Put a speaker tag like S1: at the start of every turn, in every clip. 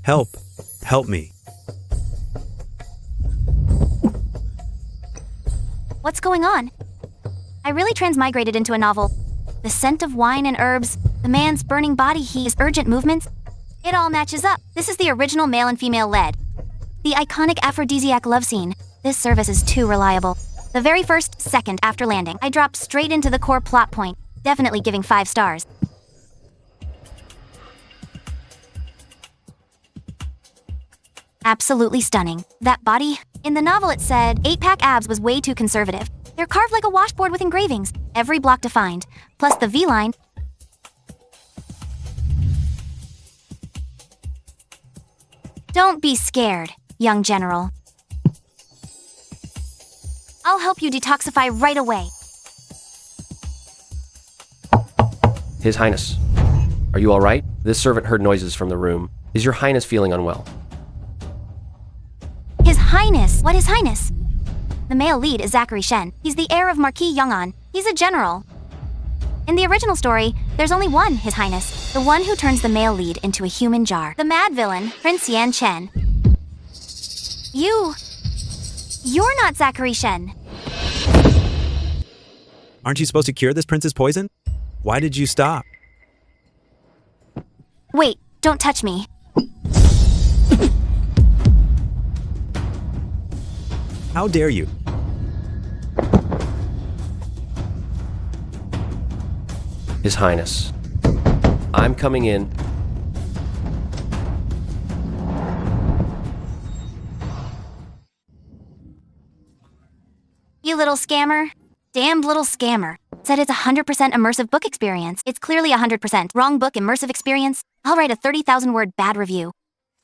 S1: Help. Help me.
S2: What's going on? I really transmigrated into a novel. The scent of wine and herbs, the man's burning body heat, his urgent movements. It all matches up. This is the original male and female lead. The iconic aphrodisiac love scene. This service is too reliable. The very first second after landing, I dropped straight into the core plot point, definitely giving 5 stars. Absolutely stunning. That body? In the novel it said, 8-pack abs was way too conservative. They're carved like a washboard with engravings, every block defined. Plus the V-line. Don't be scared, young general. I'll help you detoxify right away.
S3: His Highness, are you all right? This servant heard noises from the room. Is your Highness feeling unwell?
S2: His Highness? What His Highness? The male lead is Zachary Shen. He's the heir of Marquis Yong'an. He's a general. In the original story, there's only one His Highness, the one who turns the male lead into a human jar. The mad villain, Prince Yan Chen. You're not Zachary Shen.
S1: Aren't you supposed to cure this prince's poison? Why did you stop?
S2: Wait, don't touch me.
S1: How dare you?
S3: His Highness, I'm coming in.
S2: You little scammer. Damned little scammer. Said it's 100% immersive book experience. It's clearly 100% wrong book immersive experience. I'll write a 30,000-word bad review.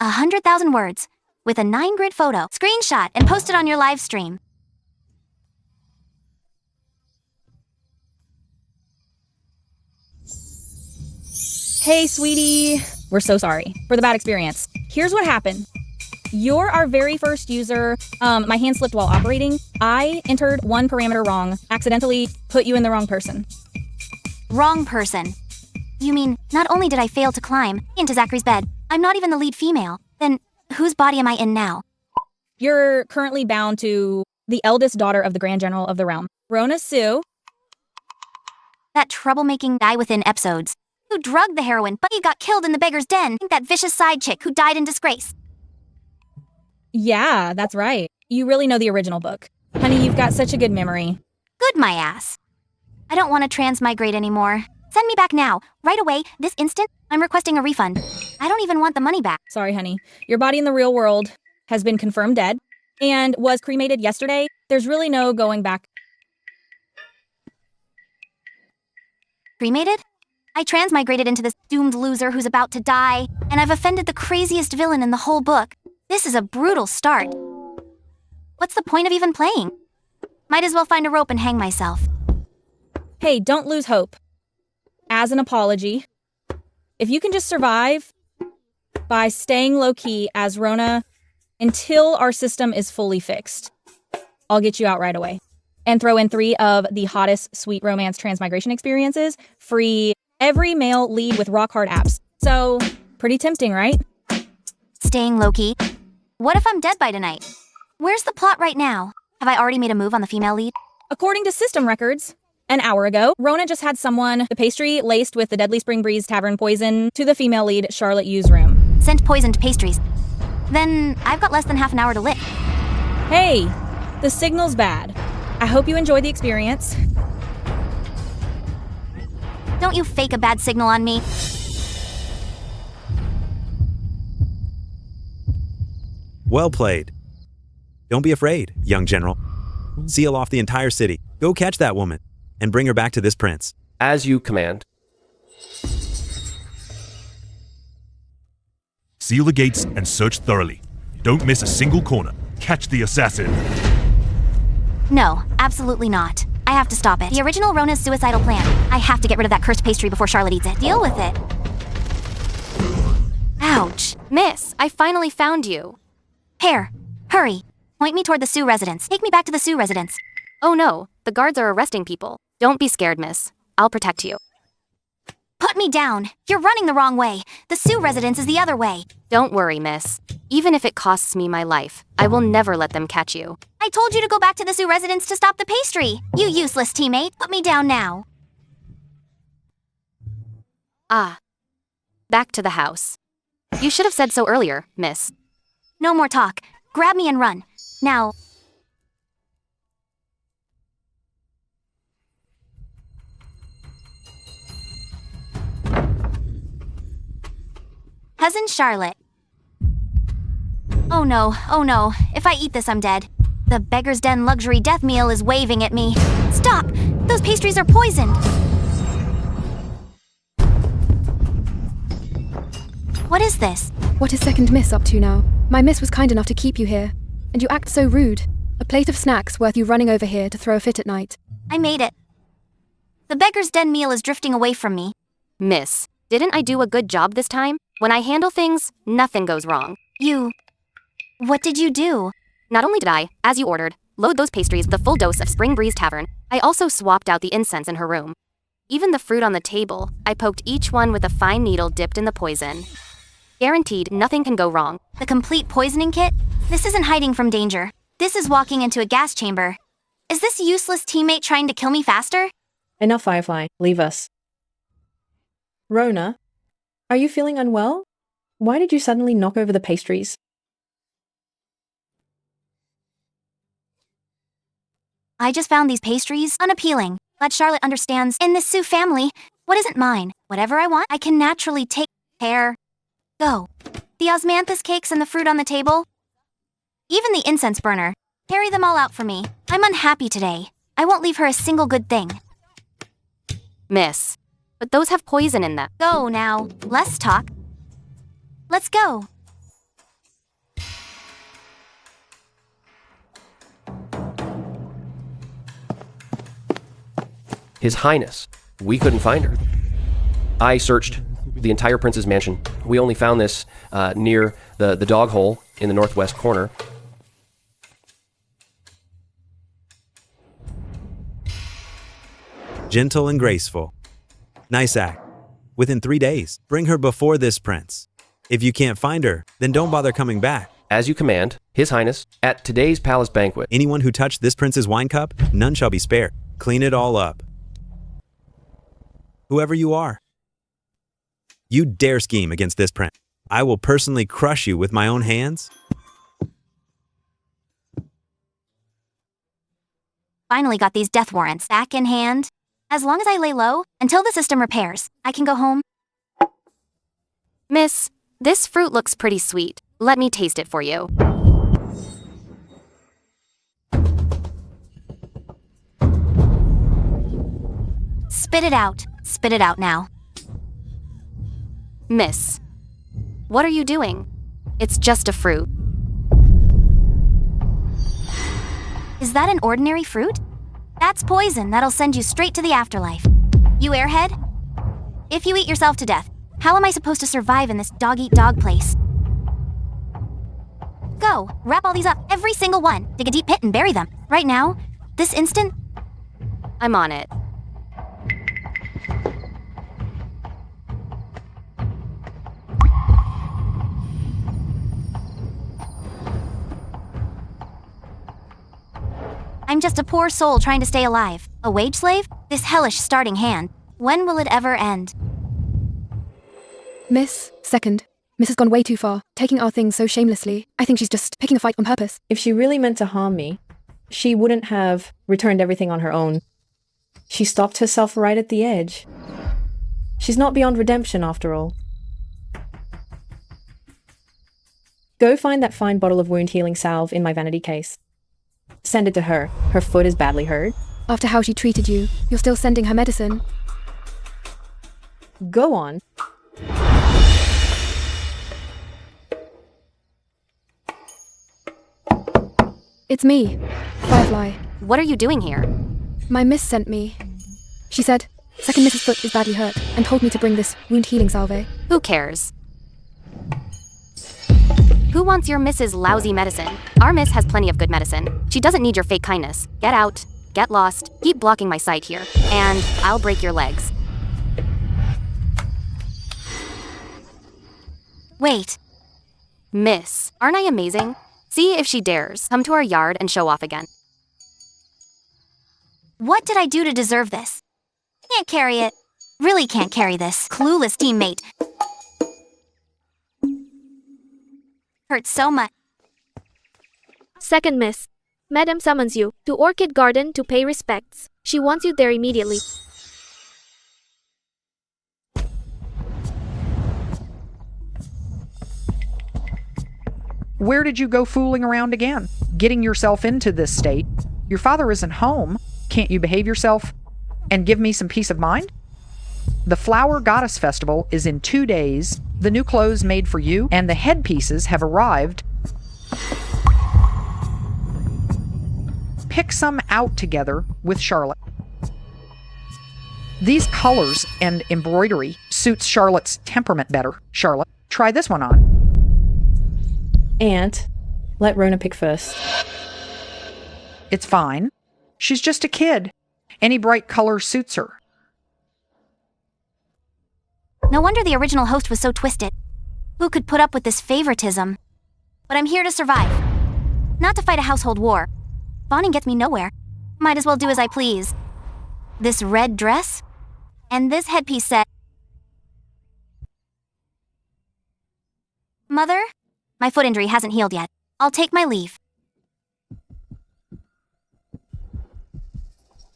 S2: 100,000 words. With a 9-grid photo, screenshot, and post it on your live stream.
S4: Hey, sweetie. We're so sorry for the bad experience. Here's what happened. You're our very first user. My hand slipped while operating. I entered one parameter wrong, accidentally put you in the wrong person.
S2: Wrong person. You mean, not only did I fail to climb into Zachary's bed, I'm not even the lead female. Then, whose body am I in now?
S4: You're currently bound to the eldest daughter of the Grand General of the realm, Rona Sue.
S2: That troublemaking guy within episodes. Who drugged the heroine, but he got killed in the beggar's den. That vicious side chick who died in disgrace.
S4: Yeah, that's right. You really know the original book. Honey, you've got such a good memory.
S2: Good, my ass. I don't want to transmigrate anymore. Send me back now. Right away, this instant, I'm requesting a refund. I don't even want the money back.
S4: Sorry, honey. Your body in the real world has been confirmed dead and was cremated yesterday. There's really no going back.
S2: Cremated? I transmigrated into this doomed loser who's about to die, and I've offended the craziest villain in the whole book. This is a brutal start. What's the point of even playing? Might as well find a rope and hang myself.
S4: Hey, don't lose hope. As an apology, if you can just survive by staying low-key as Rona until our system is fully fixed, I'll get you out right away. And throw in 3 of the hottest sweet romance transmigration experiences, free every male lead with rock-hard abs. So, pretty tempting, right?
S2: Staying low-key? What if I'm dead by tonight? Where's the plot right now? Have I already made a move on the female lead?
S4: According to system records, an hour ago, Rona just had someone the pastry laced with the Deadly Spring Breeze Tavern poison to the female lead Charlotte Yu's room.
S2: Sent poisoned pastries. Then I've got less than half an hour to live.
S4: Hey, the signal's bad. I hope you enjoyed the experience.
S2: Don't you fake a bad signal on me.
S1: Well played. Don't be afraid, young general. Seal off the entire city. Go catch that woman and bring her back to this prince.
S3: As you command.
S5: Seal the gates and search thoroughly. Don't miss a single corner. Catch the assassin.
S2: No, absolutely not. I have to stop it. The original Rona's suicidal plan. I have to get rid of that cursed pastry before Charlotte eats it. Deal with it. Ouch.
S6: Miss, I finally found you.
S2: Hair, hurry. Point me toward the Sioux residence. Take me back to the Sioux residence.
S6: Oh no, the guards are arresting people. Don't be scared, miss. I'll protect you.
S2: Put Put me down. You're running the wrong way. The Sioux residence is the other way.
S6: Don't worry, miss. Even if it costs me my life, I will never let them catch you.
S2: I told you to go back to the Sioux residence to stop the pastry. You useless teammate. Put me down now.
S6: Ah. Back to the house. You should have said so earlier, miss.
S2: No more talk. Grab me and run. Now. Cousin Charlotte. Oh no, oh no. If I eat this, I'm dead. The Beggar's Den luxury death meal is waving at me. Stop! Those pastries are poisoned! What is this?
S7: What is second miss up to now? My miss was kind enough to keep you here, and you act so rude. A plate of snacks worth you running over here to throw a fit at night.
S2: I made it. The Beggar's Den meal is drifting away from me.
S6: Miss, didn't I do a good job this time? When I handle things, nothing goes wrong.
S2: What did you do?
S6: Not only did I, as you ordered, load those pastries with a full dose of Spring Breeze Tavern, I also swapped out the incense in her room. Even the fruit on the table, I poked each one with a fine needle dipped in the poison. Guaranteed, nothing can go wrong.
S2: The complete poisoning kit? This isn't hiding from danger. This is walking into a gas chamber. Is this useless teammate trying to kill me faster?
S8: Enough, Firefly. Leave us. Rona, are you feeling unwell? Why did you suddenly knock over the pastries?
S2: I just found these pastries unappealing. But Charlotte understands, in this Sioux family, what isn't mine? Whatever I want, I can naturally take care. Go. The osmanthus cakes and the fruit on the table. Even the incense burner. Carry them all out for me. I'm unhappy today. I won't leave her a single good thing.
S6: Miss, but those have poison in them.
S2: Go now. Less talk. Let's go.
S3: His Highness. We couldn't find her. I searched the entire prince's mansion. We only found this near the dog hole in the northwest corner.
S1: Gentle and graceful. Nice act. Within 3 days, bring her before this prince. If you can't find her, then don't bother coming back.
S3: As you command, His Highness, at today's palace banquet.
S1: Anyone who touched this prince's wine cup, none shall be spared. Clean it all up. Whoever you are. You dare scheme against this prince. I will personally crush you with my own hands.
S2: Finally got these death warrants back in hand. As long as I lay low, until the system repairs, I can go home.
S6: Miss, this fruit looks pretty sweet. Let me taste it for you.
S2: Spit it out. Spit it out now.
S6: Miss, what are you doing? It's just a fruit.
S2: Is that an ordinary fruit? That's poison that'll send you straight to the afterlife. You airhead? If you eat yourself to death, how am I supposed to survive in this dog-eat-dog place? Go, wrap all these up, every single one. Dig a deep pit and bury them. Right now, this instant.
S6: I'm on it.
S2: I'm just a poor soul trying to stay alive. A wage slave? This hellish starting hand. When will it ever end?
S7: Miss, second. Miss has gone way too far, taking our things so shamelessly. I think she's just picking a fight on purpose.
S8: If she really meant to harm me, she wouldn't have returned everything on her own. She stopped herself right at the edge. She's not beyond redemption, after all. Go find that fine bottle of wound-healing salve in my vanity case. Send it to her. Her foot is badly hurt.
S7: After how she treated you, you're still sending her medicine.
S8: Go on.
S7: It's me, Firefly.
S6: What are you doing here?
S7: My miss sent me. She said, second Mrs. Foot is badly hurt, and told me to bring this wound-healing salve.
S6: Who cares? Who wants your miss's lousy medicine? Our miss has plenty of good medicine. She doesn't need your fake kindness. Get out, get lost, keep blocking my sight here, and I'll break your legs.
S2: Wait.
S6: Miss, aren't I amazing? See if she dares come to our yard and show off again.
S2: What did I do to deserve this? Can't carry it. Really can't carry this. Clueless teammate. Hurts so much.
S9: Second miss. Madam summons you to Orchid Garden to pay respects. She wants you there immediately.
S10: Where did you go fooling around again? Getting yourself into this state? Your father isn't home. Can't you behave yourself and give me some peace of mind? The Flower Goddess Festival is in 2 days. The new clothes made for you and the headpieces have arrived. Pick some out together with Charlotte. These colors and embroidery suits Charlotte's temperament better. Charlotte, try this one on.
S8: Aunt, let Rona pick first.
S10: It's fine. She's just a kid. Any bright color suits her.
S2: No wonder the original host was so twisted. Who could put up with this favoritism? But I'm here to survive. Not to fight a household war. Bonding gets me nowhere. Might as well do as I please. This red dress? And this headpiece set. Mother? My foot injury hasn't healed yet. I'll take my leave.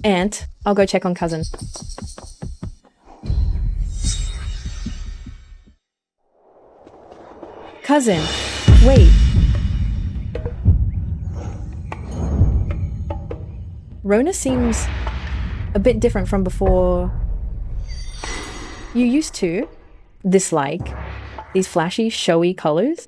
S8: Aunt, I'll go check on cousin. Cousin, wait. Rona seems a bit different from before. You used to dislike these flashy, showy colors.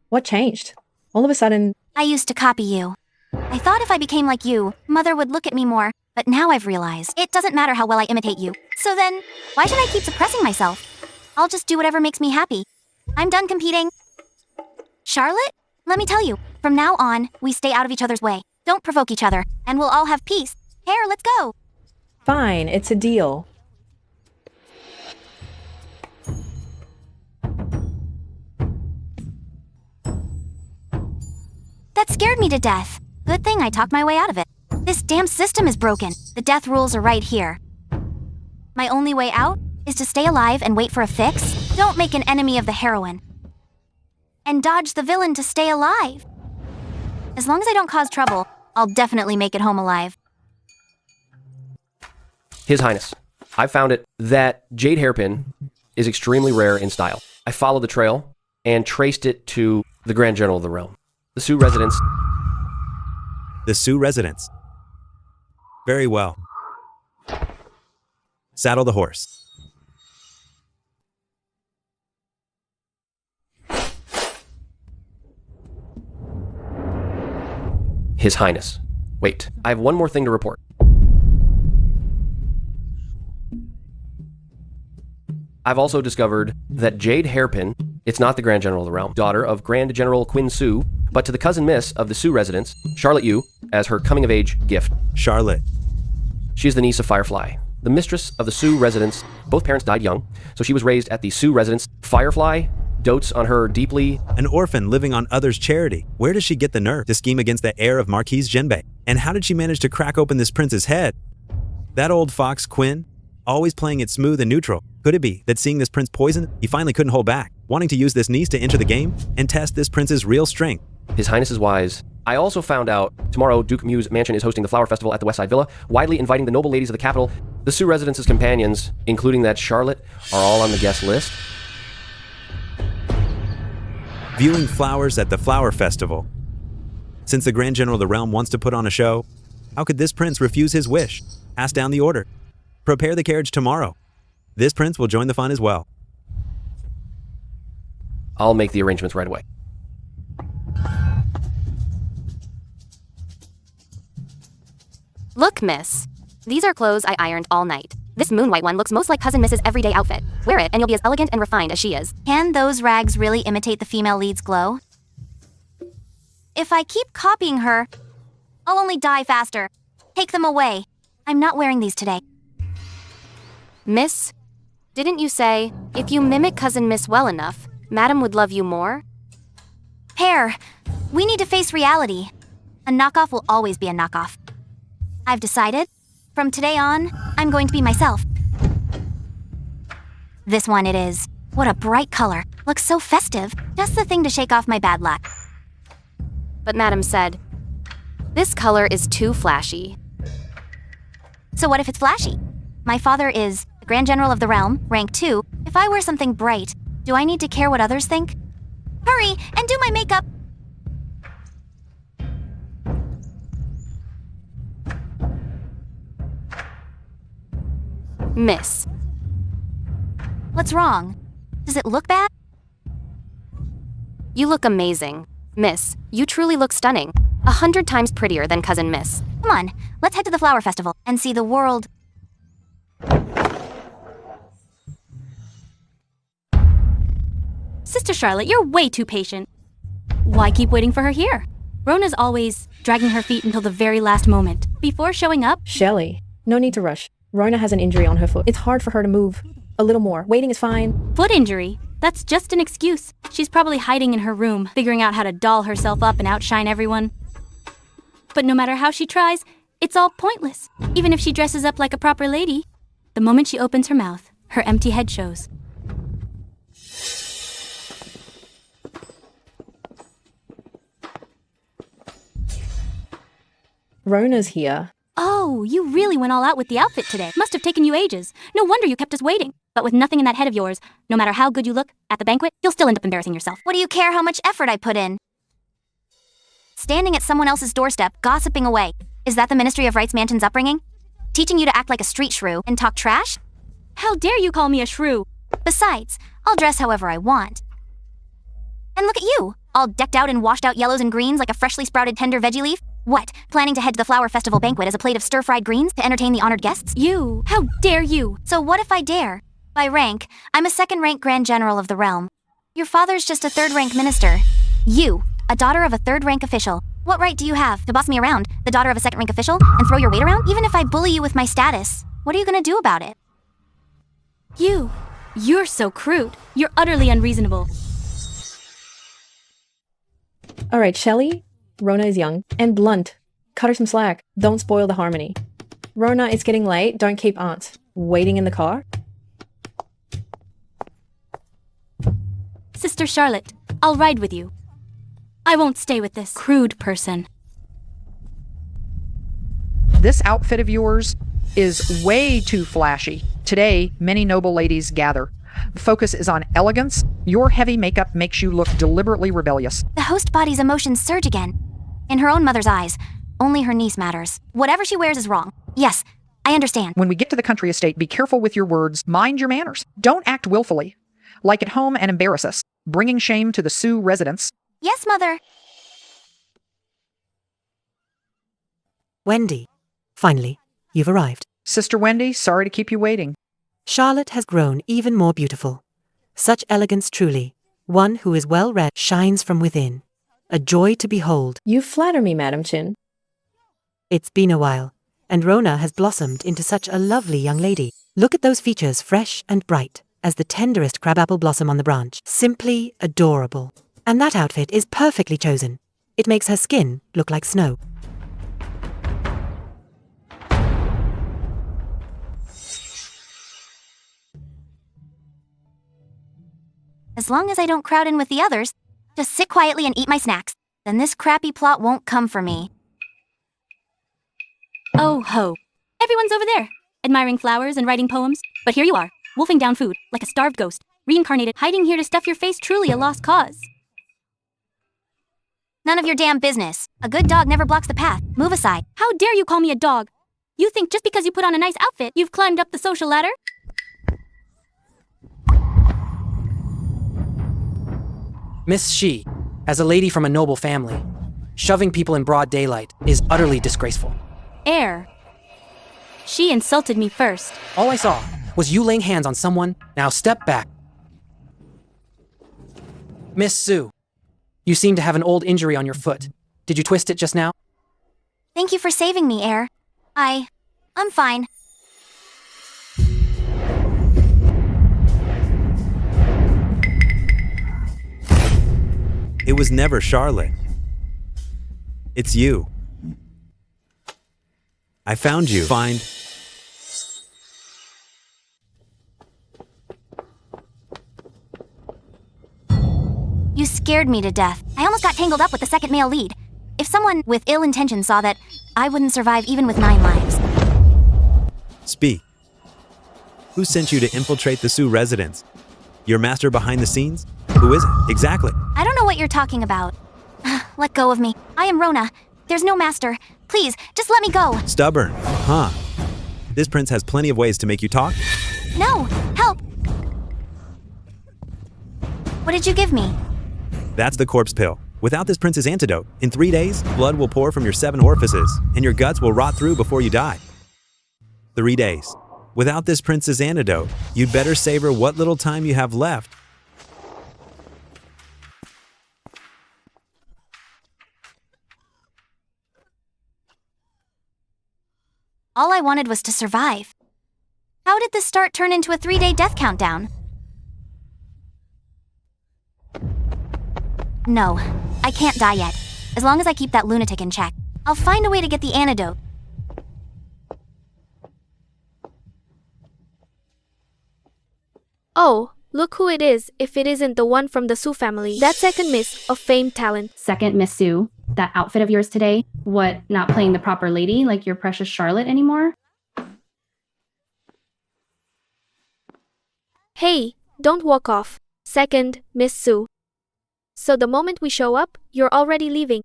S8: What changed? All of a sudden...
S2: I used to copy you. I thought if I became like you, Mother would look at me more, but now I've realized it doesn't matter how well I imitate you. So then, why should I keep suppressing myself? I'll just do whatever makes me happy. I'm done competing. Charlotte? Let me tell you, from now on, we stay out of each other's way. Don't provoke each other, and we'll all have peace. Hair, let's go.
S8: Fine, it's a deal.
S2: That scared me to death. Good thing I talked my way out of it. This damn system is broken. The death rules are right here. My only way out is to stay alive and wait for a fix. Don't make an enemy of the heroine. And dodge the villain to stay alive. As long as I don't cause trouble, I'll definitely make it home alive.
S3: His Highness, I found it that jade hairpin is extremely rare in style. I followed the trail and traced it to the Grand General of the realm. The Sioux residence.
S1: The Sioux residence. Very well. Saddle the horse.
S3: His Highness. Wait, I have one more thing to report. I've also discovered that Jade Hairpin, it's not the Grand General of the realm, daughter of Grand General Quinn Sioux, but to the cousin miss of the Sioux residence, Charlotte Yu, as her coming-of-age gift.
S1: Charlotte.
S3: She is the niece of Firefly, the mistress of the Sioux residence. Both parents died young, so she was raised at the Sioux residence. Firefly dotes on her deeply.
S1: An orphan living on others' charity. Where does she get the nerve to scheme against the heir of Marquise Jinbei? And how did she manage to crack open this prince's head? That old fox, Quinn, always playing it smooth and neutral. Could it be that seeing this prince poisoned, he finally couldn't hold back, wanting to use this niece to enter the game and test this prince's real strength?
S3: His Highness is wise. I also found out tomorrow Duke Mew's mansion is hosting the Flower Festival at the Westside Villa, widely inviting the noble ladies of the capital. The Sioux residence's companions, including that Charlotte, are all on the guest list.
S1: Viewing flowers at the Flower Festival. Since the Grand General of the realm wants to put on a show, how could this prince refuse his wish? Pass down the order. Prepare the carriage tomorrow. This prince will join the fun as well.
S3: I'll make the arrangements right away.
S6: Look, miss. These are clothes I ironed all night. This moon white one looks most like Cousin Miss's everyday outfit. Wear it and you'll be as elegant and refined as she is.
S2: Can those rags really imitate the female lead's glow? If I keep copying her, I'll only die faster. Take them away. I'm not wearing these today.
S6: Miss, didn't you say, if you mimic Cousin Miss well enough, Madam would love you more?
S2: Pear, we need to face reality. A knockoff will always be a knockoff. I've decided, from today on, I'm going to be myself. This one it is. What a bright color. Looks so festive. Just the thing to shake off my bad luck.
S6: But Madam said, this color is too flashy.
S2: So what if it's flashy? My father is the Grand General of the Realm, rank 2. If I wear something bright, do I need to care what others think? Hurry, and do my makeup!
S6: Miss.
S2: What's wrong? Does it look bad?
S6: You look amazing. Miss, you truly look stunning. 100 times prettier than Cousin Miss.
S2: Come on, let's head to the flower festival and see the world.
S11: Sister Charlotte, you're way too patient. Why keep waiting for her here? Rona's always dragging her feet until the very last moment. Before showing up,
S8: Shelley, no need to rush. Rona has an injury on her foot. It's hard for her to move. A little more. Waiting is fine.
S11: foot injury. That's just an excuse. She's probably hiding in her room, figuring out how to doll herself up and outshine everyone. But no matter how she tries, it's all pointless. Even if she dresses up like a proper lady, the moment she opens her mouth, her empty head shows.
S8: Rona's here.
S11: Oh, you really went all out with the outfit today. Must have taken you ages. No wonder you kept us waiting. But with nothing in that head of yours, no matter how good you look at the banquet, you'll still end up embarrassing yourself.
S2: What do you care how much effort I put in? Standing at someone else's doorstep, gossiping away. Is that the Ministry of Rights Mansion's upbringing? Teaching you to act like a street shrew and talk trash?
S11: How dare you call me a shrew?
S2: Besides, I'll dress however I want. And look at you, all decked out in washed out yellows and greens like a freshly sprouted tender veggie leaf. What, planning to head to the flower festival banquet as a plate of stir-fried greens to entertain the honored guests?
S11: You, how dare you?
S2: So what if I dare? By rank, I'm a second-rank Grand General of the realm. Your father's just a third-rank minister. You, a daughter of a third-rank official. What right do you have to boss me around, the daughter of a second-rank official, and throw your weight around? Even if I bully you with my status, what are you gonna do about it?
S11: You're so crude. You're utterly unreasonable.
S8: All right, Shelley. Rona is young and blunt. Cut her some slack. Don't spoil the harmony. Rona, it's getting late. Don't keep Aunt waiting in the car.
S11: Sister Charlotte, I'll ride with you. I won't stay with this crude person.
S10: This outfit of yours is way too flashy. Today, many noble ladies gather. The focus is on elegance. Your heavy makeup makes you look deliberately rebellious.
S2: The host body's emotions surge again. In her own mother's eyes, only her niece matters. Whatever she wears is wrong. Yes, I understand.
S10: When we get to the country estate, be careful with your words. Mind your manners. Don't act willfully. Like at home and embarrass us, bringing shame to the Sioux residents.
S2: Yes, Mother.
S12: Wendy, finally, you've arrived.
S10: Sister Wendy, sorry to keep you waiting.
S12: Charlotte has grown even more beautiful. Such elegance truly. One who is well read shines from within. A joy to behold.
S8: You flatter me, Madam Chin.
S12: It's been a while, and Rona has blossomed into such a lovely young lady. Look at those features, fresh and bright, as the tenderest crabapple blossom on the branch. Simply adorable. And that outfit is perfectly chosen. It makes her skin look like snow.
S2: As long as I don't crowd in with the others, just sit quietly and eat my snacks. Then this crappy plot won't come for me.
S11: Oh ho. Everyone's over there, admiring flowers and writing poems. But here you are, wolfing down food, like a starved ghost, reincarnated, hiding here to stuff your face, truly a lost cause.
S2: None of your damn business. A good dog never blocks the path. Move aside.
S11: How dare you call me a dog? You think just because you put on a nice outfit, you've climbed up the social ladder?
S13: Miss Shi, as a lady from a noble family, shoving people in broad daylight is utterly disgraceful.
S11: Air. She insulted me first.
S13: All I saw was you laying hands on someone. Now step back. Miss Sue, you seem to have an old injury on your foot. Did you twist it just now?
S2: Thank you for saving me, Air. I'm fine.
S1: It was never Charlotte. It's you. I found you. Find.
S2: You scared me to death. I almost got tangled up with the second male lead. If someone with ill intention saw that, I wouldn't survive even with 9 lives.
S1: Speak. Who sent you to infiltrate the Sioux residence? Your master behind the scenes? Who is it? Exactly.
S2: I don't know what you're talking about. Let go of me. I am Rona. There's no master. Please, just let me go.
S1: Stubborn, huh? This prince has plenty of ways to make you talk.
S2: No, help. What did you give me?
S1: That's the corpse pill. Without this prince's antidote, in 3 days, blood will pour from your 7 orifices, and your guts will rot through before you die. 3 days. Without this prince's antidote, you'd better savor what little time you have left.
S2: All I wanted was to survive. How did this start turn into a 3-day death countdown? No, I can't die yet. As long as I keep that lunatic in check. I'll find a way to get the antidote.
S9: Oh, look who it is, if it isn't the one from the Sioux family. That second miss of famed talent.
S14: Second Miss Sue, that outfit of yours today, what, not playing the proper lady like your precious Charlotte anymore?
S9: Hey, don't walk off. Second Miss Sue. So the moment we show up, you're already leaving.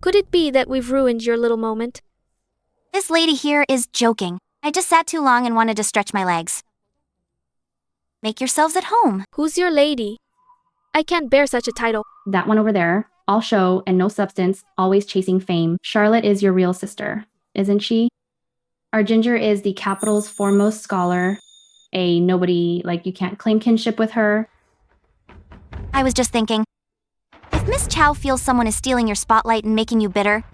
S9: Could it be that we've ruined your little moment?
S2: This lady here is joking. I just sat too long and wanted to stretch my legs. Make yourselves at home.
S9: Who's your lady? I can't bear such a title.
S14: That one over there, all show and no substance, always chasing fame. Charlotte is your real sister, isn't she? Our Ginger is the capital's foremost scholar, a nobody, like you can't claim kinship with her.
S2: I was just thinking, if Miss Chow feels someone is stealing your spotlight and making you bitter,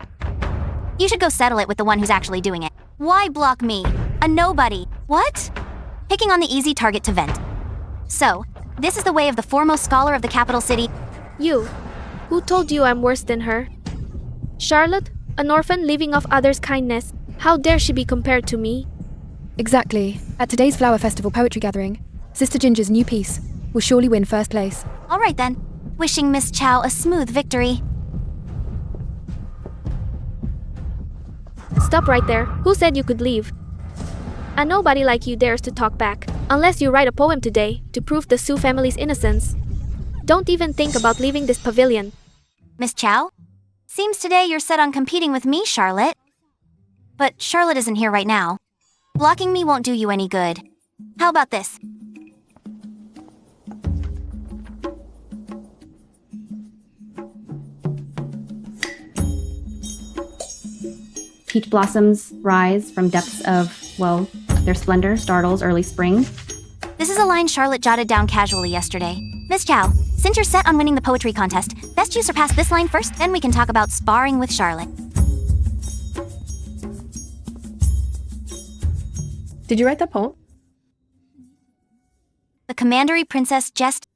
S2: you should go settle it with the one who's actually doing it. Why block me? A nobody. What? Picking on the easy target to vent. So, this is the way of the foremost scholar of the capital city.
S9: You. Who told you I'm worse than her? Charlotte, an orphan living off others' kindness. How dare she be compared to me?
S7: Exactly. At today's Flower Festival poetry gathering, Sister Ginger's new piece will surely win first place.
S2: All right then. Wishing Miss Chow a smooth victory.
S9: Stop right there. Who said you could leave? A nobody like you dares to talk back, unless you write a poem today to prove the Sioux family's innocence. Don't even think about leaving this pavilion.
S2: Miss Chow? Seems today you're set on competing with me, Charlotte. But Charlotte isn't here right now. Blocking me won't do you any good. How about this?
S14: Peach blossoms rise from depths of, well, their splendor startles early spring.
S2: This is a line Charlotte jotted down casually yesterday. Miss Chow, since you're set on winning the poetry contest, best you surpass this line first, then we can talk about sparring with Charlotte.
S8: Did you write that poem?
S2: The Commandery Princess Jest.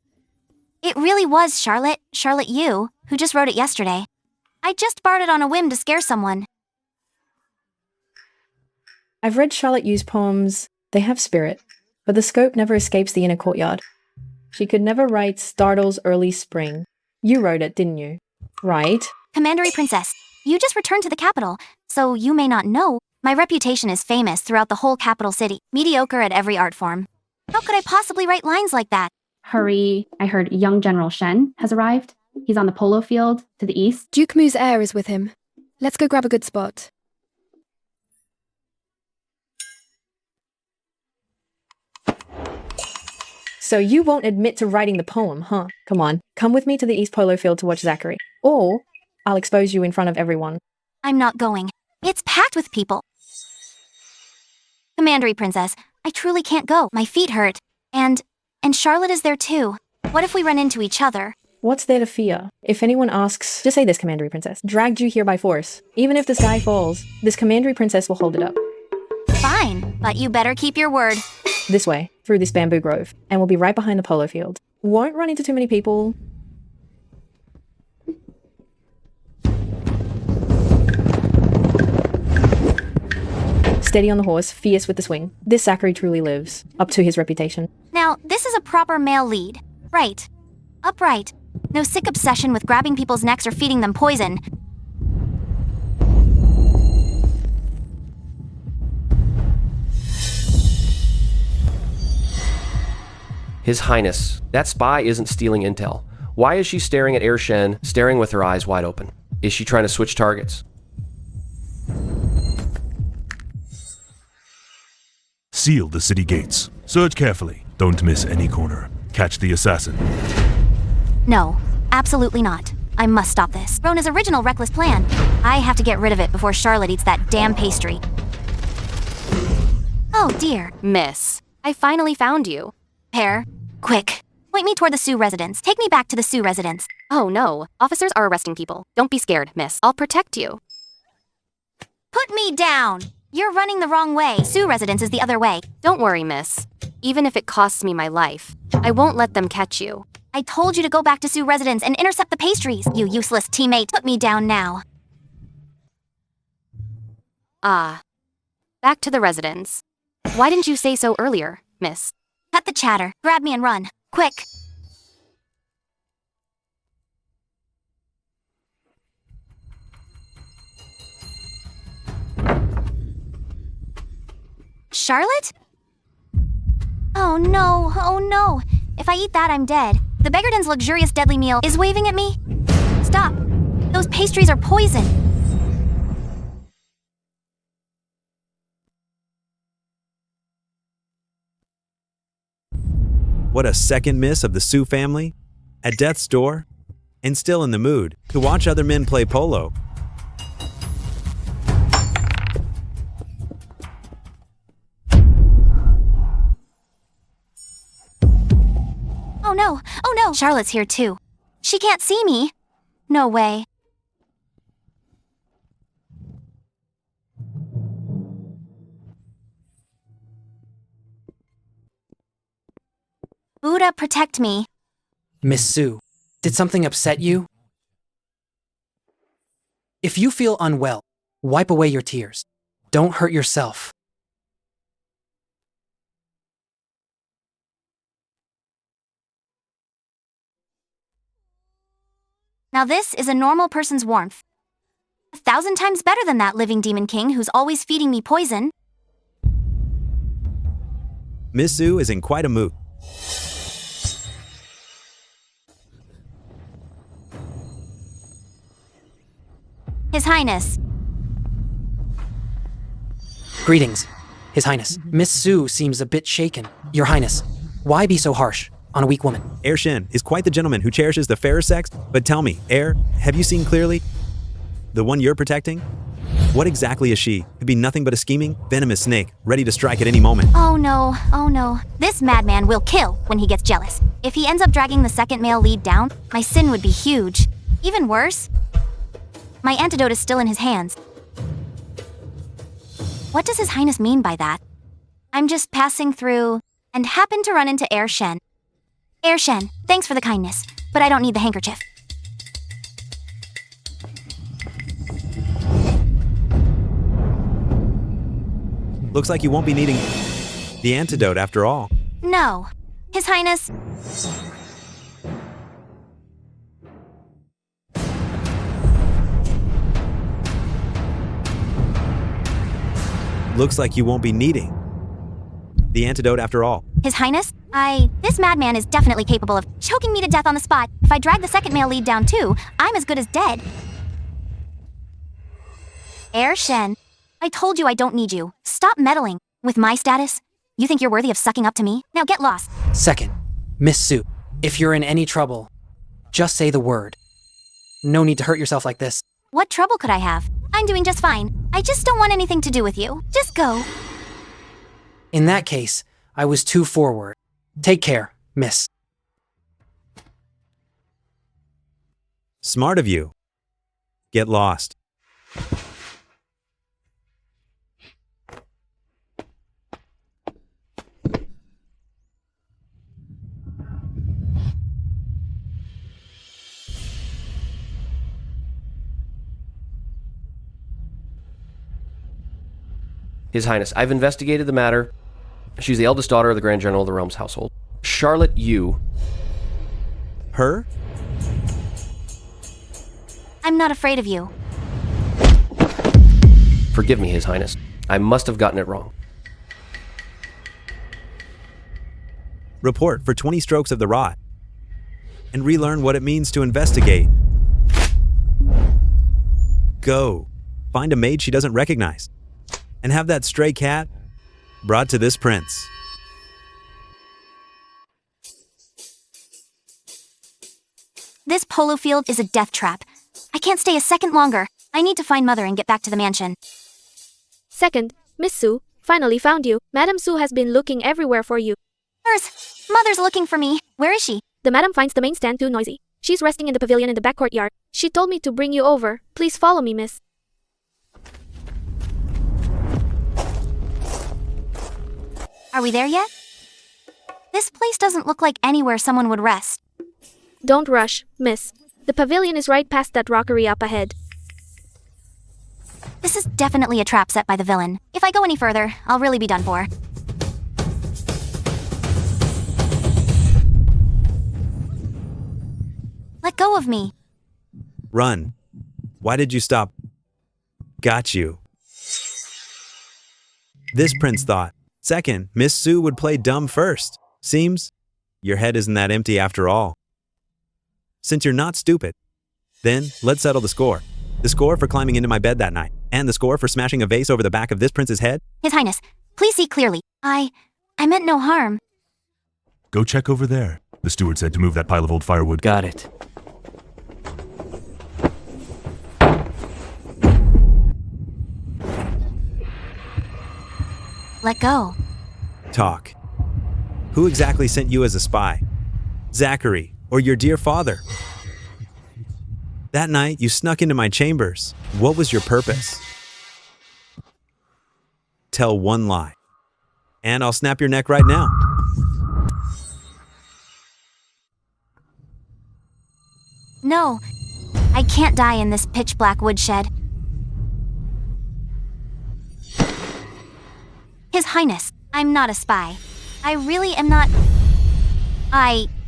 S2: It really was Charlotte, you, who just wrote it yesterday. I just borrowed it on a whim to scare someone.
S8: I've read Charlotte Yu's poems. They have spirit, but the scope never escapes the inner courtyard. She could never write startles early spring. You wrote it, didn't you? Right?
S2: Commandery Princess, you just returned to the capital, so you may not know, my reputation is famous throughout the whole capital city, mediocre at every art form. How could I possibly write lines like that?
S14: Hurry, I heard young General Shen has arrived. He's on the polo field to the east.
S7: Duke Mu's heir is with him. Let's go grab a good spot.
S8: So you won't admit to writing the poem, huh? Come on, come with me to the East Polo Field to watch Zachary. Or I'll expose you in front of everyone.
S2: I'm not going. It's packed with people. Commandery Princess, I truly can't go. My feet hurt. And Charlotte is there too. What if we run into each other?
S8: What's there to fear? If anyone asks, just say this, Commandery Princess. Dragged you here by force. Even if the sky falls, this Commandery Princess will hold it up.
S2: Fine, but you better keep your word.
S8: This way, through this bamboo grove, and we'll be right behind the polo field. Won't run into too many people. Steady on the horse, fierce with the swing. This Zachary truly lives, up to his reputation.
S2: Now, this is a proper male lead. Right. Upright. No sick obsession with grabbing people's necks or feeding them poison.
S3: His Highness. That spy isn't stealing intel. Why is she staring at Air Shen, staring with her eyes wide open? Is she trying to switch targets?
S5: Seal the city gates. Search carefully. Don't miss any corner. Catch the assassin.
S2: No, absolutely not. I must stop this. Rona's original reckless plan. I have to get rid of it before Charlotte eats that damn pastry. Oh dear.
S6: Miss, I finally found you.
S2: Hair, quick. Point me toward the Sioux residence. Take me back to the Sioux residence.
S6: Oh no, officers are arresting people. Don't be scared, miss. I'll protect you.
S2: Put me down! You're running the wrong way. Sioux residence is the other way.
S6: Don't worry, miss. Even if it costs me my life, I won't let them catch you.
S2: I told you to go back to Sioux residence and intercept the pastries. You useless teammate. Put me down now.
S6: Ah. Back to the residence. Why didn't you say so earlier, miss?
S2: Cut the chatter. Grab me and run. Quick. Charlotte? Oh no, oh no. If I eat that, I'm dead. The Beggarden's luxurious deadly meal is waving at me. Stop. Those pastries are poison.
S1: What a second miss of the Sioux family. At death's door, and still in the mood to watch other men play polo.
S2: Oh no, oh no. Charlotte's here too. She can't see me. No way. Buddha, protect me.
S13: Miss Sue, did something upset you? If you feel unwell, wipe away your tears. Don't hurt yourself.
S2: Now this is a normal person's warmth. 1,000 times better than that living demon king who's always feeding me poison.
S1: Miss Sue is in quite a mood.
S2: His Highness.
S13: Greetings, His Highness. Miss Sue seems a bit shaken. Your Highness, why be so harsh on a weak woman?
S1: Air Shen is quite the gentleman who cherishes the fairer sex, but tell me, Air, have you seen clearly? The one you're protecting? What exactly is she? Could be nothing but a scheming, venomous snake, ready to strike at any moment.
S2: Oh no, oh no. This madman will kill when he gets jealous. If he ends up dragging the second male lead down, my sin would be huge. Even worse, my antidote is still in his hands. What does His Highness mean by that? I'm just passing through and happened to run into Air Shen. Air Shen, thanks for the kindness, but I don't need the handkerchief.
S1: Looks like you won't be needing the antidote after all.
S2: No. His Highness.
S1: Looks like you won't be needing the antidote after all.
S2: His Highness? This madman is definitely capable of choking me to death on the spot. If I drag the second male lead down too, I'm as good as dead. Air Shen, I told you I don't need you. Stop meddling. With my status, you think you're worthy of sucking up to me? Now get lost.
S13: Second, Miss Sue, if you're in any trouble, just say the word. No need to hurt yourself like this.
S2: What trouble could I have? I'm doing just fine. I just don't want anything to do with you. Just go.
S13: In that case, I was too forward. Take care, miss.
S1: Smart of you. Get lost.
S3: His Highness, I've investigated the matter. She's the eldest daughter of the Grand General of the realm's household. Charlotte Yu.
S1: Her?
S2: I'm not afraid of you.
S3: Forgive me, His Highness. I must have gotten it wrong.
S1: Report for 20 strokes of the rod. And relearn what it means to investigate. Go. Find a maid she doesn't recognize. And have that stray cat brought to this prince.
S2: This polo field is a death trap. I can't stay a second longer. I need to find Mother and get back to the mansion.
S9: Second, Miss Sue, finally found you. Madame Sue has been looking everywhere for you.
S2: Mother's looking for me. Where is she?
S9: The madam finds the main stand too noisy. She's resting in the pavilion in the back courtyard. She told me to bring you over. Please follow me, miss.
S2: Are we there yet? This place doesn't look like anywhere someone would rest.
S9: Don't rush, miss. The pavilion is right past that rockery up ahead.
S2: This is definitely a trap set by the villain. If I go any further, I'll really be done for. Let go of me.
S1: Run. Why did you stop? Got you. This prince thought. Second, Miss Sue would play dumb first. Seems your head isn't that empty after all. Since you're not stupid, then let's settle the score. The score for climbing into my bed that night, and the score for smashing a vase over the back of this prince's head.
S2: His Highness, please see clearly. I meant no harm.
S5: Go check over there. The steward said to move that pile of old firewood.
S13: Got it.
S2: Let go.
S1: Talk. Who exactly sent you as a spy? Zachary, or your dear father? That night, you snuck into my chambers. What was your purpose? Tell one lie, and I'll snap your neck right now.
S2: No, I can't die in this pitch-black woodshed. His Highness, I'm not a spy. I really am not...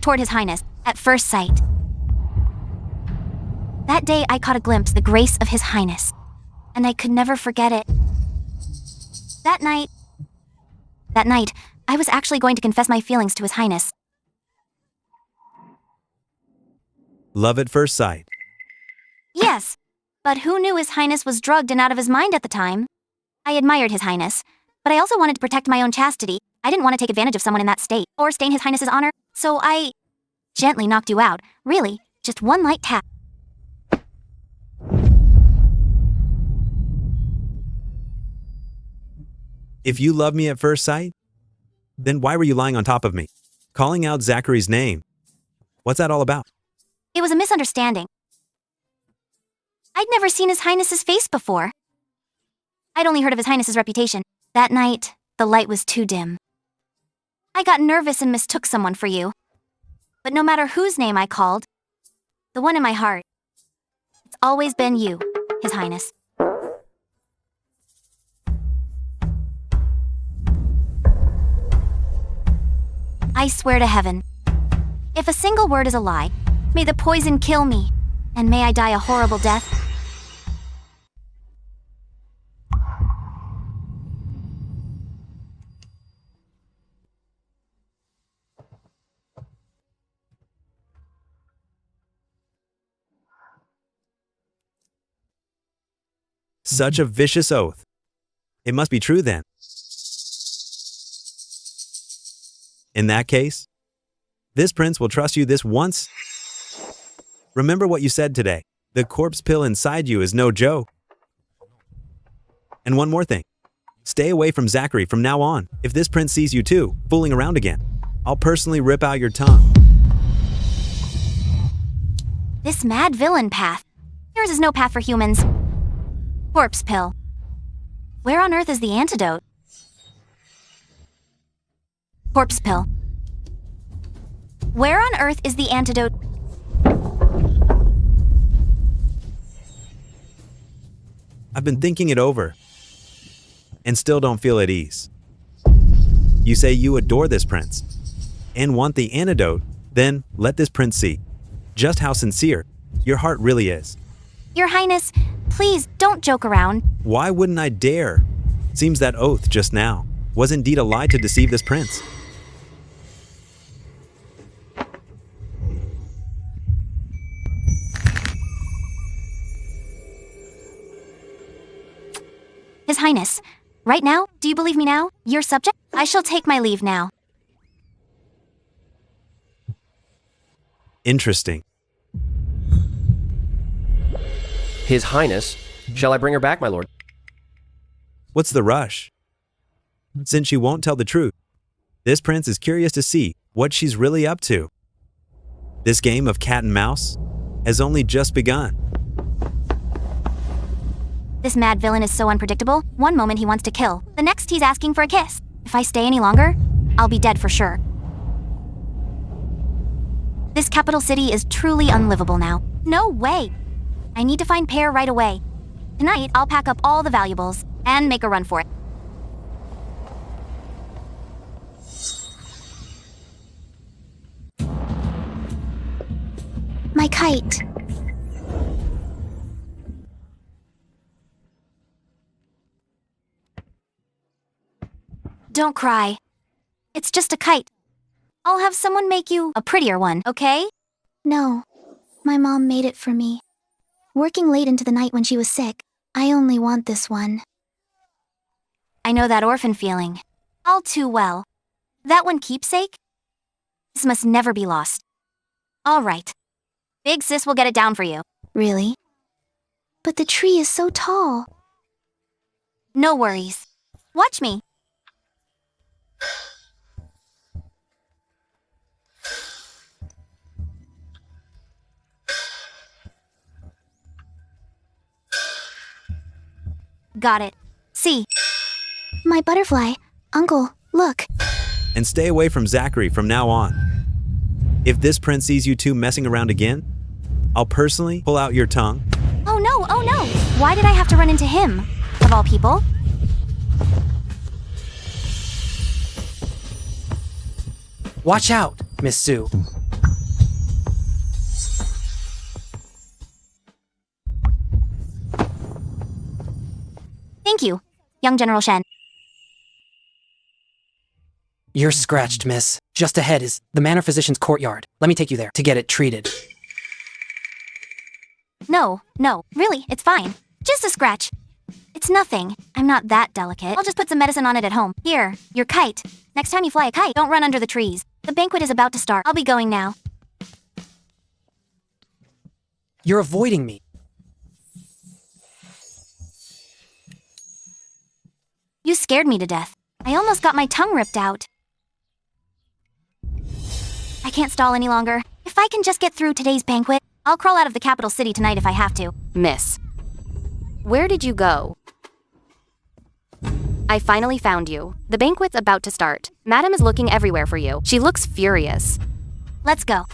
S2: toward His Highness, at first sight. That day I caught a glimpse the grace of His Highness, and I could never forget it. That night, I was actually going to confess my feelings to His Highness.
S1: Love at first sight.
S2: Yes, but who knew His Highness was drugged and out of his mind at the time? I admired His Highness, but I also wanted to protect my own chastity. I didn't want to take advantage of someone in that state, or stain His Highness's honor, so I gently knocked you out. Really, just one light tap.
S1: If you love me at first sight, then why were you lying on top of me? Calling out Zachary's name. What's that all about?
S2: It was a misunderstanding. I'd never seen His Highness's face before. I'd only heard of His Highness's reputation. That night, the light was too dim. I got nervous and mistook someone for you. But no matter whose name I called, the one in my heart, it's always been you, His Highness. I swear to heaven, if a single word is a lie, may the poison kill me, and may I die a horrible death.
S1: Such a vicious oath. It must be true then. In that case, this prince will trust you this once. Remember what you said today. The corpse pill inside you is no joke. And one more thing. Stay away from Zachary from now on. If this prince sees you too, fooling around again, I'll personally rip out your tongue.
S2: This mad villain path. Yours is no path for humans. Corpse pill. Where on earth is the antidote? Corpse pill. Where on earth is the antidote?
S1: I've been thinking it over. and still don't feel at ease. You say you adore this prince and want the antidote, then let this prince see just how sincere your heart really is.
S2: Your Highness, please don't joke around.
S1: Why wouldn't I dare? Seems that oath just now was indeed a lie to deceive this prince.
S2: His Highness, right now, do you believe me now? Your subject? I shall take my leave now.
S1: Interesting.
S3: His Highness, shall I bring her back, my lord?
S1: What's the rush? Since she won't tell the truth, this prince is curious to see what she's really up to. This game of cat and mouse has only just begun.
S2: This mad villain is so unpredictable. One moment he wants to kill, the next he's asking for a kiss. If I stay any longer, I'll be dead for sure. This capital city is truly unlivable now. No way! I need to find Pear right away. Tonight, I'll pack up all the valuables and make a run for it. My kite. Don't cry. It's just a kite. I'll have someone make you a prettier one, okay?
S15: No. My mom made it for me. Working late into the night when she was sick. I only want this one.
S2: I know that orphan feeling. All too well. That one keepsake? This must never be lost. All right. Big sis will get it down for you.
S15: Really? But the tree is so tall.
S2: No worries. Watch me. Got it. See.
S15: My butterfly. Uncle, look.
S1: And stay away from Zachary from now on. If this prince sees you two messing around again, I'll personally pull out your tongue.
S2: Oh no, oh no! Why did I have to run into him? Of all people?
S13: Watch out, Miss Sue.
S2: Thank you, young General Shen.
S13: You're scratched, miss. Just ahead is the Manor Physician's courtyard. Let me take you there to get it treated.
S2: No, really, it's fine. Just a scratch. It's nothing. I'm not that delicate. I'll just put some medicine on it at home. Here, your kite. Next time you fly a kite, don't run under the trees. The banquet is about to start. I'll be going now.
S13: You're avoiding me.
S2: You scared me to death. I almost got my tongue ripped out. I can't stall any longer. If I can just get through today's banquet, I'll crawl out of the capital city tonight if I have to.
S6: Miss, where did you go? I finally found you. The banquet's about to start. Madam is looking everywhere for you. She looks furious.
S2: Let's go.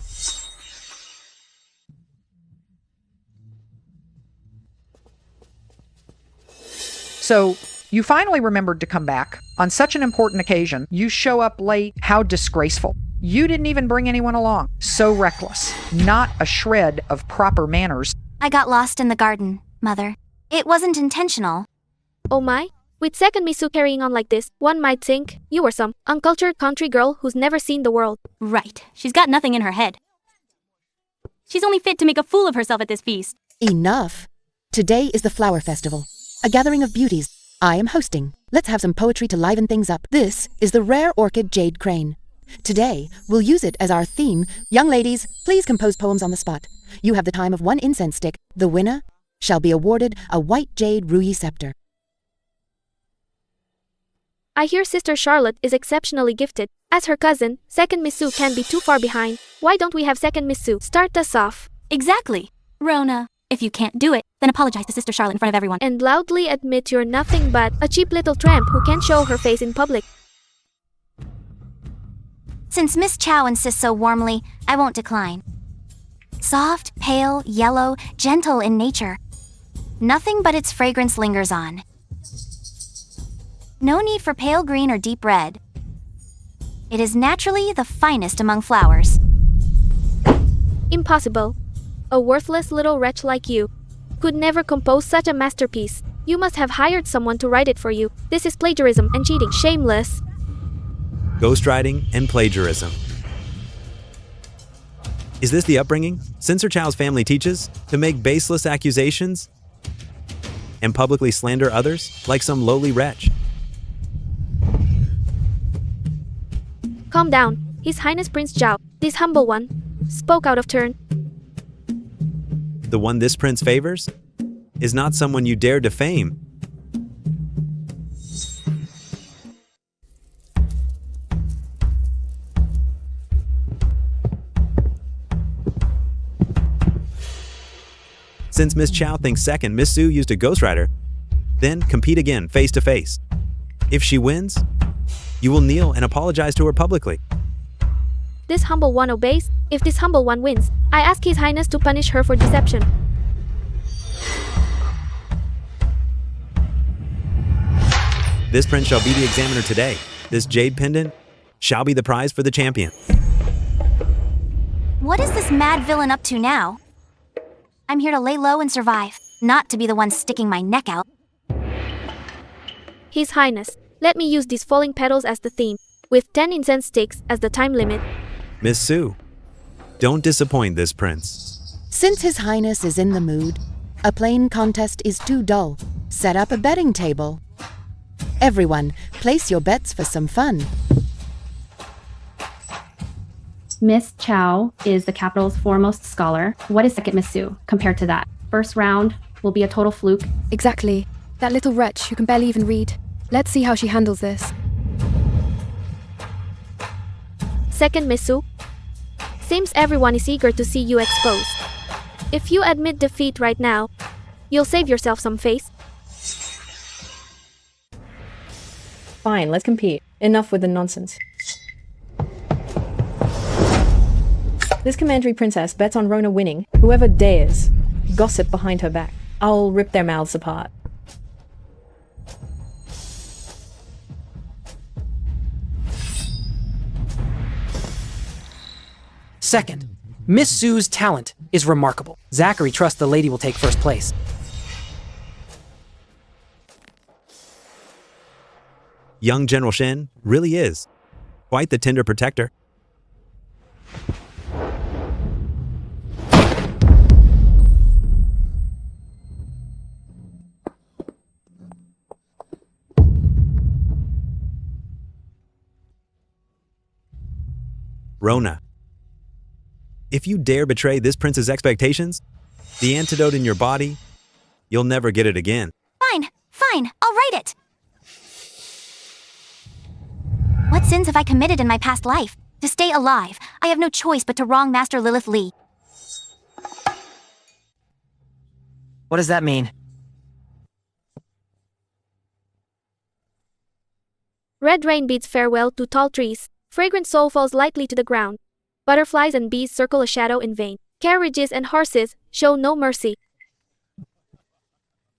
S10: So, you finally remembered to come back. On such an important occasion, you show up late. How disgraceful. You didn't even bring anyone along. So reckless. Not a shred of proper manners.
S2: I got lost in the garden, Mother. It wasn't intentional.
S9: Oh my? With second Misu carrying on like this, one might think you were some uncultured country girl who's never seen the world.
S11: Right. She's got nothing in her head. She's only fit to make a fool of herself at this feast.
S16: Enough. Today is the Flower Festival, a gathering of beauties. I am hosting. Let's have some poetry to liven things up. This is the rare orchid jade crane. Today, we'll use it as our theme. Young ladies, please compose poems on the spot. You have the time of one incense stick. The winner shall be awarded a white jade ruyi scepter.
S9: I hear Sister Charlotte is exceptionally gifted. As her cousin, second Misu can't be too far behind. Why don't we have second Misu start us off?
S11: Exactly. Rona, if you can't do it, then apologize to Sister Charlotte in front of everyone.
S9: And loudly admit you're nothing but a cheap little tramp who can't show her face in public.
S2: Since Miss Chow insists so warmly, I won't decline. Soft, pale, yellow, gentle in nature. Nothing but its fragrance lingers on. No need for pale green or deep red. It is naturally the finest among flowers.
S9: Impossible. A worthless little wretch like you could never compose such a masterpiece. You must have hired someone to write it for you. This is plagiarism and cheating. Shameless.
S1: Ghostwriting and plagiarism. Is this the upbringing Censor Chow's family teaches? To make baseless accusations and publicly slander others like some lowly wretch?
S9: Calm down. His Highness Prince Zhao, this humble one, spoke out of turn.
S1: The one this prince favors is not someone you dare defame. Since Miss Chow thinks second, Miss Su used a ghostwriter, then compete again face to face. If she wins, you will kneel and apologize to her publicly.
S9: This humble one obeys. If this humble one wins, I ask His Highness to punish her for deception.
S1: This prince shall be the examiner today. This jade pendant shall be the prize for the champion.
S2: What is this mad villain up to now? I'm here to lay low and survive, not to be the one sticking my neck out.
S9: His Highness, let me use these falling petals as the theme, with 10 incense sticks as the time limit.
S1: Miss Su, don't disappoint this prince.
S16: Since His Highness is in the mood, a plain contest is too dull. Set up a betting table. Everyone, place your bets for some fun.
S14: Miss Chow is the capital's foremost scholar. What is second Miss Su compared to that? First round will be a total fluke.
S7: Exactly. That little wretch who can barely even read. Let's see how she handles this.
S9: Second Miss Su, seems everyone is eager to see you exposed. If you admit defeat right now, you'll save yourself some face.
S8: Fine, let's compete. Enough with the nonsense. This commandery princess bets on Rona winning. Whoever dares gossip behind her back, I'll rip their mouths apart.
S13: Second, Miss Su's talent is remarkable. Zachary trusts the lady will take first place.
S1: Young General Shen really is quite the tender protector. Rona, if you dare betray this prince's expectations, the antidote in your body, you'll never get it again.
S2: Fine, I'll write it. What sins have I committed in my past life? To stay alive, I have no choice but to wrong Master Lilith Lee.
S13: What does that mean?
S9: Red rain bids farewell to tall trees. Fragrant soul falls lightly to the ground. Butterflies and bees circle a shadow in vain. Carriages and horses show no mercy.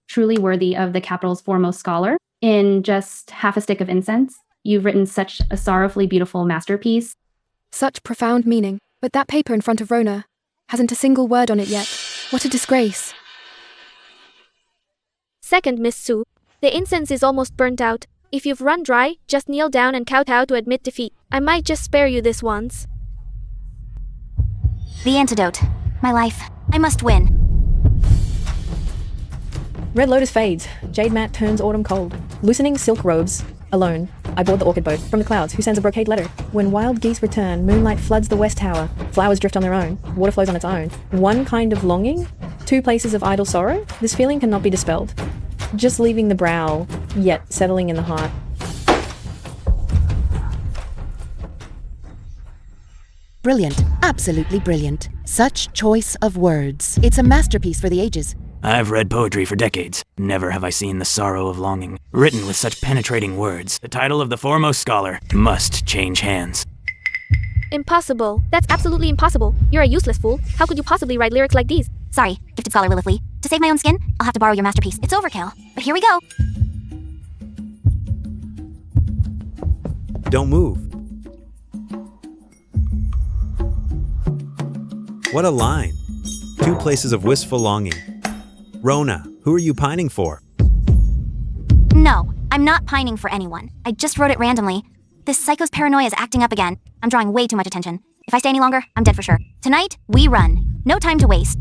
S14: Truly worthy of the capital's foremost scholar. In just half a stick of incense, you've written such a sorrowfully beautiful masterpiece.
S7: Such profound meaning. But that paper in front of Rona hasn't a single word on it yet. What a disgrace.
S9: Second Miss Su, the incense is almost burnt out. If you've run dry, just kneel down and kowtow to admit defeat. I might just spare you this once.
S2: The antidote. My life. I must win.
S8: Red lotus fades. Jade mat turns autumn cold. Loosening silk robes. Alone, I board the orchid boat from the clouds, who sends a brocade letter. When wild geese return, moonlight floods the west tower. Flowers drift on their own. Water flows on its own. One kind of longing, two places of idle sorrow. This feeling cannot be dispelled. Just leaving the brow, yet settling in the heart.
S16: Brilliant. Absolutely brilliant. Such choice of words. It's a masterpiece for the ages.
S17: I've read poetry for decades. Never have I seen the sorrow of longing written with such penetrating words. The title of the foremost scholar must change hands.
S9: Impossible. That's absolutely impossible. You're a useless fool. How could you possibly write lyrics like these?
S2: Sorry, gifted scholar Lilith Lee. To save my own skin, I'll have to borrow your masterpiece. It's overkill, but here we go.
S1: Don't move. What a line. 2 places of wistful longing. Rona, who are you pining for?
S2: No, I'm not pining for anyone. I just wrote it randomly. This psycho's paranoia is acting up again. I'm drawing way too much attention. If I stay any longer, I'm dead for sure. Tonight, we run. No time to waste.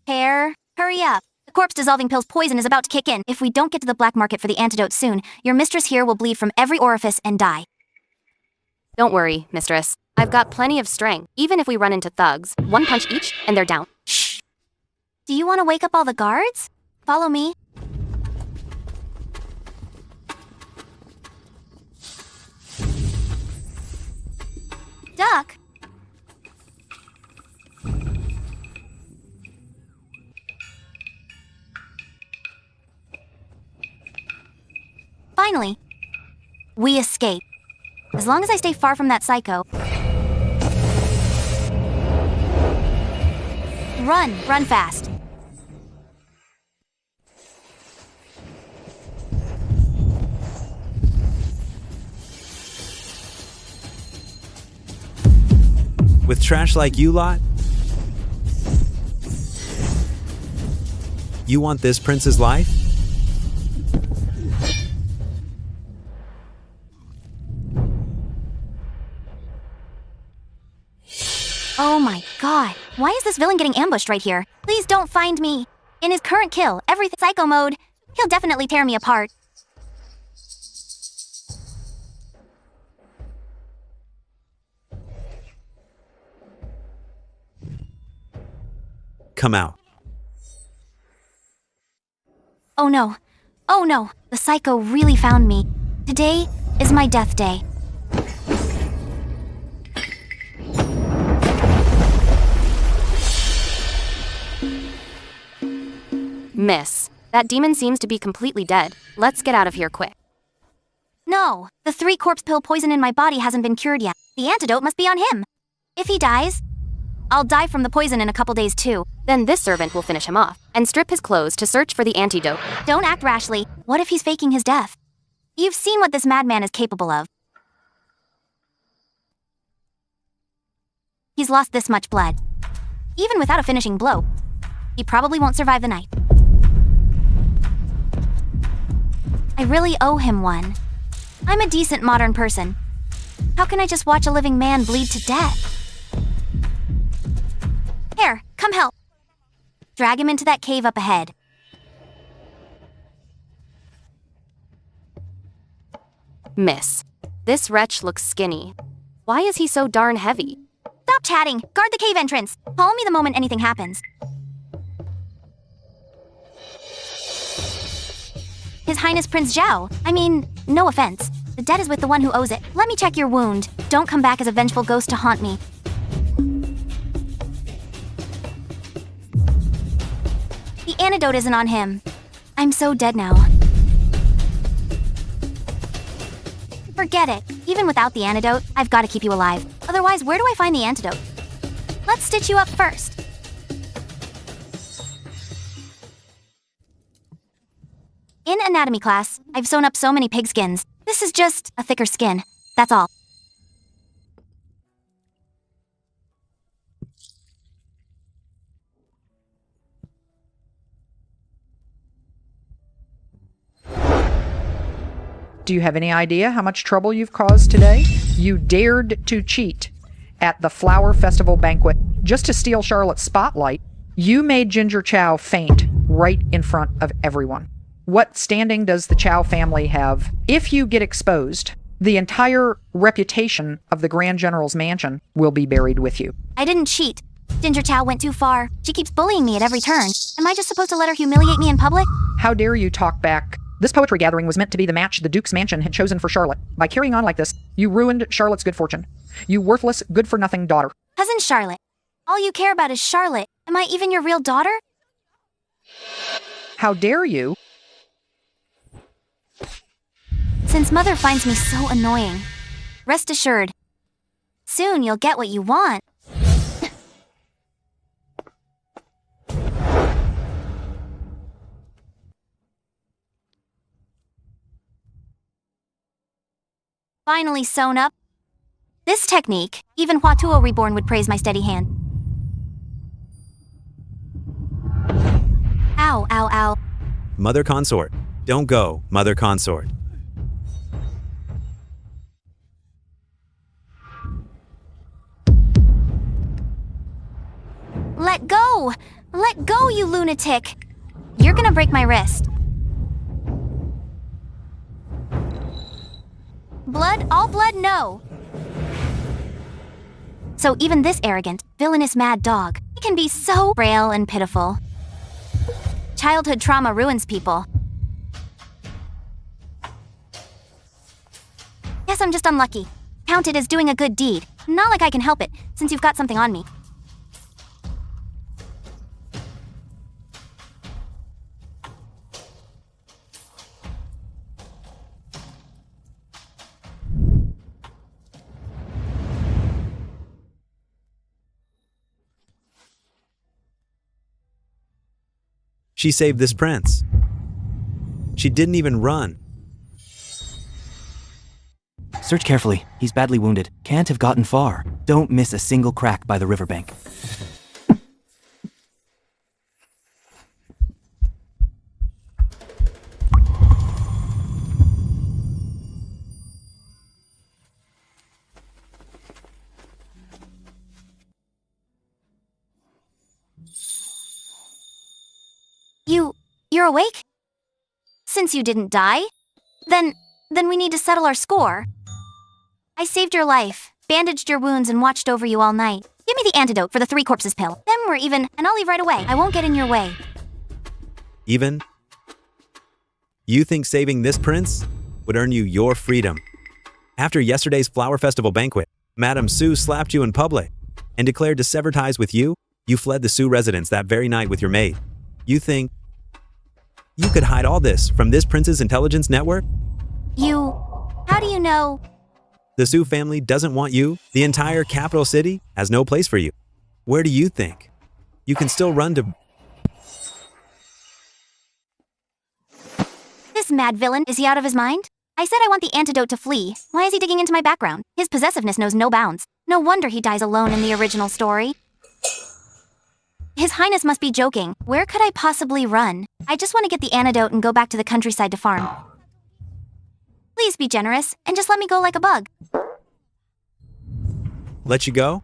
S2: Hair, hurry up. The corpse-dissolving pill's poison is about to kick in. If we don't get to the black market for the antidote soon, your mistress here will bleed from every orifice and die.
S6: Don't worry, mistress. I've got plenty of strength. Even if we run into thugs, 1 punch each, and they're down.
S2: Shh. Do you want to wake up all the guards? Follow me. Duck. Finally, we escape. As long as I stay far from that psycho. Run fast.
S1: With trash like you lot? You want this prince's life?
S2: Oh my god, why is this villain getting ambushed right here? Please don't find me. In his current kill, everything psycho mode, he'll definitely tear me apart.
S1: Come out.
S2: Oh no, the psycho really found me. Today is my death day.
S6: Miss, that demon seems to be completely dead. Let's get out of here quick.
S2: No, the 3 corpse pill poison in my body hasn't been cured yet. The antidote must be on him. If he dies, I'll die from the poison in a couple days too.
S6: Then this servant will finish him off and strip his clothes to search for the antidote.
S2: Don't act rashly. What if he's faking his death? You've seen what this madman is capable of. He's lost this much blood. Even without a finishing blow, he probably won't survive the night. I really owe him one. I'm a decent modern person. How can I just watch a living man bleed to death? Here, come help. Drag him into that cave up ahead.
S6: Miss, this wretch looks skinny. Why is he so darn heavy?
S2: Stop chatting. Guard the cave entrance. Call me the moment anything happens. His Highness Prince Zhao. I mean, no offense. The debt is with the one who owes it. Let me check your wound. Don't come back as a vengeful ghost to haunt me. The antidote isn't on him. I'm so dead now. Forget it. Even without the antidote, I've got to keep you alive. Otherwise, where do I find the antidote? Let's stitch you up first. In anatomy class, I've sewn up so many pigskins. This is just a thicker skin. That's all.
S10: Do you have any idea how much trouble you've caused today? You dared to cheat at the Flower Festival banquet just to steal Charlotte's spotlight. You made Ginger Chow faint right in front of everyone. What standing does the Chow family have? If you get exposed, the entire reputation of the Grand General's mansion will be buried with you.
S2: I didn't cheat. Ginger Chow went too far. She keeps bullying me at every turn. Am I just supposed to let her humiliate me in public?
S10: How dare you talk back? This poetry gathering was meant to be the match the Duke's mansion had chosen for Charlotte. By carrying on like this, you ruined Charlotte's good fortune. You worthless, good-for-nothing daughter.
S2: Cousin Charlotte. All you care about is Charlotte. Am I even your real daughter?
S10: How dare you?
S2: Since Mother finds me so annoying, rest assured, soon you'll get what you want. Finally sewn up. This technique, even Huatuo Reborn would praise my steady hand. Ow, ow, ow.
S1: Mother consort. Don't go, mother consort.
S2: Let go! Let go, you lunatic! You're gonna break my wrist. Blood? All blood? No! So even this arrogant, villainous mad dog, he can be so frail and pitiful. Childhood trauma ruins people. Guess I'm just unlucky. Count it as doing a good deed. Not like I can help it, since you've got something on me.
S1: She saved this prince. She didn't even run.
S17: Search carefully. He's badly wounded. Can't have gotten far. Don't miss a single crack by the riverbank.
S2: You're awake? Since you didn't die? Then we need to settle our score. I saved your life, bandaged your wounds, and watched over you all night. Give me the antidote for the 3 corpses pill. Then we're even, and I'll leave right away. I won't get in your way.
S1: Even? You think saving this prince would earn you your freedom? After yesterday's Flower Festival banquet, Madame Sue slapped you in public and declared to sever ties with you. You fled the Sue residence that very night with your maid. You think you could hide all this from this prince's intelligence network?
S2: How do you know?
S1: The Sue family doesn't want you. The entire capital city has no place for you. Where do you think you can still run to?
S2: This mad villain, is he out of his mind? I said I want the antidote to flee. Why is he digging into my background? His possessiveness knows no bounds. No wonder he dies alone in the original story. His Highness must be joking. Where could I possibly run? I just want to get the antidote and go back to the countryside to farm. Please be generous, and just let me go like a bug.
S1: Let you go?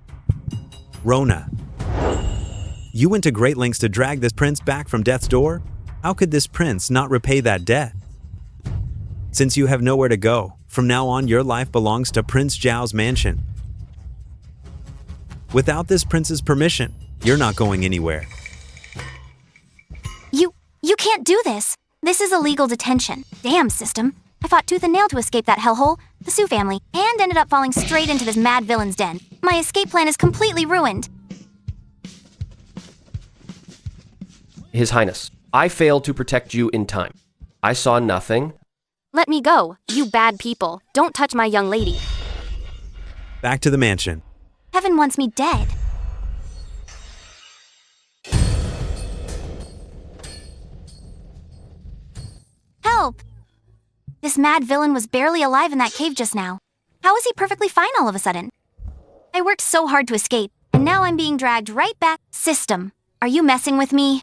S1: Rona. You went to great lengths to drag this prince back from death's door? How could this prince not repay that debt? Since you have nowhere to go, from now on your life belongs to Prince Zhao's mansion. Without this prince's permission, you're not going anywhere.
S2: You can't do this. This is illegal detention. Damn, system. I fought tooth and nail to escape that hellhole, the Sue family, and ended up falling straight into this mad villain's den. My escape plan is completely ruined.
S3: His Highness, I failed to protect you in time. I saw nothing.
S6: Let me go, you bad people. Don't touch my young lady.
S1: Back to the mansion.
S2: Heaven wants me dead. Help! This mad villain was barely alive in that cave just now. How is he perfectly fine all of a sudden? I worked so hard to escape, and now I'm being dragged right back. System, are you messing with me?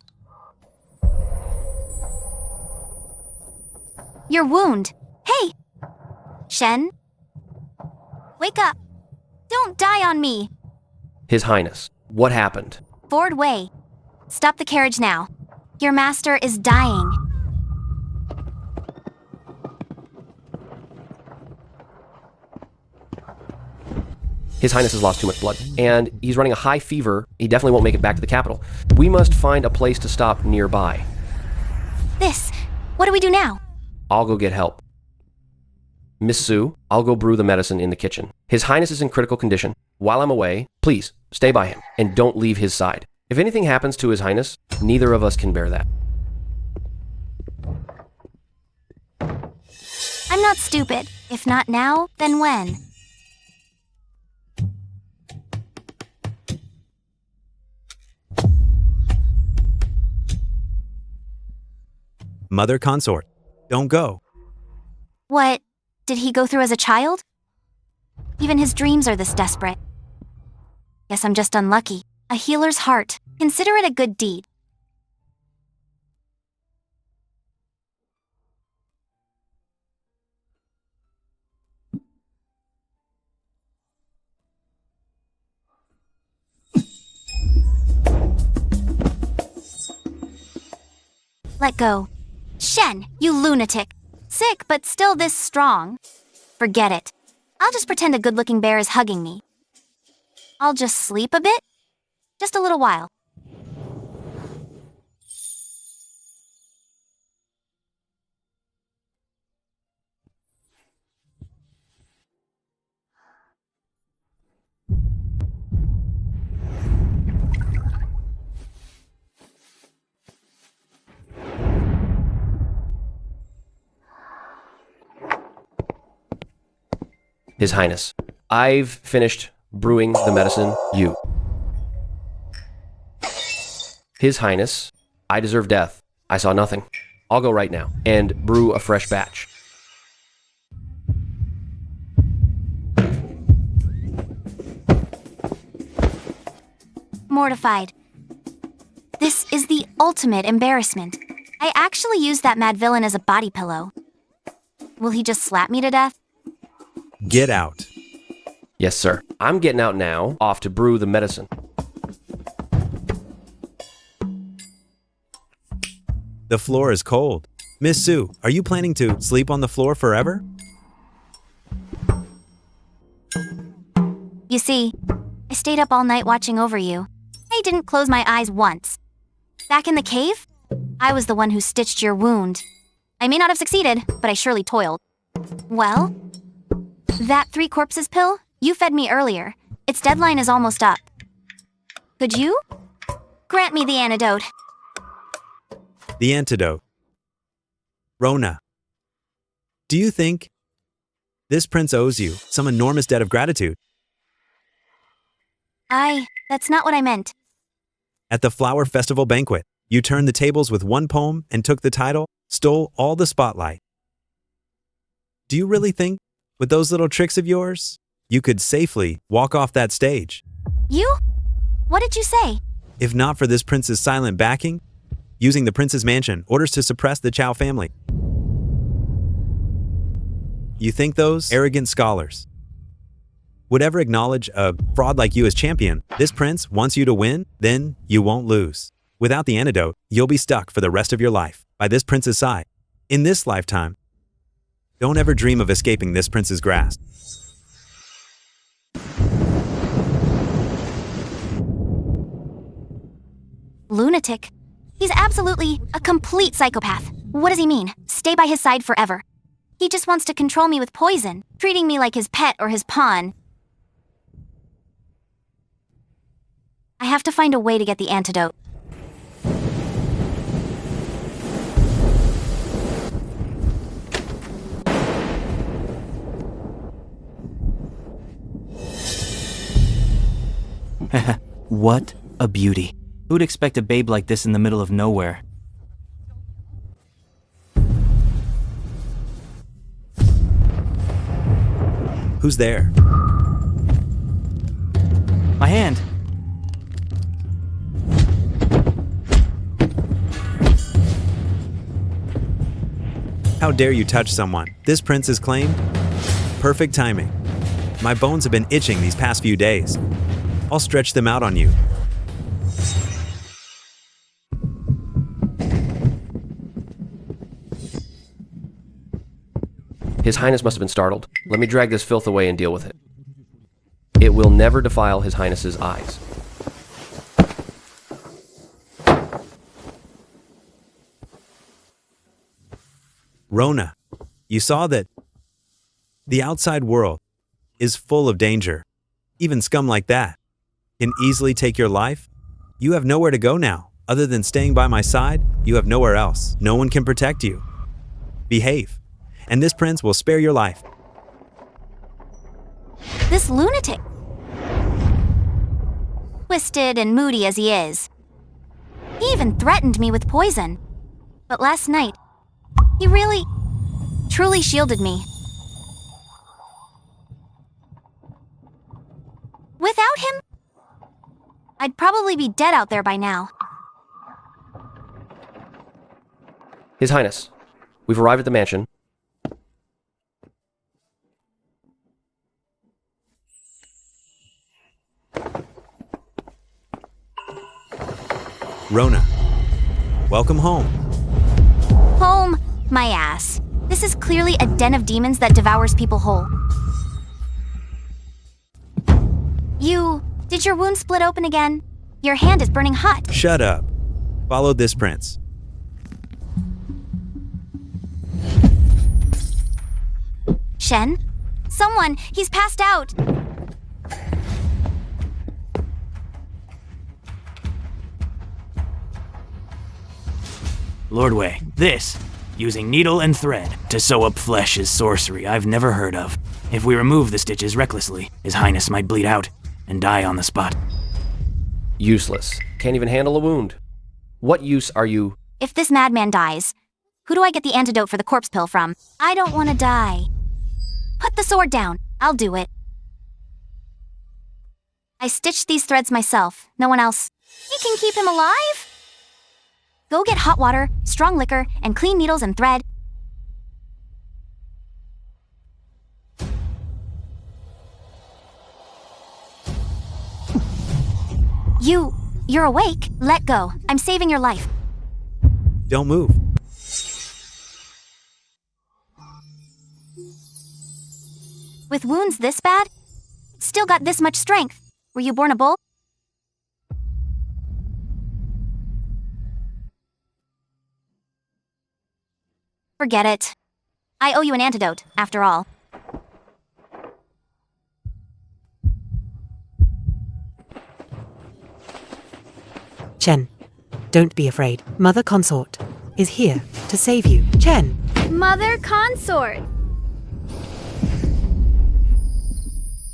S2: Your wound. Hey! Shen? Wake up! Don't die on me!
S3: His Highness, what happened?
S2: Ford Way. Stop the carriage now. Your master is dying.
S3: His Highness has lost too much blood, and he's running a high fever. He definitely won't make it back to the capital. We must find a place to stop nearby.
S2: What do we do now?
S3: I'll go get help. Miss Sue, I'll go brew the medicine in the kitchen. His Highness is in critical condition. While I'm away, please, stay by him, and don't leave his side. If anything happens to His Highness, neither of us can bear that.
S2: I'm not stupid. If not now, then when?
S1: Mother consort. Don't go.
S2: What did he go through as a child? Even his dreams are this desperate. Guess I'm just unlucky. A healer's heart. Consider it a good deed. Let go. Shen, you lunatic. Sick, but still this strong. Forget it. I'll just pretend a good-looking bear is hugging me. I'll just sleep a bit? Just a little while.
S3: His Highness, I've finished brewing the medicine you. His Highness, I deserve death. I saw nothing. I'll go right now and brew a fresh batch.
S2: Mortified. This is the ultimate embarrassment. I actually used that mad villain as a body pillow. Will he just slap me to death?
S1: Get out.
S3: Yes, sir. I'm getting out now, off to brew the medicine.
S1: The floor is cold. Miss Sue, are you planning to sleep on the floor forever?
S2: You see, I stayed up all night watching over you. I didn't close my eyes once. Back in the cave, I was the one who stitched your wound. I may not have succeeded, but I surely toiled. Well, that 3 corpses pill you fed me earlier, its deadline is almost up. Could you grant me the antidote?
S1: The antidote. Rona, do you think this prince owes you some enormous debt of gratitude?
S2: That's not what I meant.
S1: At the Flower Festival banquet, you turned the tables with one poem and took the title, stole all the spotlight. Do you really think, with those little tricks of yours, you could safely walk off that stage?
S2: You? What did you say?
S1: If not for this prince's silent backing, using the prince's mansion orders to suppress the Chow family. You think those arrogant scholars would ever acknowledge a fraud like you as champion? This prince wants you to win, then you won't lose. Without the antidote, you'll be stuck for the rest of your life by this prince's side. In this lifetime, don't ever dream of escaping this prince's grasp.
S2: Lunatic. He's absolutely a complete psychopath. What does he mean? Stay by his side forever. He just wants to control me with poison, treating me like his pet or his pawn. I have to find a way to get the antidote.
S17: What a beauty. Who'd expect a babe like this in the middle of nowhere?
S1: Who's there?
S17: My hand.
S1: How dare you touch someone? This prince is claimed? Perfect timing. My bones have been itching these past few days. I'll stretch them out on you.
S3: His Highness must have been startled. Let me drag this filth away and deal with it. It will never defile His Highness's eyes.
S1: Rona, you saw that the outside world is full of danger. Even scum like that can easily take your life. You have nowhere to go now. Other than staying by my side, you have nowhere else. No one can protect you. Behave, and this prince will spare your life.
S2: This lunatic. Twisted and moody as he is. He even threatened me with poison. But last night, he really, truly shielded me. Without him, I'd probably be dead out there by now.
S3: His Highness, we've arrived at the mansion.
S1: Rona, welcome home.
S2: Home, my ass. This is clearly a den of demons that devours people whole. Did your wound split open again? Your hand is burning hot.
S1: Shut up. Follow this prince.
S2: Shen? Someone! He's passed out!
S17: Lord Wei, this, using needle and thread to sew up flesh, is sorcery I've never heard of. If we remove the stitches recklessly, His Highness might bleed out and die on the spot.
S3: Useless. Can't even handle a wound. What use are you?
S2: If this madman dies, who do I get the antidote for the corpse pill from? I don't want to die. Put the sword down. I'll do it. I stitched these threads myself. No one else. You can keep him alive? Go get hot water, strong liquor, and clean needles and thread. You're awake? Let go. I'm saving your life.
S1: Don't move.
S2: With wounds this bad? Still got this much strength. Were you born a bull? Forget it. I owe you an antidote, after all.
S12: Chen, don't be afraid. Mother Consort is here to save you. Chen!
S9: Mother Consort!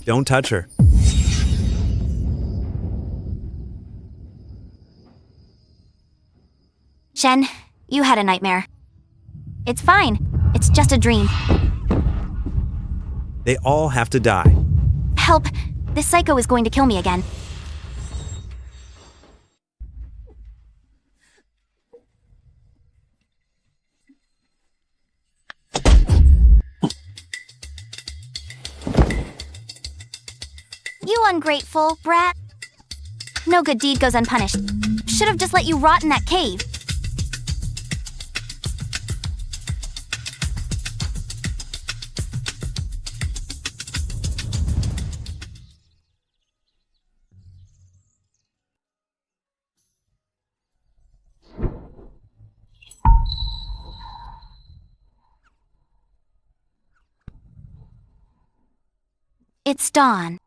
S1: Don't touch her.
S2: Shen, you had a nightmare. It's fine. It's just a dream.
S1: They all have to die.
S2: Help! This psycho is going to kill me again. You ungrateful brat. No good deed goes unpunished. Should have just let you rot in that cave. It's dawn.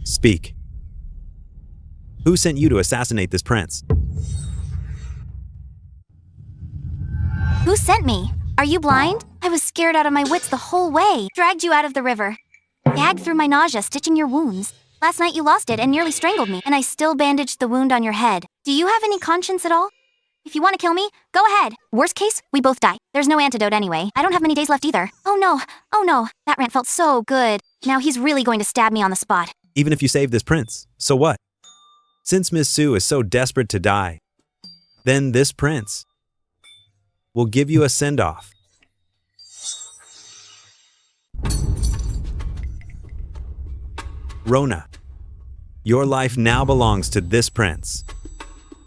S1: Speak. Who sent you to assassinate this prince?
S2: Who sent me? Are you blind? I was scared out of my wits the whole way. Dragged you out of the river. Gagged through my nausea, stitching your wounds. Last night you lost it and nearly strangled me, and I still bandaged the wound on your head. Do you have any conscience at all? If you want to kill me, go ahead. Worst case, we both die. There's no antidote anyway. I don't have many days left either. Oh no. That rant felt so good. Now he's really going to stab me on the spot.
S1: Even if you save this prince, so what? Since Miss Sue is so desperate to die, then this prince will give you a send-off. Rona, your life now belongs to this prince.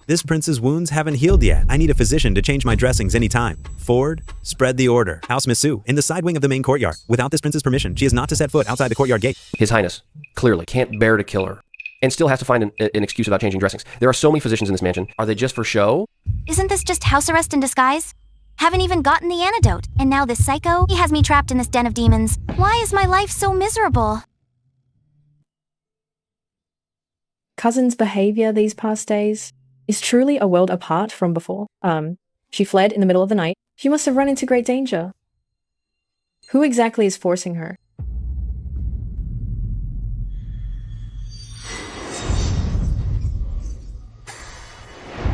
S1: This prince's wounds haven't healed yet. I need a physician to change my dressings anytime. Ford, spread the order. House Miss Sue, in the side wing of the main courtyard. Without this prince's permission, she is not to set foot outside the courtyard gate.
S3: His Highness clearly can't bear to kill her, and still has to find an excuse about changing dressings. There are so many physicians in this mansion. Are they just for show?
S2: Isn't this just house arrest in disguise? Haven't even gotten the antidote. And now this psycho, he has me trapped in this den of demons. Why is my life so miserable?
S8: Cousin's behavior these past days is truly a world apart from before. She fled in the middle of the night. She must have run into great danger. Who exactly is forcing her?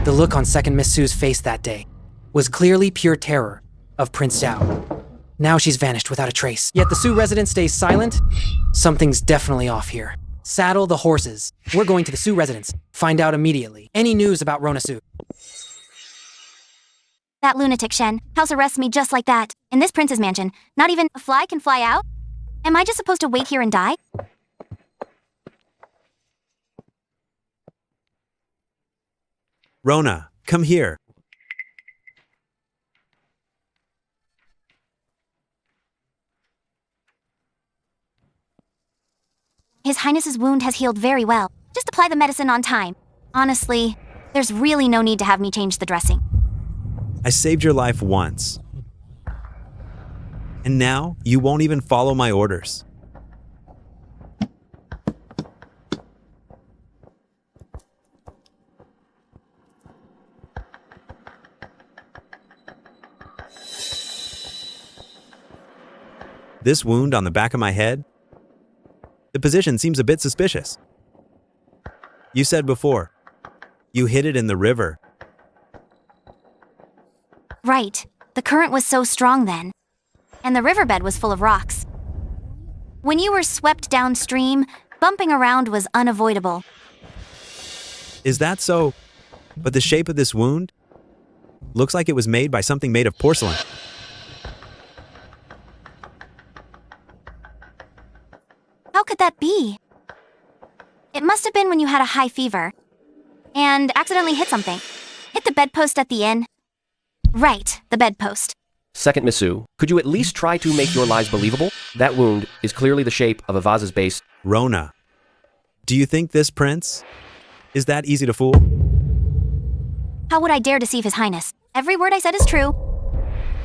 S13: The look on second Miss Sue's face that day was clearly pure terror of Prince Zhao. Now she's vanished without a trace. Yet the Sioux residence stays silent? Something's definitely off here. Saddle the horses. We're going to the Sioux residence. Find out immediately. Any news about Rona Sioux?
S2: That lunatic Shen. House arrests me just like that. In this prince's mansion, not even a fly can fly out? Am I just supposed to wait here and die?
S1: Rona, come here.
S2: His Highness's wound has healed very well. Just apply the medicine on time. Honestly, there's really no need to have me change the dressing.
S1: I saved your life once. And now, you won't even follow my orders. This wound on the back of my head? The position seems a bit suspicious. You said before, you hid it in the river.
S2: Right. The current was so strong then. And the riverbed was full of rocks. When you were swept downstream, bumping around was unavoidable.
S1: Is that so? But the shape of this wound looks like it was made by something made of porcelain.
S2: How could that be? It must have been when you had a high fever and accidentally hit something. Hit the bedpost at the inn. Right, the bedpost.
S3: Second, Miss Sioux, could you at least try to make your lies believable? That wound is clearly the shape of a vase's base.
S1: Rona, do you think this prince is that easy to fool?
S2: How would I dare deceive His Highness? Every word I said is true.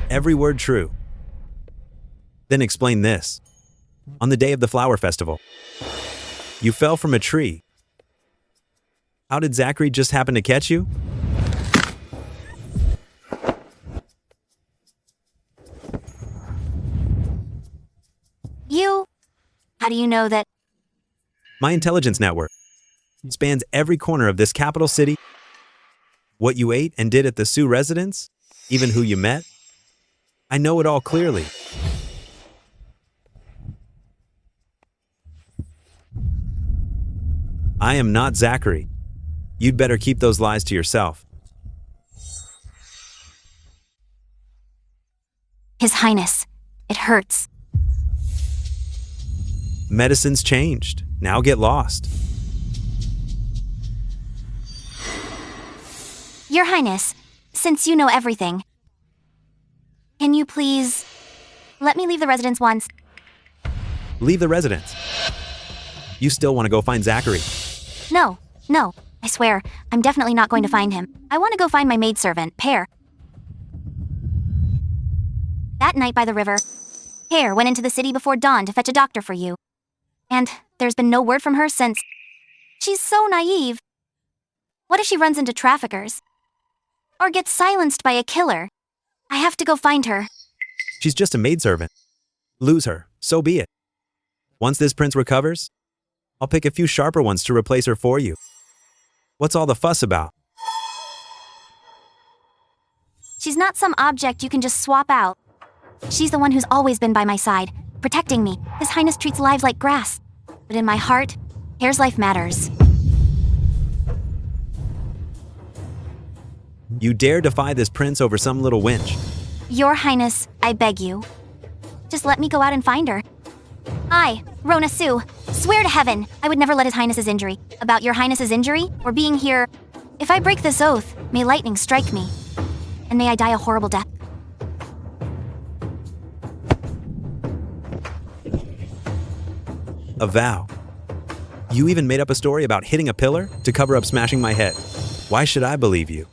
S1: Every word true. Then explain this. On the day of the flower festival, you fell from a tree. How did Zachary just happen to catch you?
S2: How do you know that?
S1: My intelligence network spans every corner of this capital city. What you ate and did at the Sioux residence, even who you met. I know it all clearly. I am not Zachary. You'd better keep those lies to yourself.
S2: His Highness, it hurts.
S1: Medicine's changed. Now get lost.
S2: Your Highness, since you know everything, can you please let me leave the residence once?
S1: Leave the residence. You still want to go find Zachary?
S2: No, I swear, I'm definitely not going to find him. I want to go find my maidservant, Pear. That night by the river, Pear went into the city before dawn to fetch a doctor for you. And there's been no word from her since. She's so naive. What if she runs into traffickers? Or gets silenced by a killer? I have to go find her.
S1: She's just a maidservant. Lose her, so be it. Once this prince recovers, I'll pick a few sharper ones to replace her for you. What's all the fuss about?
S2: She's not some object you can just swap out. She's the one who's always been by my side, protecting me. His Highness treats lives like grass. But in my heart, Pear's life matters.
S1: You dare defy this prince over some little wench.
S2: Your Highness, I beg you. Just let me go out and find her. I, Rona Sioux, swear to heaven I would never let His Highness's injury. About your Highness's injury, or being here. If I break this oath, may lightning strike me. And may I die a horrible death.
S1: A vow. You even made up a story about hitting a pillar to cover up smashing my head. Why should I believe you?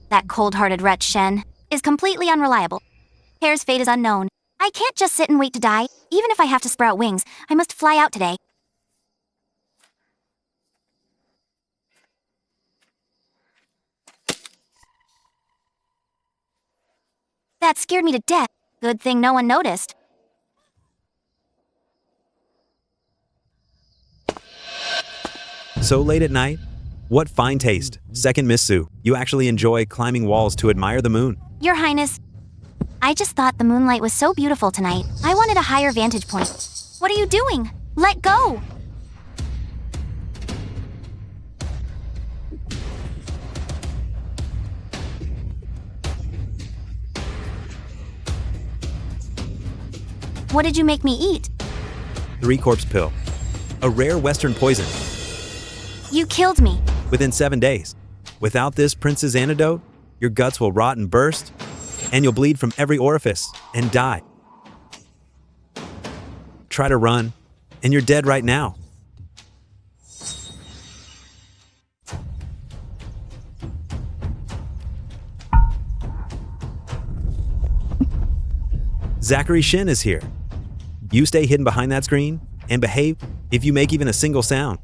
S2: That cold-hearted wretch, Shen, is completely unreliable. Pear's fate is unknown. I can't just sit and wait to die. Even if I have to sprout wings, I must fly out today. That scared me to death. Good thing no one noticed.
S1: So late at night, What fine taste. Second Miss Sue, you actually enjoy climbing walls to admire the moon.
S2: Your Highness, I just thought the moonlight was so beautiful tonight. I wanted a higher vantage point. What are you doing? Let go! What did you make me eat?
S1: 3-corpse pill. A rare Western poison.
S2: You killed me.
S1: Within 7 days. Without this prince's antidote, your guts will rot and burst, and you'll bleed from every orifice and die. Try to run, and you're dead right now. Zachary Shin is here. You stay hidden behind that screen and behave if you make even a single sound.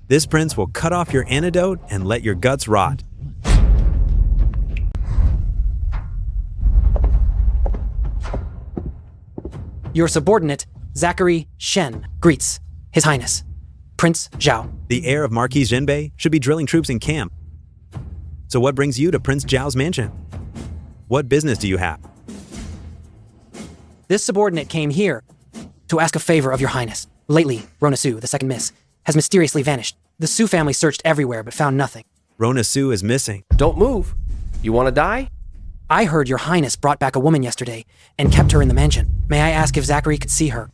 S1: This prince will cut off your antidote and let your guts rot.
S13: Your subordinate, Zachary Shen, greets His Highness, Prince Zhao.
S1: The heir of Marquis Zhenbei should be drilling troops in camp. So what brings you to Prince Zhao's mansion? What business do you have?
S13: This subordinate came here to ask a favor of your highness. Lately, Rona Su, the second miss, has mysteriously vanished. The Su family searched everywhere but found nothing.
S1: Rona Su is missing.
S3: Don't move. You want to die?
S13: I heard your highness brought back a woman yesterday and kept her in the mansion. May I ask if Zachary could see her?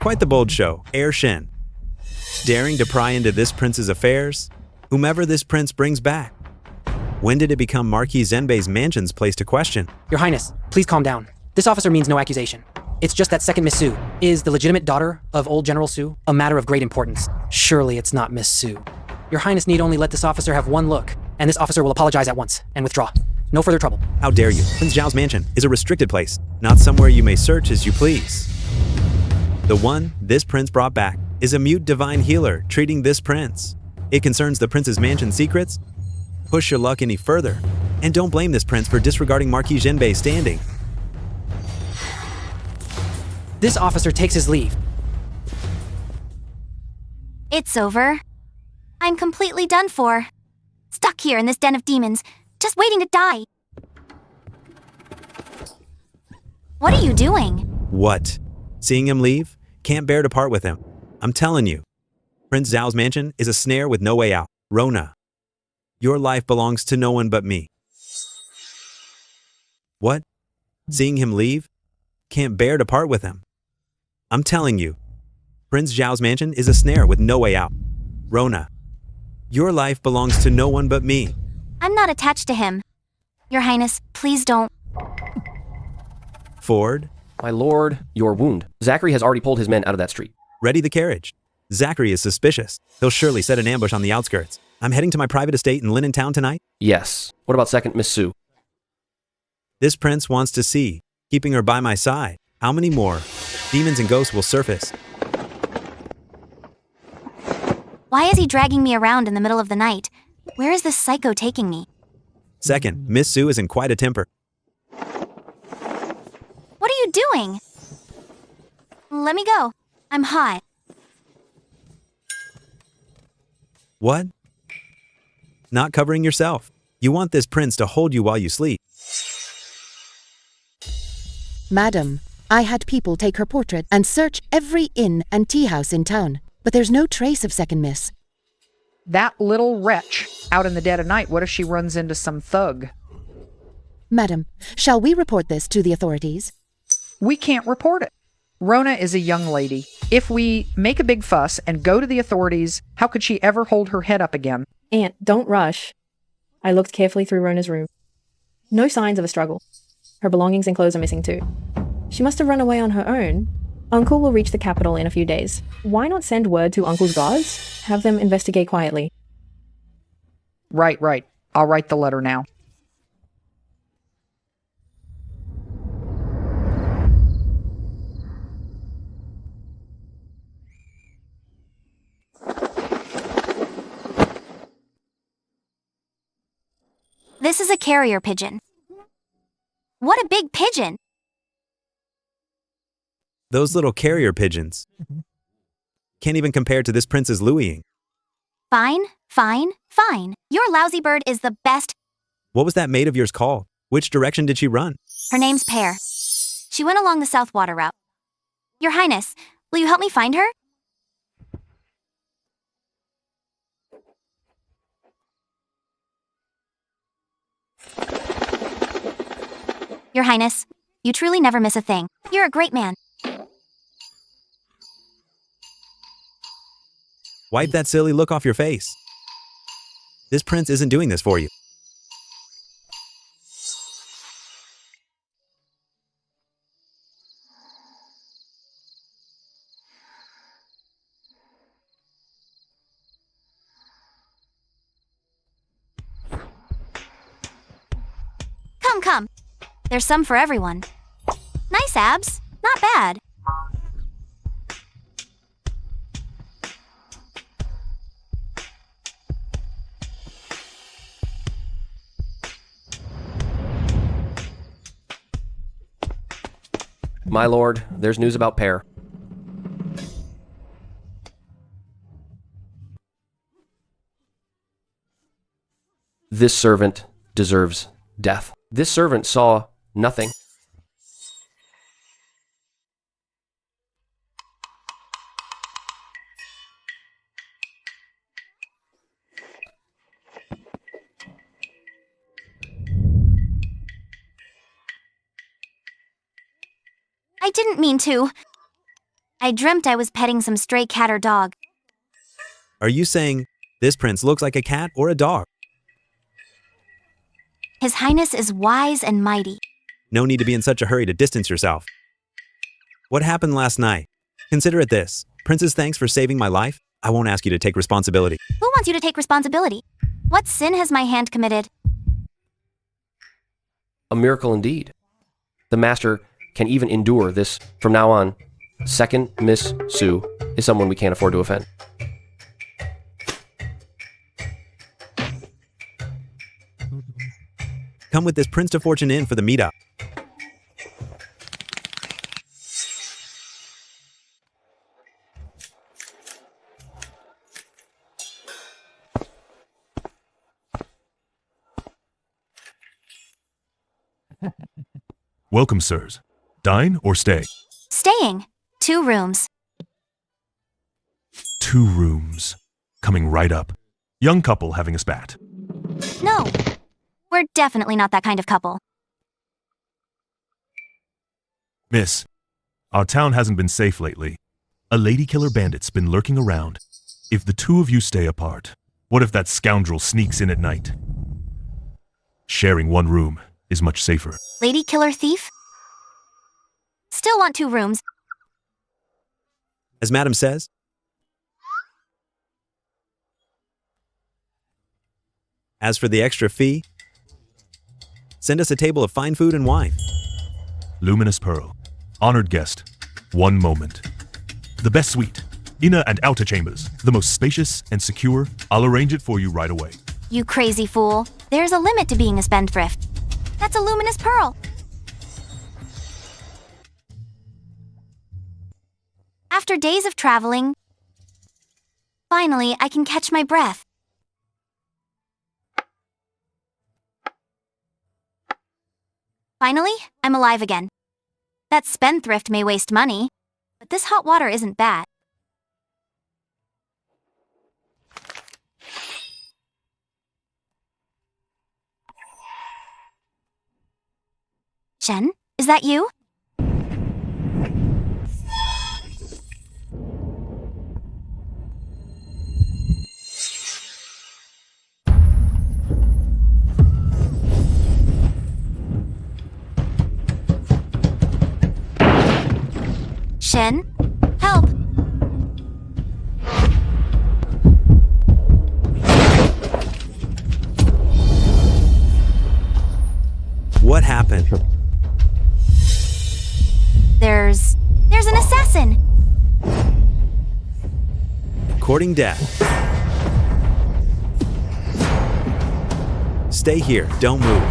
S1: Quite the bold show, Heir Shen. Daring to pry into this prince's affairs, whomever this prince brings back. When did it become Marquis Zhenbei's mansion's place to question?
S13: Your highness, please calm down. This officer means no accusation. It's just that second Miss Su is the legitimate daughter of old General Su, a matter of great importance. Surely it's not Miss Su. Your highness need only let this officer have one look, and this officer will apologize at once and withdraw. No further trouble.
S1: How dare you? Prince Zhao's mansion is a restricted place, not somewhere you may search as you please. The one this prince brought back is a mute divine healer treating this prince. It concerns the prince's mansion secrets. Push your luck any further, and don't blame this prince for disregarding Marquis Zhenbei's standing.
S13: This officer takes his leave.
S2: It's over. I'm completely done for. Stuck here in this den of demons, just waiting to die. What are you doing?
S1: What? Seeing him leave? Can't bear to part with him. I'm telling you. Prince Zhao's mansion is a snare with no way out. Rona. Your life belongs to no one but me. What? Seeing him leave? Can't bear to part with him. I'm telling you. Prince Zhao's mansion is a snare with no way out. Rona. Your life belongs to no one but me.
S2: I'm not attached to him. Your Highness, please don't.
S1: Ford.
S3: My lord, your wound. Zachary has already pulled his men out of that street.
S1: Ready the carriage. Zachary is suspicious. He'll surely set an ambush on the outskirts. I'm heading to my private estate in Linen Town tonight.
S3: Yes. What about second Miss Su?
S1: This prince wants to see, keeping her by my side. How many more demons and ghosts will surface?
S2: Why is he dragging me around in the middle of the night? Where is this psycho taking me?
S1: Second, Miss Su is in quite a temper.
S2: What are you doing? Let me go. I'm hot.
S1: What? Not covering yourself. You want this prince to hold you while you sleep.
S16: Madam, I had people take her portrait and search every inn and tea house in town, but there's no trace of second miss.
S10: That little wretch out in the dead of night, what if she runs into some thug?
S16: Madam, shall we report this to the authorities?
S10: We can't report it. Rona is a young lady. If we make a big fuss and go to the authorities, how could she ever hold her head up again?
S8: Aunt, don't rush. I looked carefully through Rona's room. No signs of a struggle. Her belongings and clothes are missing too. She must have run away on her own. Uncle will reach the capital in a few days. Why not send word to Uncle's guards? Have them investigate quietly.
S10: Right. I'll write the letter now.
S2: This is a carrier pigeon. What a big pigeon!
S1: Those little carrier pigeons. Can't even compare to this prince's louising.
S2: Fine, fine, fine. Your lousy bird is the best.
S1: What was that maid of yours called? Which direction did she run?
S2: Her name's Pear. She went along the South Water route. Your Highness, will you help me find her? Your Highness, you truly never miss a thing. You're a great man.
S1: Wipe that silly look off your face. This prince isn't doing this for you.
S2: Come. There's some for everyone. Nice abs. Not bad.
S3: My lord, there's news about Pear. This servant deserves death. This servant saw nothing.
S2: I didn't mean to. I dreamt I was petting some stray cat or dog.
S1: Are you saying this prince looks like a cat or a dog?
S2: His Highness is wise and mighty.
S1: No need to be in such a hurry to distance yourself. What happened last night? Consider it this. Princess, thanks for saving my life. I won't ask you to take responsibility.
S2: Who wants you to take responsibility? What sin has my hand committed?
S3: A miracle indeed. The master can even endure this from now on. Second Miss Sue is someone we can't afford to offend.
S1: Come with this Prince to Fortune Inn for the meetup.
S5: Welcome, sirs. Dine or stay?
S2: Staying. 2 rooms.
S5: 2 rooms. Coming right up. Young couple having a spat.
S2: No. We're definitely not that kind of couple.
S5: Miss, our town hasn't been safe lately. A lady killer bandit's been lurking around. If the 2 of you stay apart, what if that scoundrel sneaks in at night? Sharing 1 room is much safer.
S2: Lady killer thief? Still want 2 rooms.
S1: As Madam says. As for the extra fee, send us a table of fine food and wine.
S5: Luminous Pearl. Honored guest. 1 moment. The best suite. Inner and outer chambers. The most spacious and secure. I'll arrange it for you right away.
S2: You crazy fool. There's a limit to being a spendthrift. That's a luminous pearl. After days of traveling, finally I can catch my breath. Finally, I'm alive again. That spendthrift may waste money, but this hot water isn't bad. Shen, is that you? Shen, help!
S1: What happened?
S2: There's an assassin!
S1: Courting death. Stay here, don't move.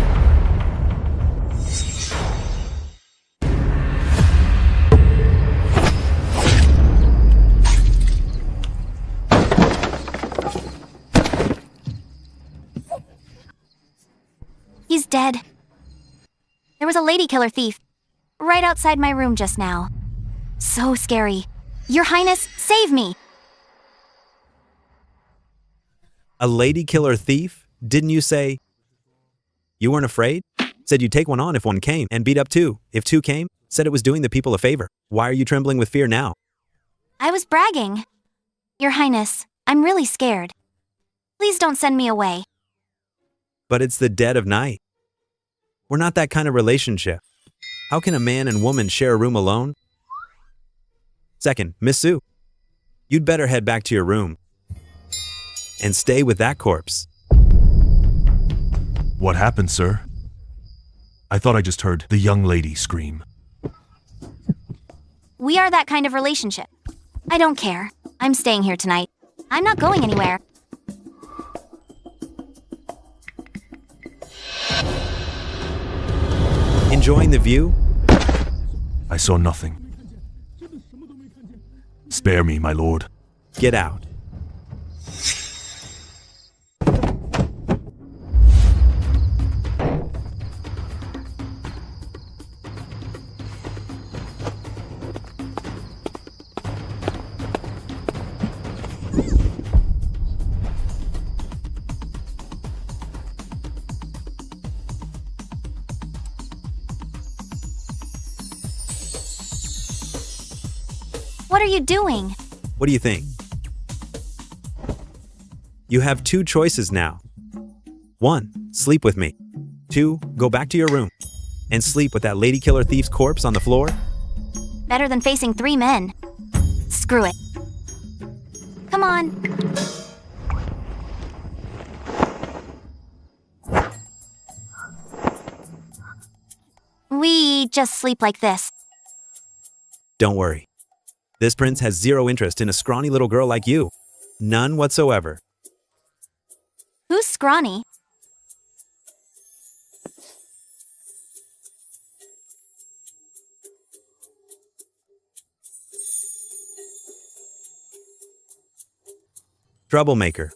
S2: dead. There was a lady killer thief right outside my room just now. So scary. Your Highness, save me!
S1: A lady killer thief? Didn't you say you weren't afraid? Said you'd take one on if one came, and beat up two if two came? Said it was doing the people a favor. Why are you trembling with fear now?
S2: I was bragging. Your Highness, I'm really scared. Please don't send me away.
S1: But it's the dead of night. We're not that kind of relationship. How can a man and woman share a room alone? Second, Miss Sue, you'd better head back to your room and stay with that corpse.
S5: What happened, sir? I thought I just heard the young lady scream.
S2: We are that kind of relationship. I don't care. I'm staying here tonight. I'm not going anywhere.
S1: Enjoying the view?
S5: I saw nothing. Spare me, my lord.
S1: Get out.
S2: What are you doing?
S1: What do you think? You have two choices now. 1, sleep with me. 2, go back to your room and sleep with that lady killer thief's corpse on the floor.
S2: Better than facing 3 men. Screw it. Come on. We just sleep like this.
S1: Don't worry. This prince has zero interest in a scrawny little girl like you. None whatsoever.
S2: Who's scrawny?
S1: Troublemaker.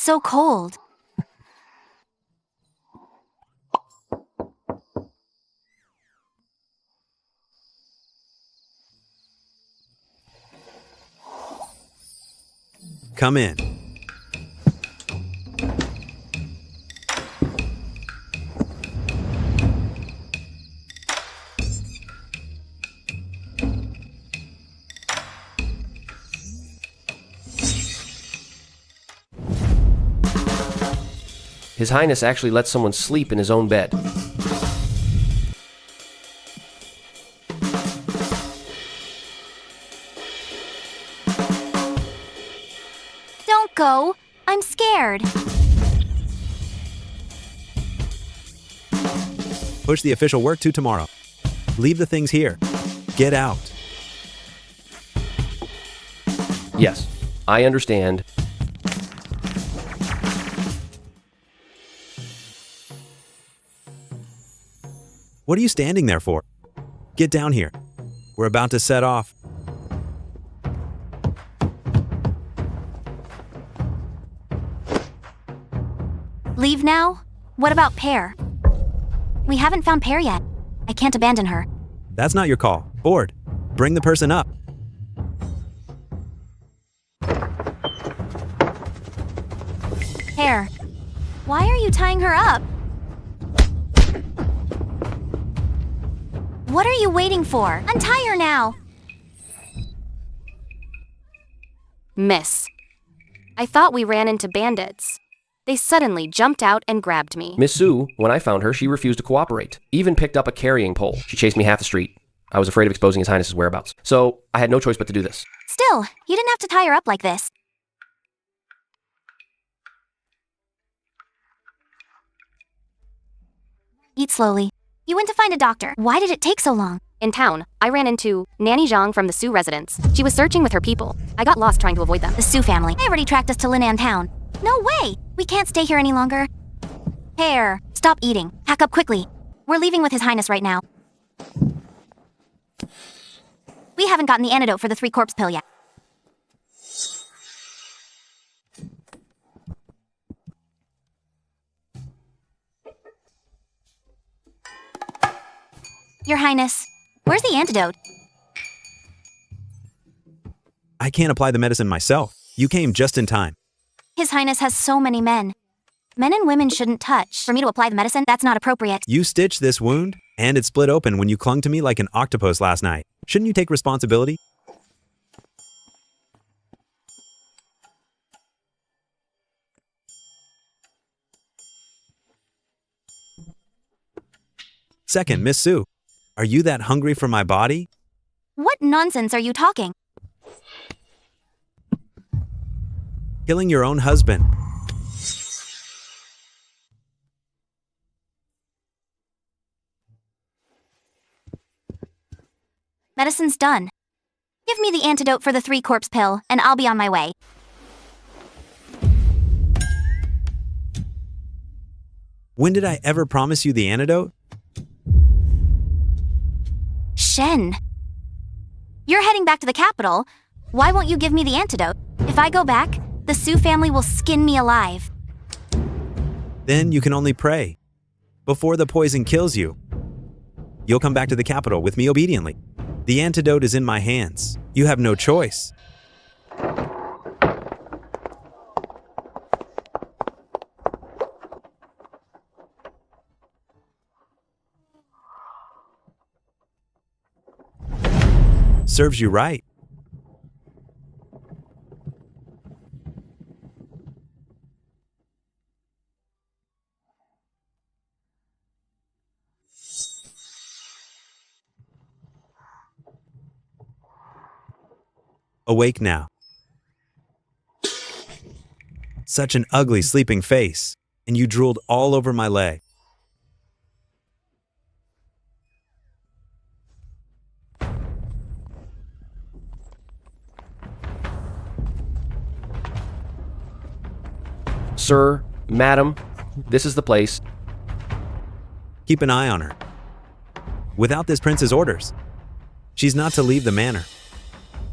S2: So cold.
S1: Come in.
S3: His Highness actually lets someone sleep in his own bed.
S2: Don't go. I'm scared.
S1: Push the official work to tomorrow. Leave the things here. Get out.
S3: Yes, I understand.
S1: What are you standing there for? Get down here. We're about to set off.
S2: Leave now? What about Pear? We haven't found Pear yet. I can't abandon her.
S1: That's not your call. Board. Bring the person up.
S2: Pear, why are you tying her up? What are you waiting for? Untie her now!
S6: Miss. I thought we ran into bandits. They suddenly jumped out and grabbed me.
S3: Miss Sue, when I found her, she refused to cooperate. Even picked up a carrying pole. She chased me half the street. I was afraid of exposing His Highness's whereabouts. So I had no choice but to do this.
S2: Still, you didn't have to tie her up like this. Eat slowly. You went to find a doctor. Why did it take so long?
S6: In town, I ran into Nanny Zhang from the Sioux residence. She was searching with her people. I got lost trying to avoid them.
S2: The Sioux family. They already tracked us to Linan Town. No way! We can't stay here any longer. Hair, stop eating. Pack up quickly. We're leaving with His Highness right now. We haven't gotten the antidote for the 3-corpse pill yet. Your Highness, where's the antidote?
S1: I can't apply the medicine myself. You came just in time.
S2: His Highness has so many men. Men and women shouldn't touch. For me to apply the medicine, that's not appropriate.
S1: You stitched this wound, and it split open when you clung to me like an octopus last night. Shouldn't you take responsibility? Second, Miss Sue, are you that hungry for my body?
S2: What nonsense are you talking?
S1: Killing your own husband.
S2: Medicine's done. Give me the antidote for the 3-corpse pill, and I'll be on my way.
S1: When did I ever promise you the antidote?
S2: Shen. You're heading back to the capital. Why won't you give me the antidote? If I go back, the Sioux family will skin me alive.
S1: Then you can only pray. Before the poison kills you, you'll come back to the capital with me obediently. The antidote is in my hands. You have no choice. Serves you right. Awake now. Such an ugly sleeping face, and you drooled all over my leg.
S3: Sir, madam, this is the place.
S1: Keep an eye on her. Without this prince's orders, she's not to leave the manor.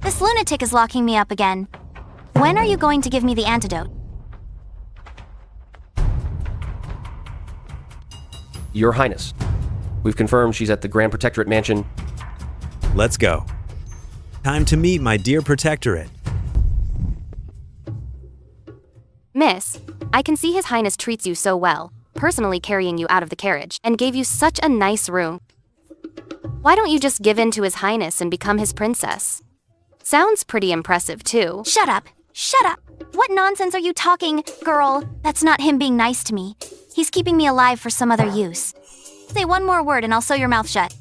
S2: This lunatic is locking me up again. When are you going to give me the antidote?
S3: Your Highness, we've confirmed she's at the Grand Protectorate Mansion.
S1: Let's go. Time to meet my dear protectorate.
S6: Miss, I can see His Highness treats you so well, personally carrying you out of the carriage, and gave you such a nice room. Why don't you just give in to His Highness and become his princess? Sounds pretty impressive, too.
S2: Shut up! Shut up! What nonsense are you talking, girl? That's not him being nice to me. He's keeping me alive for some other use. Say one more word and I'll sew your mouth shut.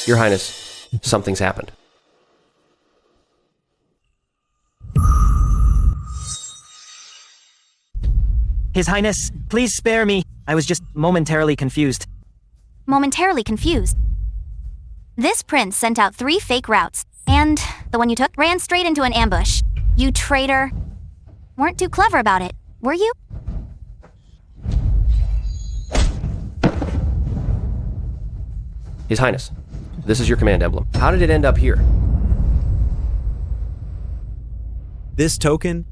S3: Your Highness, something's happened.
S18: His Highness, please spare me. I was just momentarily confused.
S2: Momentarily confused? This prince sent out 3 fake routes, and the one you took ran straight into an ambush. You traitor. Weren't too clever about it, were you?
S3: His Highness, this is your command emblem. How did it end up here?
S1: This token,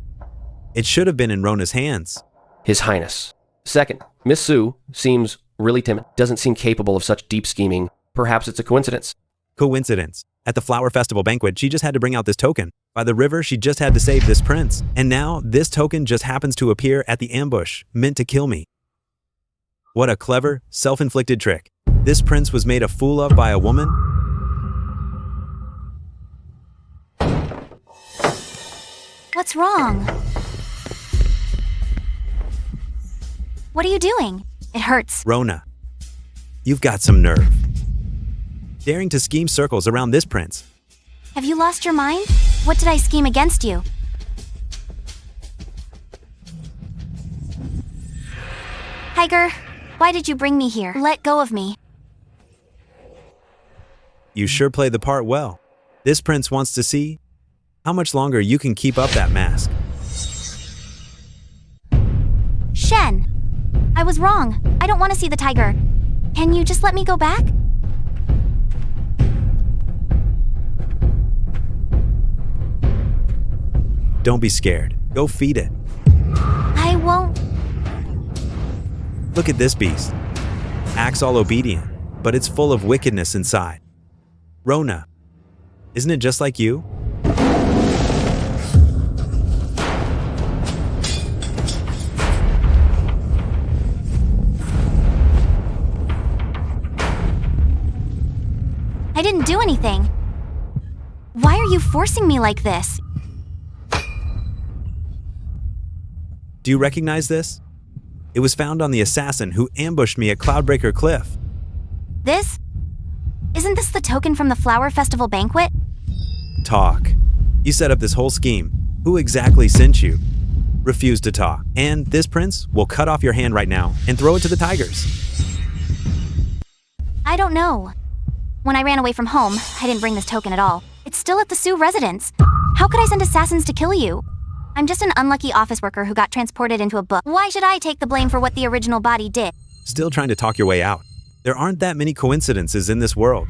S1: it should have been in Rona's hands.
S3: His Highness. Second, Miss Sue seems really timid, doesn't seem capable of such deep scheming. Perhaps it's a coincidence.
S1: Coincidence. At the Flower Festival banquet, she just had to bring out this token. By the river, she just had to save this prince. And now, this token just happens to appear at the ambush, meant to kill me. What a clever, self-inflicted trick. This prince was made a fool of by a woman?
S2: What's wrong? What are you doing? It hurts.
S1: Rona, you've got some nerve. daring to scheme circles around this prince.
S2: Have you lost your mind? What did I scheme against you? Tiger, why did you bring me here? Let go of me.
S1: You sure play the part well. This prince wants to see how much longer you can keep up that mask.
S2: Shen, I was wrong. I don't want to see the tiger. Can you just let me go back?
S1: Don't be scared. Go feed it.
S2: I won't.
S1: Look at this beast. Acts all obedient, but it's full of wickedness inside. Rona, isn't it just like you?
S2: I didn't do anything. Why are you forcing me like this?
S1: Do you recognize this? It was found on the assassin who ambushed me at Cloudbreaker Cliff.
S2: This? Isn't this the token from the Flower Festival banquet?
S1: Talk. You set up this whole scheme. Who exactly sent you? Refuse to talk. And this prince will cut off your hand right now and throw it to the tigers.
S2: I don't know. When I ran away from home, I didn't bring this token at all. It's still at the Sioux residence. How could I send assassins to kill you? I'm just an unlucky office worker who got transported into a book. Why should I take the blame for what the original body did?
S1: Still trying to talk your way out. There aren't that many coincidences in this world.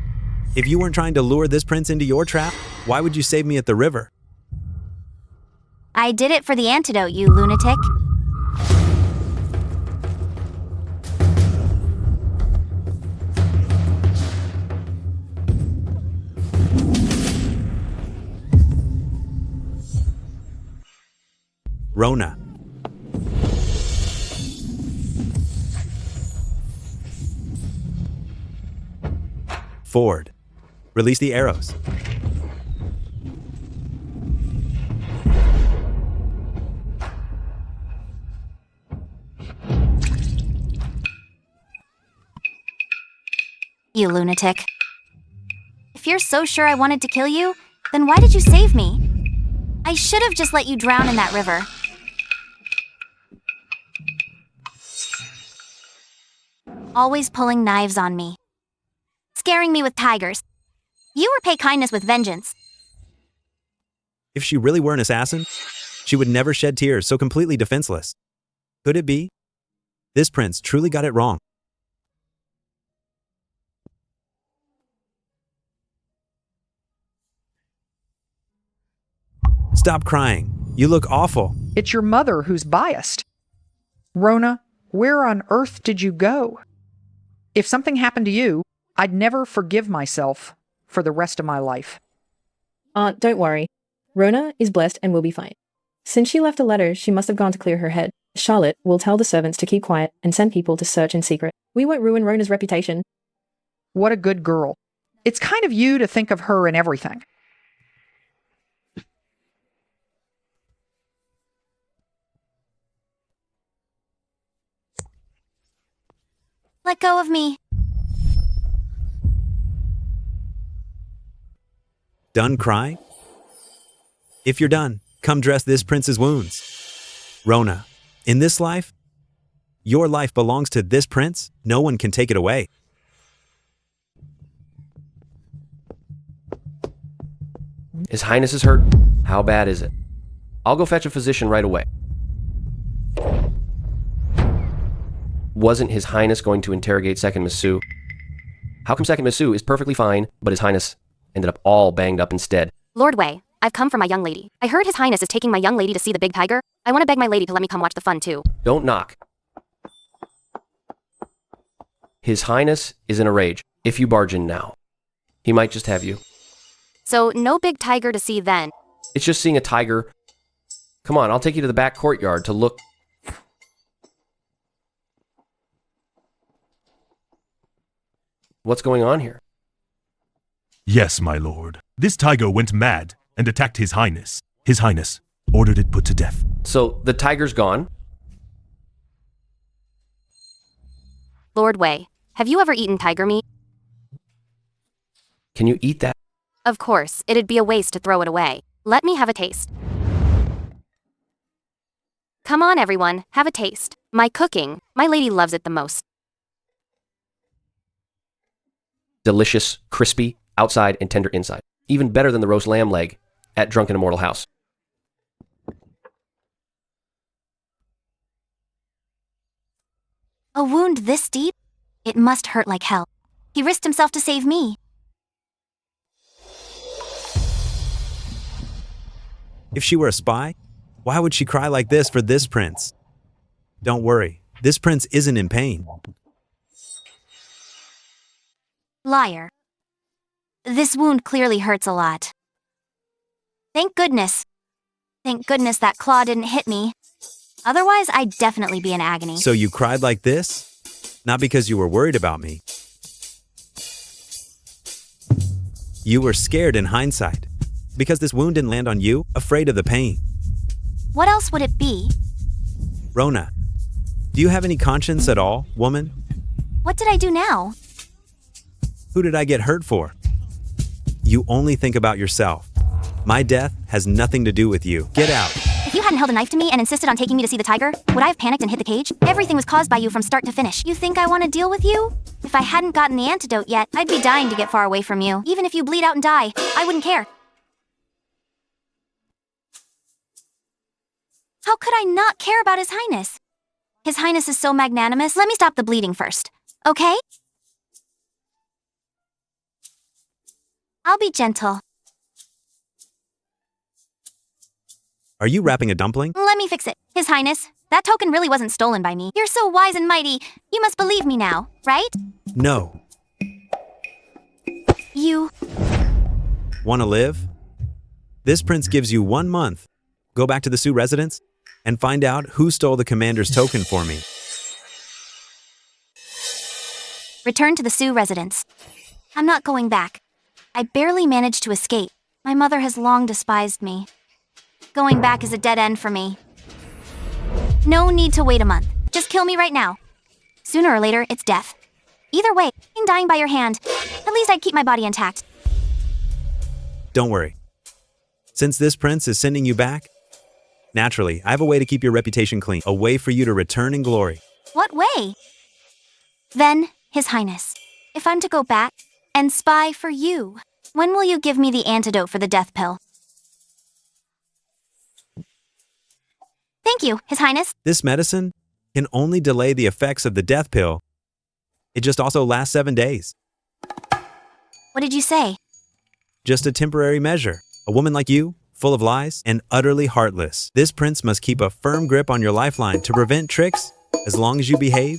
S1: If you weren't trying to lure this prince into your trap, why would you save me at the river?
S2: I did it for the antidote, you lunatic.
S1: Rona. Ford. Release the arrows.
S2: You lunatic. If you're so sure I wanted to kill you, then why did you save me? I should have just let you drown in that river. Always pulling knives on me. Scaring me with tigers. You repay kindness with vengeance.
S1: If she really were an assassin, she would never shed tears so completely defenseless. Could it be? This prince truly got it wrong. Stop crying. You look awful.
S10: It's your mother who's biased. Rona, where on earth did you go? If something happened to you, I'd never forgive myself for the rest of my life.
S8: Don't worry. Rona is blessed and will be fine. Since she left a letter, she must have gone to clear her head. Charlotte will tell the servants to keep quiet and send people to search in secret. We won't ruin Rona's reputation.
S10: What a good girl. It's kind of you to think of her in everything.
S2: Let go of me.
S1: Done crying? If you're done, come dress this prince's wounds. Rona, in this life, your life belongs to this prince. No one can take it away.
S3: His Highness is hurt. How bad is it? I'll go fetch a physician right away. Wasn't His Highness going to interrogate Second Miss Sue? How come Second Miss Sue is perfectly fine, but His Highness ended up all banged up instead?
S6: Lord Wei, I've come for my young lady. I heard His Highness is taking my young lady to see the big tiger. I want to beg my lady to let me come watch the fun too.
S3: Don't knock. His Highness is in a rage. If you barge in now, he might just have you.
S6: So, no big tiger to see then.
S3: It's just seeing a tiger. Come on, I'll take you to the back courtyard to look. What's going on here?
S5: Yes, my lord. This tiger went mad and attacked His Highness. His Highness ordered it put to death.
S3: So, the tiger's gone?
S6: Lord Wei, have you ever eaten tiger meat?
S3: Can you eat that?
S6: Of course, it'd be a waste to throw it away. Let me have a taste. Come on, everyone, have a taste. My cooking, my lady loves it the most.
S3: Delicious, crispy, outside and tender inside. Even better than the roast lamb leg at Drunken Immortal House.
S2: A wound this deep? It must hurt like hell. He risked himself to save me.
S1: If she were a spy, why would she cry like this for this prince? Don't worry, this prince isn't in pain.
S2: Liar. This wound clearly hurts a lot. Thank goodness. Thank goodness that claw didn't hit me. Otherwise, I'd definitely be in agony.
S1: So you cried like this? Not because you were worried about me. You were scared in hindsight. Because this wound didn't land on you, afraid of the pain.
S2: What else would it be?
S1: Rona, do you have any conscience at all, woman?
S2: What did I do now?
S1: Who did I get hurt for? You only think about yourself. My death has nothing to do with you. Get out.
S2: If you hadn't held a knife to me and insisted on taking me to see the tiger, would I have panicked and hit the cage? Everything was caused by you from start to finish. You think I want to deal with you? If I hadn't gotten the antidote yet, I'd be dying to get far away from you. Even if you bleed out and die, I wouldn't care. How could I not care about His Highness? His Highness is so magnanimous. Let me stop the bleeding first, okay? I'll be gentle.
S1: Are you wrapping a dumpling?
S2: Let me fix it. His Highness, that token really wasn't stolen by me. You're so wise and mighty. You must believe me now, right?
S1: No.
S2: You...
S1: Want to live? This prince gives you 1 month. Go back to the Sioux residence and find out who stole the commander's token for me.
S2: Return to the Sioux residence. I'm not going back. I barely managed to escape. My mother has long despised me. Going back is a dead end for me. No need to wait a month. Just kill me right now. Sooner or later, it's death. Either way, I'm dying by your hand. At least I'd keep my body intact.
S1: Don't worry. Since this prince is sending you back, naturally, I have a way to keep your reputation clean, a way for you to return in glory.
S2: What way? Then, His Highness, if I'm to go back and spy for you, when will you give me the antidote for the death pill? Thank you, His Highness.
S1: This medicine can only delay the effects of the death pill. It just also lasts 7 days.
S2: What did you say?
S1: Just a temporary measure. A woman like you, full of lies and utterly heartless. This prince must keep a firm grip on your lifeline to prevent tricks. As long as you behave,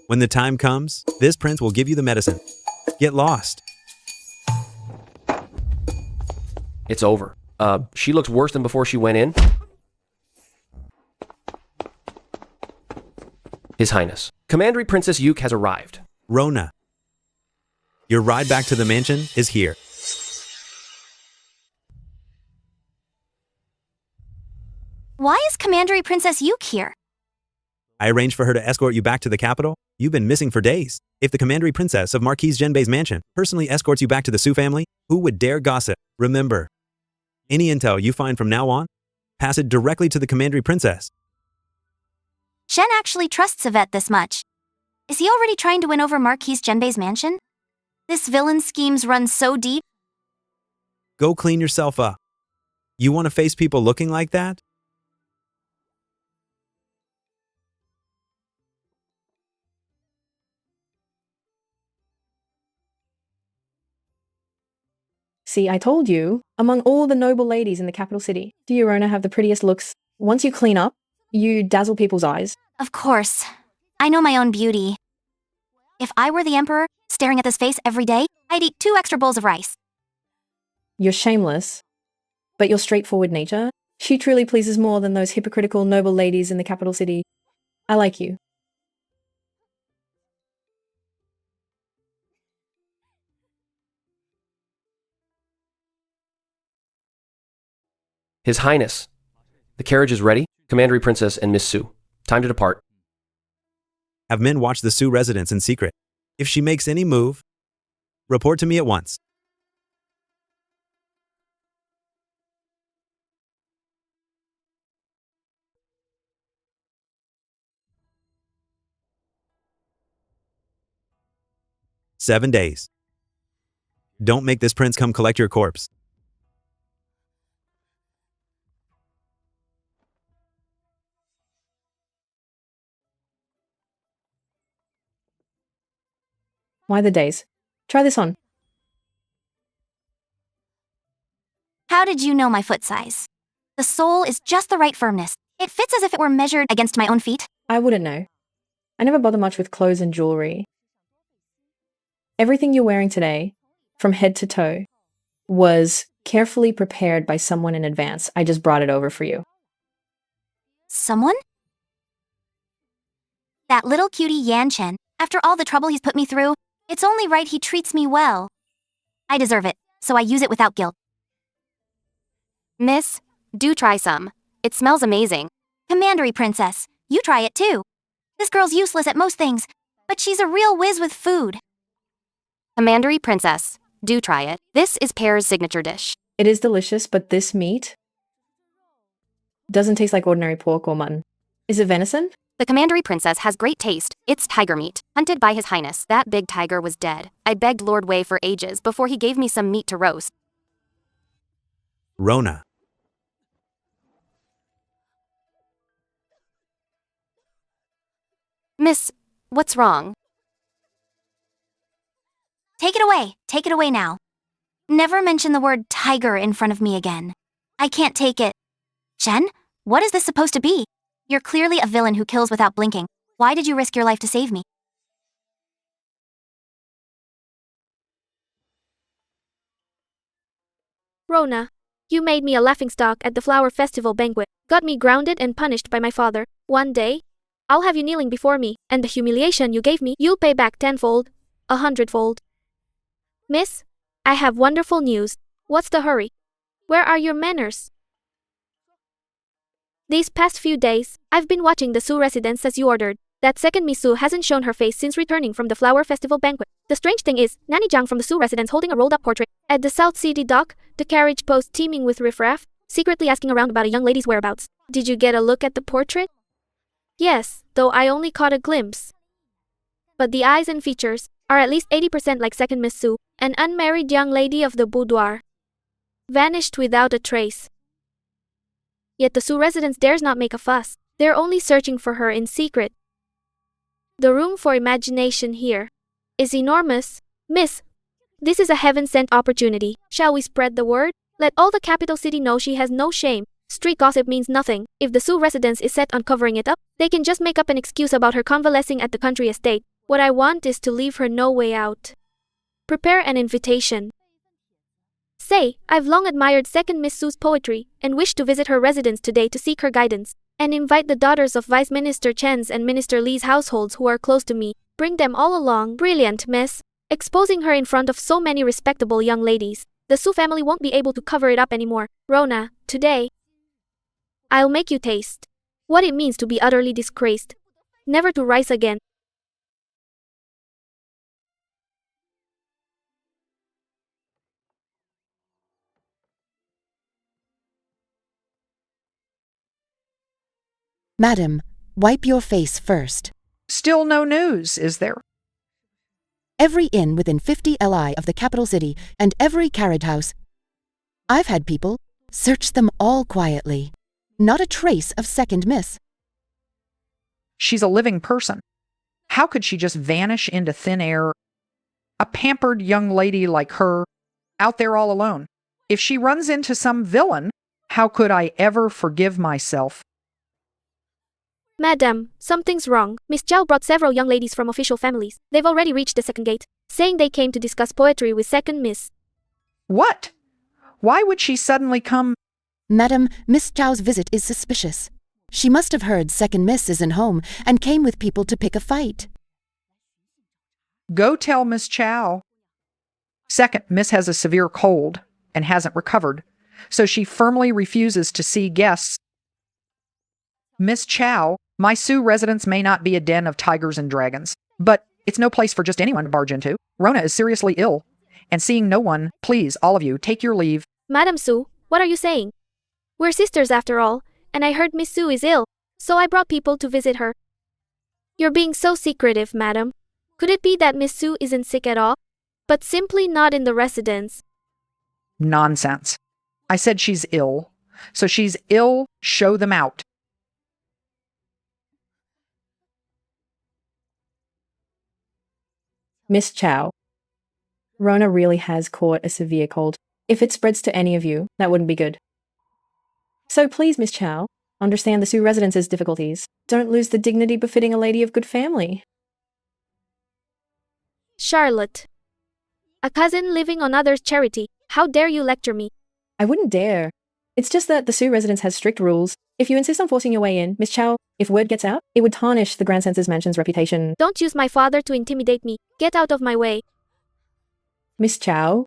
S1: when the time comes, this prince will give you the medicine. Get lost.
S3: It's over. She looks worse than before she went in. His Highness. Commandery Princess Yuke has arrived.
S1: Rona, your ride back to the mansion is here.
S2: Why is Commandery Princess Yuke here?
S1: I arranged for her to escort you back to the capital. You've been missing for days. If the Commandery Princess of Marquise Genbei's mansion personally escorts you back to the Sioux family, who would dare gossip? Remember, any intel you find from now on, pass it directly to the Commandery Princess.
S2: Shen actually trusts Yvette this much. Is he already trying to win over Marquise Genbei's mansion? This villain schemes run so deep.
S1: Go clean yourself up. You want to face people looking like that?
S8: See, I told you, among all the noble ladies in the capital city, do you, Rona, have the prettiest looks? Once you clean up, you dazzle people's eyes.
S2: Of course. I know my own beauty. If I were the emperor, staring at this face every day, I'd eat 2 extra bowls of rice.
S8: You're shameless, but your straightforward nature, she truly pleases more than those hypocritical noble ladies in the capital city. I like you.
S3: His Highness. The carriage is ready. Commandery Princess and Miss Sue. Time to depart.
S1: Have men watch the Sioux residence in secret. If she makes any move, report to me at once. 7 days. Don't make this prince come collect your corpse.
S8: Why the days? Try this on.
S2: How did you know my foot size? The sole is just the right firmness. It fits as if it were measured against my own feet.
S8: I wouldn't know. I never bother much with clothes and jewelry. Everything you're wearing today, from head to toe, was carefully prepared by someone in advance. I just brought it over for you.
S2: Someone? That little cutie Yan Chen. After all the trouble he's put me through, it's only right he treats me well. I deserve it, so I use it without guilt.
S6: Miss, do try some. It smells amazing.
S2: Commandery princess, you try it too. This girl's useless at most things, but she's a real whiz with food.
S6: Commandery princess, do try it. This is Pear's signature dish.
S8: It is delicious, but this meat doesn't taste like ordinary pork or mutton. Is it venison?
S6: The Commandery princess has great taste. It's tiger meat, hunted by His Highness. That big tiger was dead. I begged Lord Wei for ages before he gave me some meat to roast.
S1: Rona.
S6: Miss, what's wrong?
S2: Take it away now. Never mention the word tiger in front of me again. I can't take it. Jen, what is this supposed to be? You're clearly a villain who kills without blinking. Why did you risk your life to save me?
S9: Rona, you made me a laughingstock at the flower festival banquet, got me grounded and punished by my father. One day, I'll have you kneeling before me, and the humiliation you gave me, you'll pay back tenfold, 100-fold. Miss, I have wonderful news. What's the hurry? Where are your manners? These past few days, I've been watching the Su residence as you ordered. That second Miss Su hasn't shown her face since returning from the flower festival banquet. The strange thing is, Nanny Jiang from the Su residence holding a rolled-up portrait. At the South City dock, the carriage post teeming with riffraff, secretly asking around about a young lady's whereabouts. Did you get a look at the portrait? Yes, though I only caught a glimpse. But the eyes and features are at least 80% like second Miss Su, an unmarried young lady of the boudoir. Vanished without a trace. Yet the Su residence dares not make a fuss. They're only searching for her in secret. The room for imagination here is enormous. Miss, this is a heaven-sent opportunity. Shall we spread the word? Let all the capital city know she has no shame. Street gossip means nothing. If the Su residence is set on covering it up, they can just make up an excuse about her convalescing at the country estate. What I want is to leave her no way out. Prepare an invitation. Say, I've long admired second Miss Su's poetry, and wish to visit her residence today to seek her guidance. And invite the daughters of Vice Minister Chen's and Minister Li's households who are close to me. Bring them all along. Brilliant, miss. Exposing her in front of so many respectable young ladies. The Su family won't be able to cover it up anymore. Rona, today, I'll make you taste what it means to be utterly disgraced. Never to rise again.
S16: Madam, wipe your face first.
S10: Still no news, is there?
S16: Every inn within 50 li of the capital city and every carriage house. I've had people search them all quietly. Not a trace of second Miss.
S10: She's a living person. How could she just vanish into thin air? A pampered young lady like her, out there all alone. If she runs into some villain, how could I ever forgive myself?
S9: Madam, something's wrong. Miss Zhao brought several young ladies from official families. They've already reached the second gate, saying they came to discuss poetry with second Miss.
S10: What? Why would she suddenly come?
S16: Madam, Miss Zhao's visit is suspicious. She must have heard second Miss isn't home and came with people to pick a fight.
S10: Go tell Miss Chow. Second Miss has a severe cold and hasn't recovered, so she firmly refuses to see guests. Miss Chow, my Su residence may not be a den of tigers and dragons, but it's no place for just anyone to barge into. Rona is seriously ill, and seeing no one, please, all of you, take your leave.
S9: Madam Su, what are you saying? We're sisters after all, and I heard Miss Su is ill, so I brought people to visit her. You're being so secretive, madam. Could it be that Miss Sue isn't sick at all, but simply not in the residence?
S10: Nonsense. I said she's ill. So she's ill, show them out.
S8: Miss Chow, Rona really has caught a severe cold. If it spreads to any of you, that wouldn't be good. So please, Miss Chow, understand the Sioux residence's difficulties. Don't lose the dignity befitting a lady of good family.
S9: Charlotte. A cousin living on others' charity. How dare you lecture me?
S8: I wouldn't dare. It's just that the Sioux residence has strict rules. If you insist on forcing your way in, Miss Chow, if word gets out, it would tarnish the Grand Censor's mansion's reputation.
S9: Don't use my father to intimidate me. Get out of my way.
S8: Miss Chow?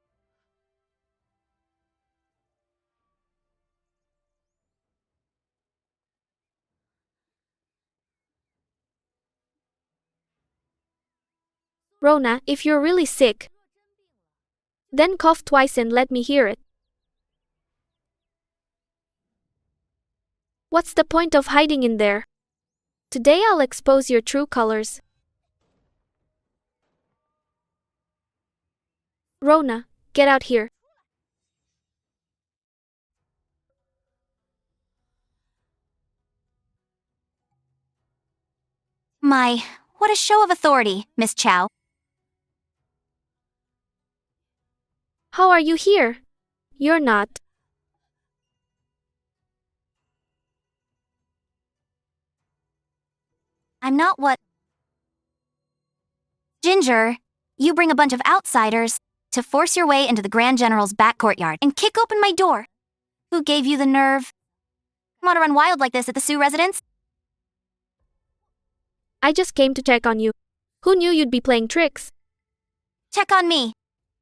S9: Rona, if you're really sick, then cough twice and let me hear it. What's the point of hiding in there? Today I'll expose your true colors. Rona, get out here.
S2: My, what a show of authority, Miss Chow.
S9: How are you here? You're not.
S2: I'm not what... Ginger, you bring a bunch of outsiders to force your way into the Grand General's back courtyard and kick open my door. Who gave you the nerve? Want to run wild like this at the Sioux residence?
S9: I just came to check on you. Who knew you'd be playing tricks?
S2: Check on me.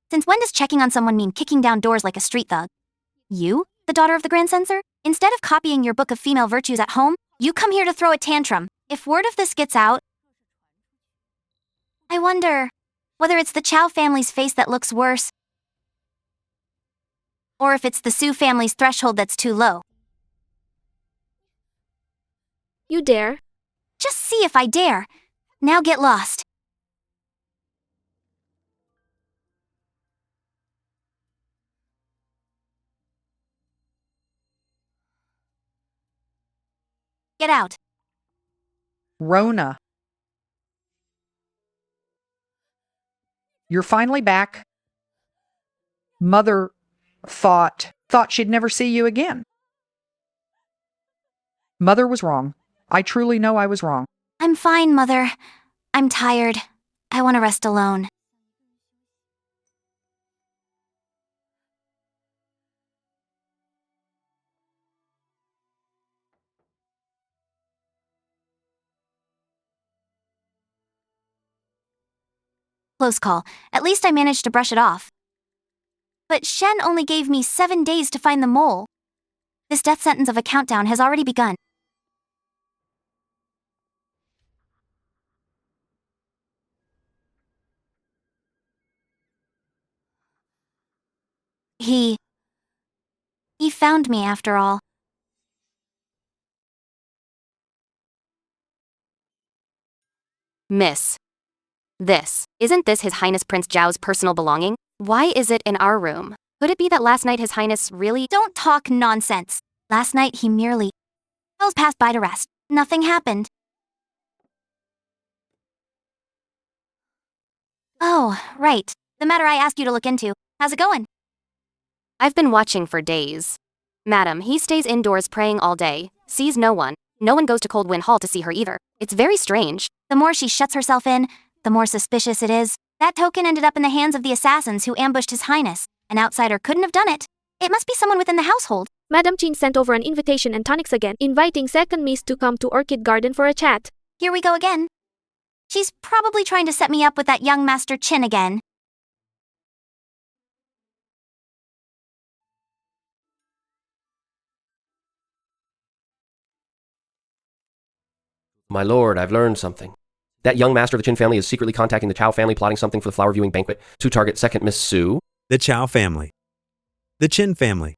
S2: Since when does checking on someone mean kicking down doors like a street thug? You, the daughter of the Grand Censor? Instead of copying your book of female virtues at home, you come here to throw a tantrum. If word of this gets out, I wonder whether it's the Chow family's face that looks worse, or if it's the Sioux family's threshold that's too low.
S9: You dare?
S2: Just see if I dare. Now get lost. Get out.
S10: Rona. You're finally back. Mother thought she'd never see you again. Mother was wrong. I truly know I was wrong.
S2: I'm fine, Mother. I'm tired. I want to rest alone. Close call. At least I managed to brush it off. But Shen only gave me 7 days to find the mole. This death sentence of a countdown has already begun. He found me after all.
S6: Miss. Isn't this His Highness Prince Zhao's personal belonging? Why is it in our room? Could it be that last night His Highness really—
S2: Don't talk nonsense. Last night he merely passed by to rest. Nothing happened. Oh, right. The matter I asked you to look into. How's it going?
S6: I've been watching for days. Madam, he stays indoors praying all day, sees no one. No one goes to Cold Wind Hall to see her either. It's very strange.
S2: The more she shuts herself in, the more suspicious it is. That token ended up in the hands of the assassins who ambushed His Highness. An outsider couldn't have done it. It must be someone within the household.
S9: Madam Chin sent over an invitation and tonics again, inviting second Miss to come to Orchid Garden for a chat.
S2: Here we go again. She's probably trying to set me up with that young Master Chin again.
S3: My lord, I've learned something. That young master of the Chin family is secretly contacting the Chow family, plotting something for the flower viewing banquet to target second Miss Sue.
S1: The Chow family. The Chin family.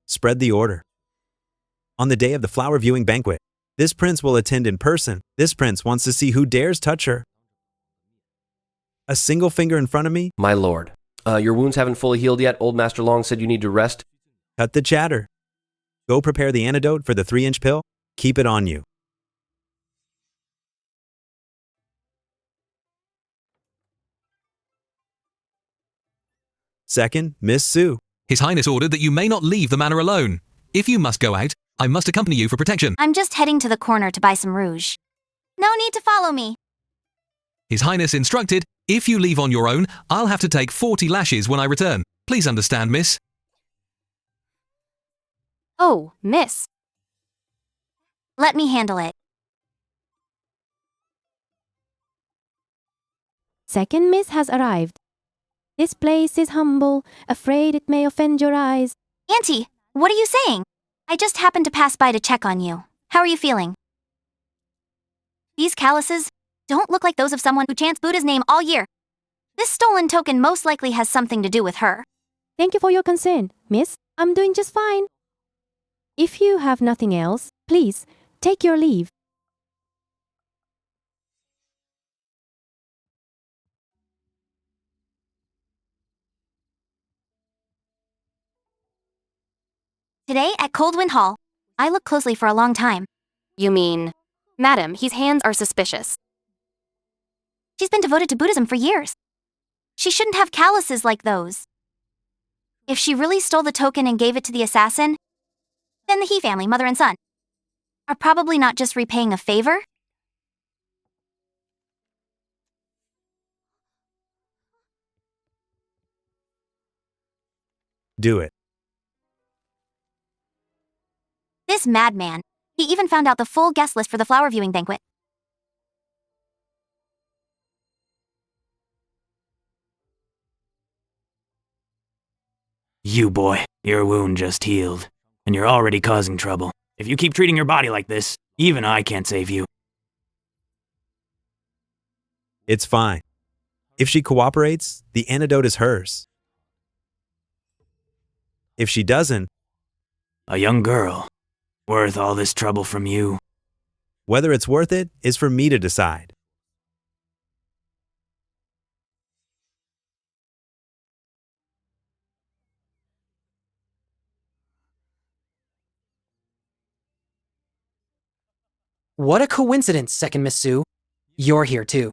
S1: Spread the order. On the day of the flower viewing banquet, this prince will attend in person. This prince wants to see who dares touch her. A single finger in front of me?
S3: My lord. Your wounds haven't fully healed yet. Old Master Long said you need to rest.
S1: Cut the chatter. Go prepare the antidote for the 3-inch pill. Keep it on you. Second, Miss Sue.
S19: His Highness ordered that you may not leave the manor alone. If you must go out, I must accompany you for protection.
S2: I'm just heading to the corner to buy some rouge. No need to follow me.
S19: His Highness instructed, if you leave on your own, I'll have to take 40 lashes when I return. Please understand, miss.
S6: Oh, miss.
S2: Let me handle it.
S20: Second miss has arrived. This place is humble, afraid it may offend your eyes.
S2: Auntie, what are you saying? I just happened to pass by to check on you. How are you feeling? These calluses don't look like those of someone who chants Buddha's name all year. This stolen token most likely has something to do with her.
S20: Thank you for your concern, miss. I'm doing just fine. If you have nothing else, please, take your leave.
S2: Today at Coldwind Hall, I looked closely for a long time.
S6: You mean, Madam, his hands are suspicious.
S2: She's been devoted to Buddhism for years. She shouldn't have calluses like those. If she really stole the token and gave it to the assassin, then the He family, mother and son, are probably not just repaying a favor.
S1: Do it.
S2: This madman, he even found out the full guest list for the flower viewing banquet.
S17: You boy, your wound just healed, and you're already causing trouble. If you keep treating your body like this, even I can't save you.
S1: It's fine. If she cooperates, the antidote is hers. If she doesn't,
S17: A young girl, worth all this trouble from you.
S1: whether it's worth it is for me to decide.
S13: What a coincidence, Second Miss Sue. You're here too.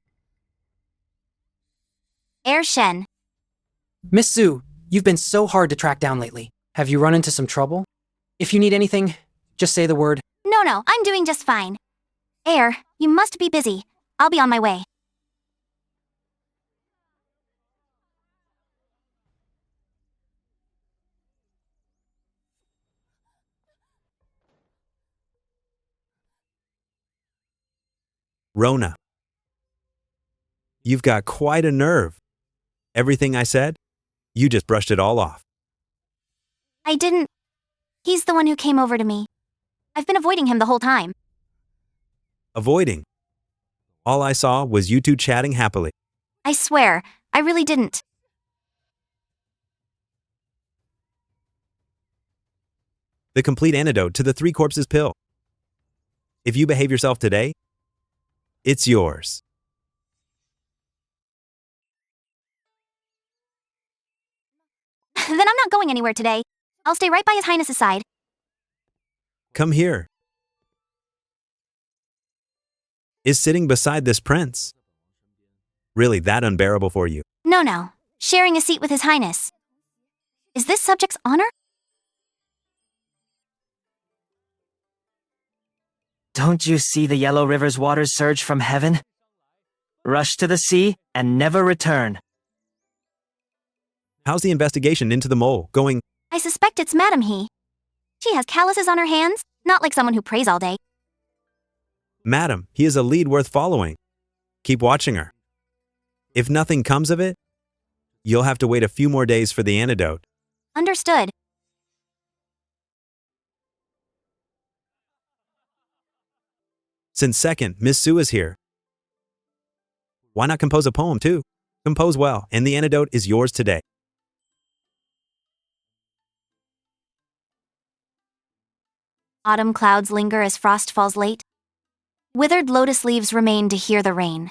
S2: Air Shen.
S13: Miss Sue, you've been so hard to track down lately. Have you run into some trouble? If you need anything, just say the word.
S2: No, I'm doing just fine. Air, you must be busy. I'll be on my way.
S1: Rona. You've got quite a nerve. Everything I said, you just brushed it all off.
S2: I didn't. He's the one who came over to me. I've been avoiding him the whole time.
S1: Avoiding. All I saw was you two chatting happily.
S2: I swear, I really didn't.
S1: The complete antidote to the 3 corpses pill. If you behave yourself today, it's yours.
S2: Then I'm not going anywhere today. I'll stay right by His Highness's side.
S1: Come here. Is sitting beside this prince really that unbearable for you?
S2: No. Sharing a seat with His Highness. Is this subject's honor?
S18: Don't you see the Yellow River's waters surge from heaven? Rush to the sea and never return.
S1: How's the investigation into the mole going?
S2: I suspect it's Madam He. She has calluses on her hands, not like someone who prays all day.
S1: Madam, he is a lead worth following. Keep watching her. If nothing comes of it, you'll have to wait a few more days for the antidote.
S2: Understood.
S1: Since second, Miss Sue is here. Why not compose a poem too? Compose well, and the antidote is yours today.
S2: Autumn clouds linger as frost falls late. Withered lotus leaves remain to hear the rain.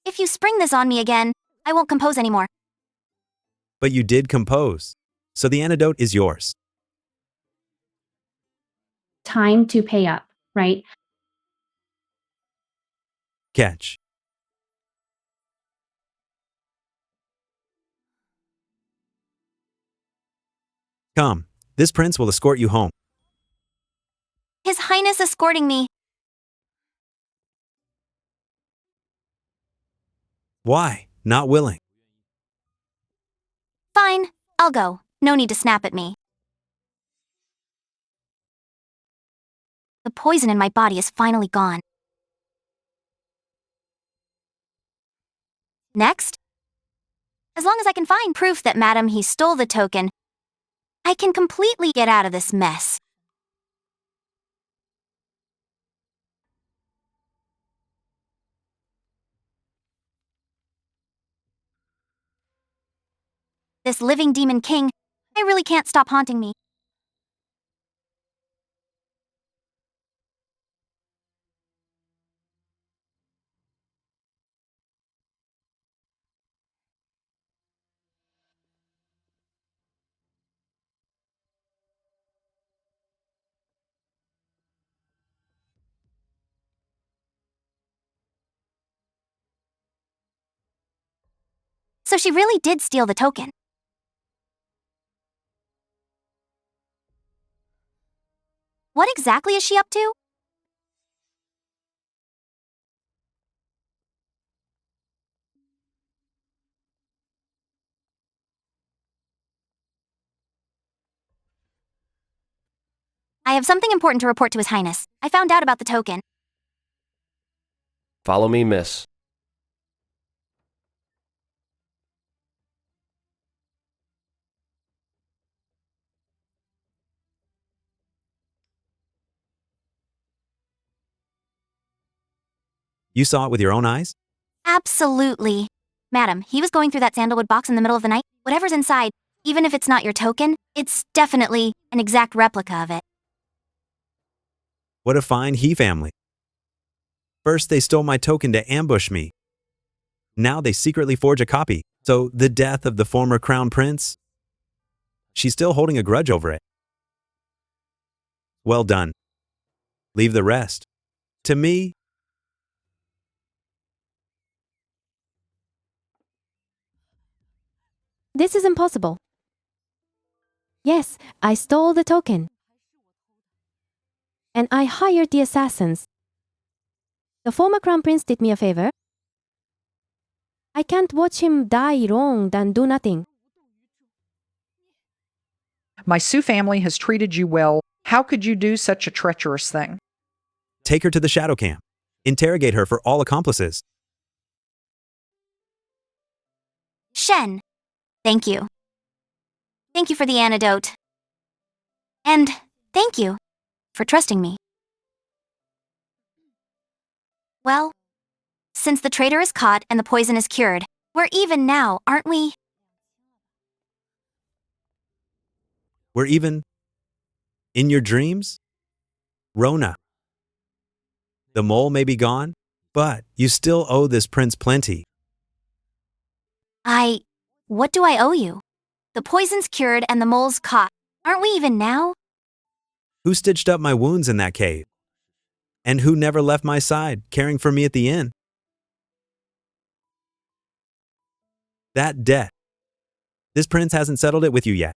S2: If you spring this on me again, I won't compose anymore.
S1: But you did compose, so the antidote is yours.
S14: Time to pay up, right?
S1: Catch. Come, this prince will escort you home.
S2: His Highness escorting me.
S1: Why? Not willing.
S2: Fine, I'll go. No need to snap at me. The poison in my body is finally gone. Next? As long as I can find proof that Madam he stole the token, I can completely get out of this mess. This living demon king, I really can't stop haunting me. So she really did steal the token. What exactly is she up to? I have something important to report to His Highness. I found out about the token.
S3: Follow me, miss.
S1: You saw it with your own eyes?
S2: Absolutely. Madam, he was going through that sandalwood box in the middle of the night. Whatever's inside, even if it's not your token, it's definitely an exact replica of it.
S1: What a fine he family. First they stole my token to ambush me. Now they secretly forge a copy. So the death of the former crown prince? She's still holding a grudge over it. Well done. Leave the rest. To me,
S20: This is impossible. Yes, I stole the token. And I hired the assassins. The former crown prince did me a favor. I can't watch him die wrong than do nothing.
S10: My Sioux family has treated you well. How could you do such a treacherous thing?
S1: take her to the shadow camp. Interrogate her for all accomplices.
S2: Shen. Thank you. Thank you for the antidote. And thank you for trusting me. Well, since the traitor is caught and the poison is cured, we're even now, aren't we?
S1: We're even in your dreams? Rona. The mole may be gone, but you still owe this prince plenty.
S2: What do I owe you? The poison's cured and the mole's caught. Aren't we even now?
S1: Who stitched up my wounds in that cave? And who never left my side, caring for me at the inn? That debt. This prince hasn't settled it with you yet.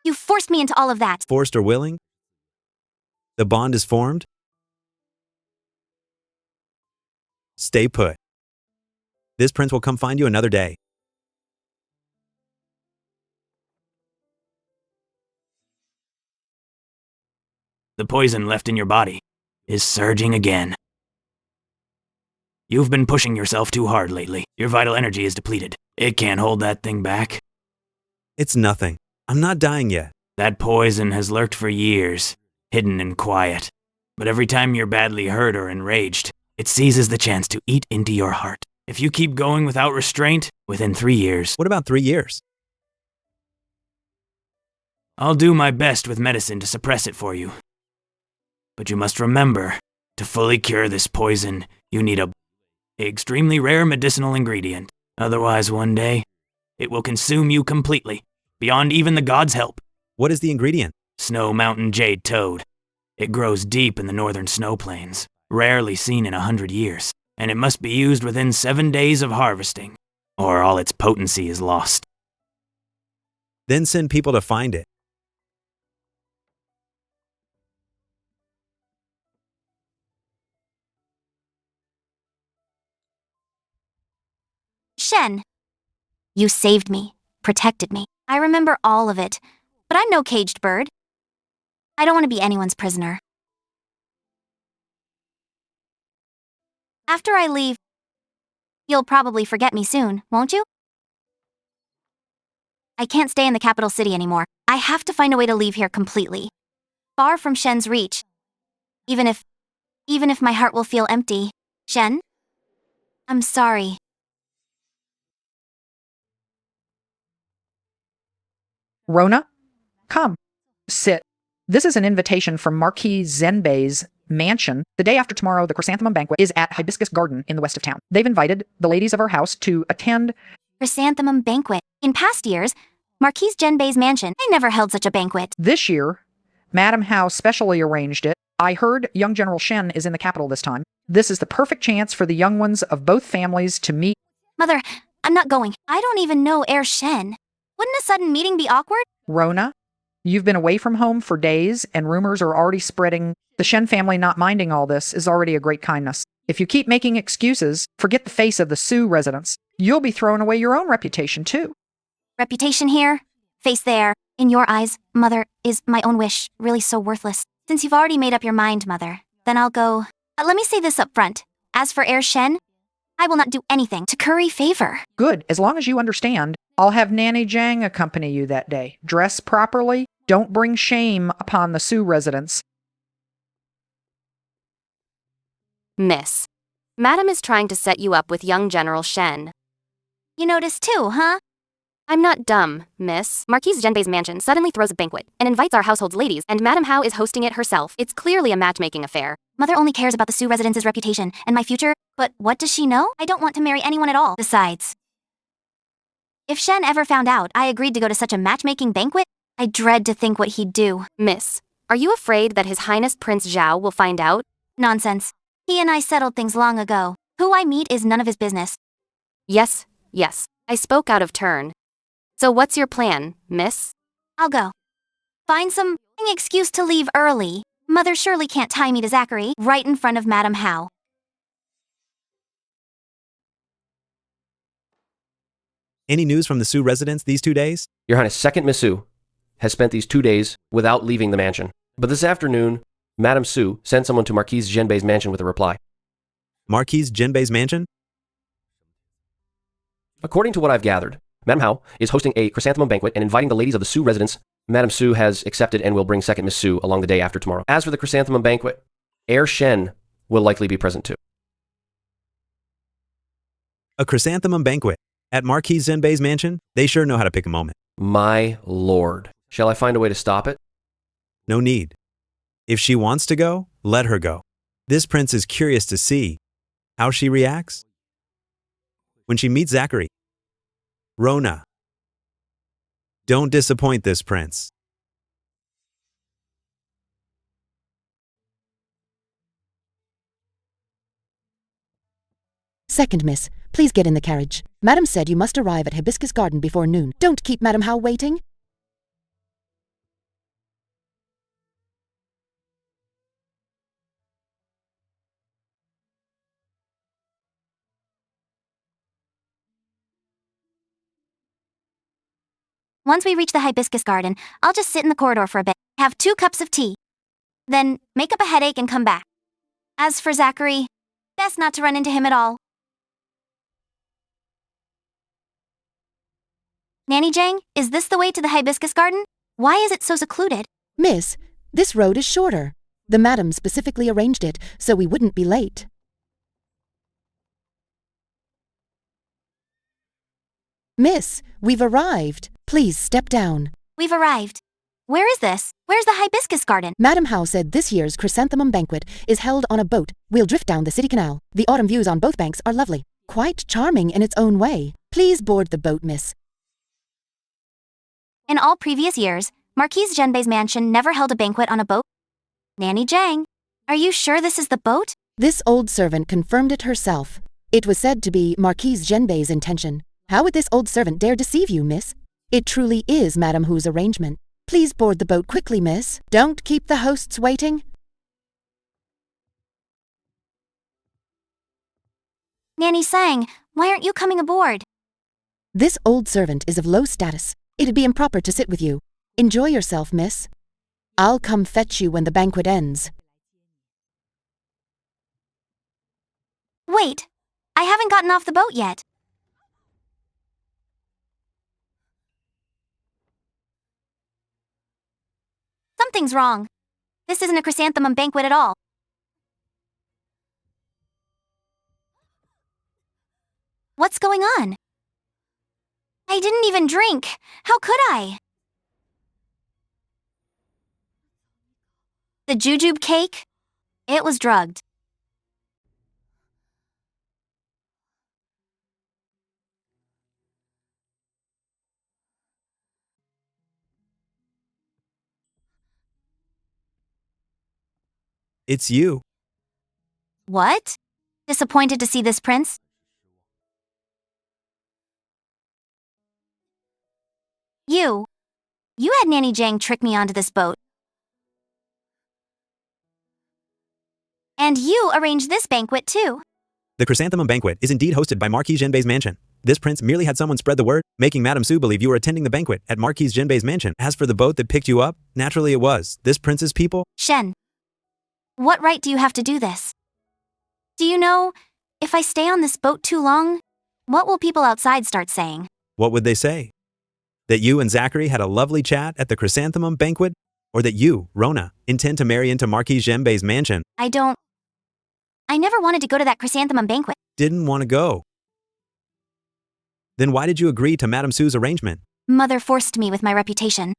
S2: You forced me into all of that.
S1: Forced or willing? The bond is formed? Stay put. This prince will come find you another day.
S17: The poison left in your body is surging again. You've been pushing yourself too hard lately. Your vital energy is depleted. It can't hold that thing back.
S1: It's nothing. I'm not dying yet.
S17: That poison has lurked for years, hidden and quiet. But every time you're badly hurt or enraged, it seizes the chance to eat into your heart. If you keep going without restraint, within 3 years...
S1: What about 3 years?
S17: I'll do my best with medicine to suppress it for you. But you must remember To fully cure this poison, you need a extremely rare medicinal ingredient. Otherwise, one day, it will consume you completely, beyond even the gods' help.
S1: What is the ingredient?
S17: Snow Mountain Jade Toad. It grows deep in the northern snow plains, rarely seen in 100 years, and it must be used within 7 days of harvesting, or all its potency is lost.
S1: Then send people to find it.
S2: Shen, you saved me, protected me. I remember all of it, but I'm no caged bird. I don't want to be anyone's prisoner. After I leave, you'll probably forget me soon, won't you? I can't stay in the capital city anymore. I have to find a way to leave here completely. Far from Shen's reach. Even if my heart will feel empty. Shen? I'm sorry.
S10: Rona, come. Sit. This is an invitation from Marquis Zenbei's mansion. The day after tomorrow, the chrysanthemum banquet is at Hibiscus Garden in the west of town. They've invited the ladies of our house to attend
S2: Chrysanthemum banquet. In past years, Marquis Zenbei's mansion, I never held such a banquet.
S10: this year. Madame Hao specially arranged it. I heard young General Shen is in the capital this time. This is the perfect chance for the young ones of both families to meet.
S2: Mother, I'm not going. I don't even know Heir Shen. Wouldn't a sudden meeting be awkward?
S10: Rona, you've been away from home for days, and rumors are already spreading. The Shen family not minding all this is already a great kindness. If you keep making excuses, forget the face of the Sioux residents. You'll be throwing away your own reputation, too.
S2: Reputation here, face there. In your eyes, Mother, is my own wish really so worthless? Since you've already made up your mind, Mother, then I'll go. Let me say this up front. As for Heir Shen, I will not do anything to curry favor.
S10: Good, as long as you understand. I'll have Nanny Jang accompany you that day. Dress properly. Don't bring shame upon the Sioux residents.
S6: Miss, Madam is trying to set you up with young General Shen.
S2: You noticed too, huh?
S6: I'm not dumb, miss. Marquise Genbei's mansion suddenly throws a banquet and invites our household's ladies, and Madame Hao is hosting it herself. It's clearly a matchmaking affair.
S2: Mother only cares about the Sioux residents' reputation and my future, but what does she know? I don't want to marry anyone at all. Besides, if Shen ever found out I agreed to go to such a matchmaking banquet, I dread to think what he'd do.
S6: Miss, are you afraid that His Highness Prince Zhao will find out?
S2: Nonsense. He and I settled things long ago. Who I meet is none of his business.
S6: Yes. I spoke out of turn. So what's your plan, miss?
S2: I'll go. Find some excuse to leave early. Mother surely can't tie me to Zachary right in front of Madame Hao.
S1: Any news from the Sioux residents these 2 days?
S3: Your Highness, Second Miss Sue has spent these 2 days without leaving the mansion. But this afternoon, Madame Sue sent someone to Marquise Genbei's mansion with a reply.
S1: Marquise Genbei's mansion?
S3: According to what I've gathered, Madame Hao is hosting a chrysanthemum banquet and inviting the ladies of the Sioux residence. Madame Sue has accepted and will bring Second Miss Sue along the day after tomorrow. As for the chrysanthemum banquet, Heir Shen will likely be present too.
S1: A chrysanthemum banquet at Marquise Zenbei's mansion? They sure know how to pick a moment.
S3: My lord. Shall I find a way to stop it?
S1: No need. If she wants to go, let her go. This prince is curious to see how she reacts when she meets Zachary. Rona, don't disappoint this prince.
S16: Second miss, please get in the carriage. Madam said you must arrive at Hibiscus Garden before noon. Don't keep Madam Hao waiting.
S2: Once we reach the Hibiscus Garden, I'll just sit in the corridor for a bit, have 2 cups of tea, then make up a headache and come back. As for Zachary, best not to run into him at all. Nanny Jang, is this the way to the Hibiscus Garden? Why is it so secluded?
S16: Miss, this road is shorter. The madam specifically arranged it so we wouldn't be late. Miss, we've arrived. Please step down.
S2: We've arrived. Where is this? Where's the hibiscus garden?
S16: Madam Howe said this year's chrysanthemum banquet is held on a boat. We'll drift down the city canal. The autumn views on both banks are lovely. Quite charming in its own way. Please board the boat, miss.
S2: In all previous years, Marquise Genbei's mansion never held a banquet on a boat. Nanny Jang, are you sure this is the boat?
S16: This old servant confirmed it herself. It was said to be Marquise Genbei's intention. How would this old servant dare deceive you, miss? It truly is Madam Hu's arrangement. Please board the boat quickly, miss. Don't keep the hosts waiting.
S2: Nanny Sang, why aren't you coming aboard?
S16: This old servant is of low status. It'd be improper to sit with you. Enjoy yourself, miss. I'll come fetch you when the banquet ends.
S2: Wait, I haven't gotten off the boat yet. Something's wrong. This isn't a chrysanthemum banquet at all. What's going on? I didn't even drink. How could I? The jujube cake? It was drugged.
S1: It's you.
S2: What? Disappointed to see this prince? You had Nanny Jang trick me onto this boat. And you arranged this banquet too.
S1: The chrysanthemum banquet is indeed hosted by Marquise Genbei's mansion. This prince merely had someone spread the word, making Madame Su believe you were attending the banquet at Marquise Genbei's mansion. As for the boat that picked you up, naturally it was this prince's people.
S2: Shen, what right do you have to do this? Do you know, if I stay on this boat too long, what will people outside start saying?
S1: What would they say? That you and Zachary had a lovely chat at the chrysanthemum banquet? Or that you, Rona, intend to marry into Marquise Genbei's mansion?
S2: I never wanted to go to that chrysanthemum banquet.
S1: Didn't want to go. Then why did you agree to Madame Su's arrangement?
S2: Mother forced me with my reputation.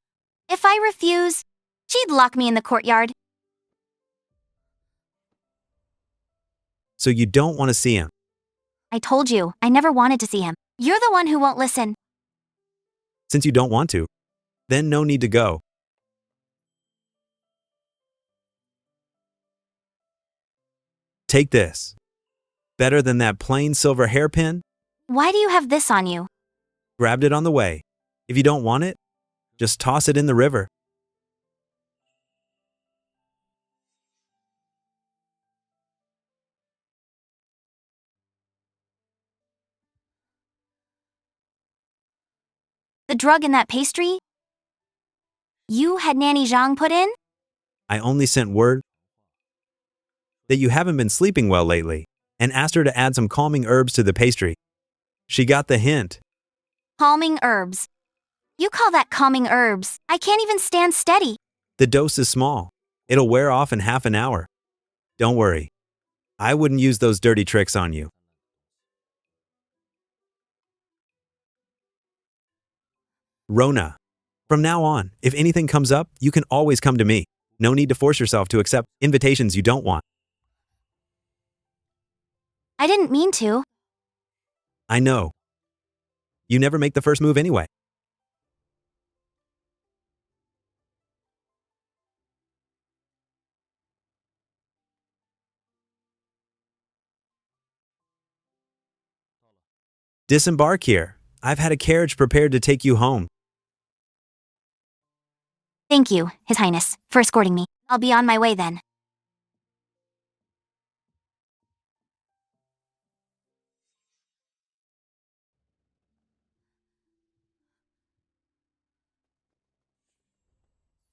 S2: If I refuse, she'd lock me in the courtyard.
S1: So you don't want to see him?
S2: I told you, I never wanted to see him. You're the one who won't listen.
S1: Since you don't want to, then no need to go. Take this. Better than that plain silver hairpin?
S2: Why do you have this on you?
S1: Grabbed it on the way. If you don't want it, just toss it in the river.
S2: The drug in that pastry? You had Nanny Zhang put in?
S1: I only sent word that you haven't been sleeping well lately, and asked her to add some calming herbs to the pastry. She got the hint.
S2: Calming herbs. You call that calming herbs? I can't even stand steady.
S1: The dose is small. It'll wear off in half an hour. Don't worry. I wouldn't use those dirty tricks on you. Rona, from now on, if anything comes up, you can always come to me. No need to force yourself to accept invitations you don't want.
S2: I didn't mean to.
S1: I know. You never make the first move anyway. Disembark here. I've had a carriage prepared to take you home.
S2: Thank you, His Highness, for escorting me. I'll be on my way then.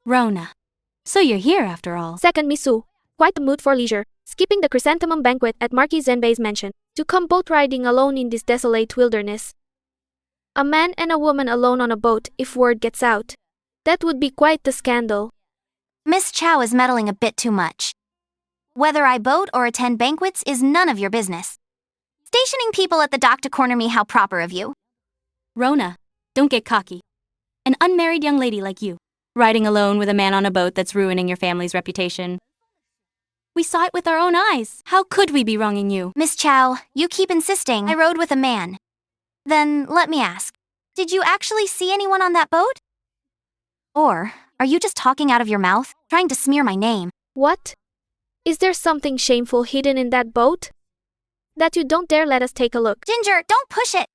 S11: Rona. So you're here after all.
S9: Second Miss Su, quite the mood for leisure, skipping the chrysanthemum banquet at Marquis Zenbei's mansion, to come boat riding alone in this desolate wilderness. A man and a woman alone on a boat, if word gets out. That would be quite the scandal.
S2: Miss Chow is meddling a bit too much. Whether I boat or attend banquets is none of your business. Stationing people at the dock to corner me, how proper of you.
S11: Rona, don't get cocky. An unmarried young lady like you riding alone with a man on a boat that's ruining your family's reputation. We saw it with our own eyes. How could we be wronging you?
S2: Miss Chow, you keep insisting I rode with a man. Then let me ask, did you actually see anyone on that boat? Or are you just talking out of your mouth, trying to smear my name?
S9: What? Is there something shameful hidden in that boat? That you don't dare let us take a look.
S2: Ginger, don't push it!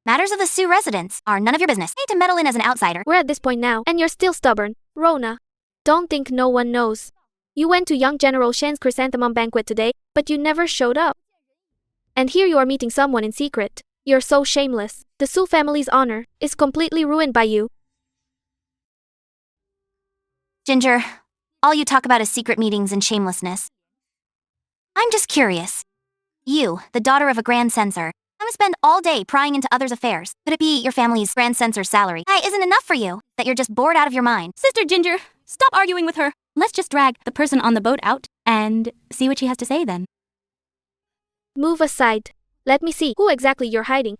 S2: Matters of the Sioux residence are none of your business. Need to meddle in as an outsider.
S9: We're at this point now, and you're still stubborn. Rona, don't think no one knows. You went to young General Shen's chrysanthemum banquet today, but you never showed up. And here you are meeting someone in secret. You're so shameless. The Sioux family's honor is completely ruined by you.
S2: Ginger, all you talk about is secret meetings and shamelessness. I'm just curious. You, the daughter of a grand censor, I'm gonna spend all day prying into others' affairs. Could it be your family's grand censor's salary? Isn't enough for you, that you're just bored out of your mind?
S11: Sister Ginger, stop arguing with her. Let's just drag the person on the boat out and see what she has to say then.
S9: Move aside. Let me see who exactly you're hiding.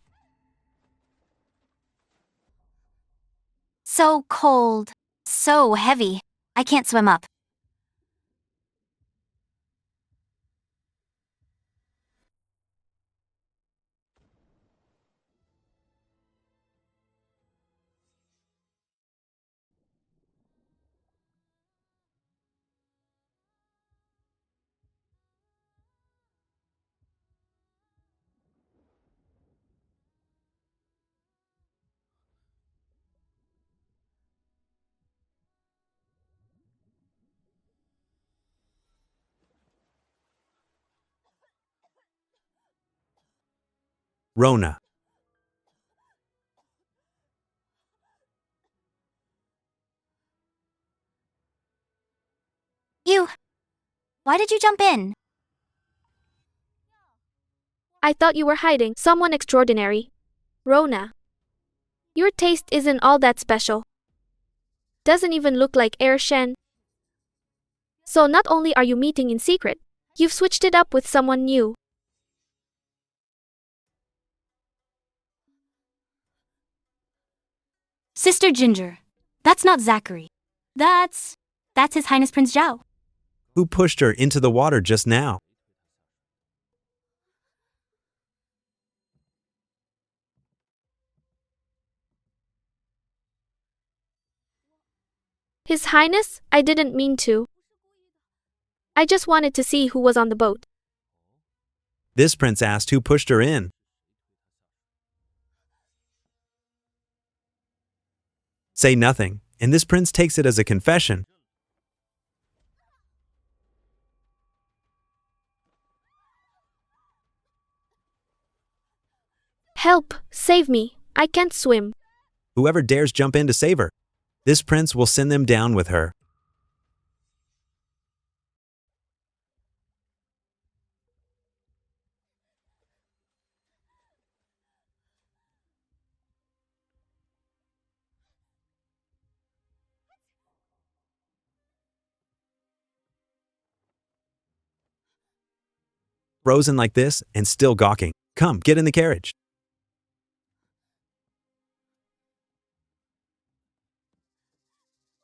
S2: So cold. So heavy. I can't swim up.
S1: Rona.
S2: Why did you jump in?
S9: I thought you were hiding someone extraordinary. Rona. Your taste isn't all that special. Doesn't even look like Air Shen. So not only are you meeting in secret, you've switched it up with someone new.
S11: Sister Ginger, that's not Zachary. That's His Highness Prince Zhao.
S1: Who pushed her into the water just now?
S9: His Highness, I didn't mean to. I just wanted to see who was on the boat.
S1: This prince asked who pushed her in. Say nothing, and this prince takes it as a confession.
S9: Help! Save me! I can't swim.
S1: Whoever dares jump in to save her, this prince will send them down with her. Frozen like this and still gawking. Come, get in the carriage.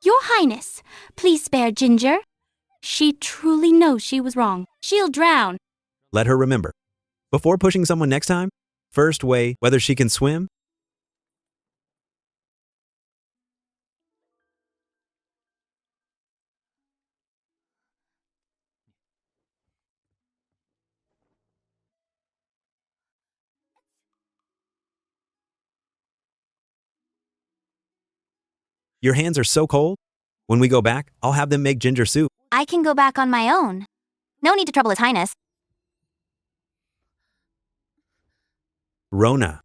S11: Your Highness, please spare Ginger. She truly knows she was wrong. She'll drown.
S1: Let her remember. Before pushing someone next time, first weigh whether she can swim. Your hands are so cold. When we go back, I'll have them make ginger soup.
S2: I can go back on my own. No need to trouble His Highness.
S1: Rona,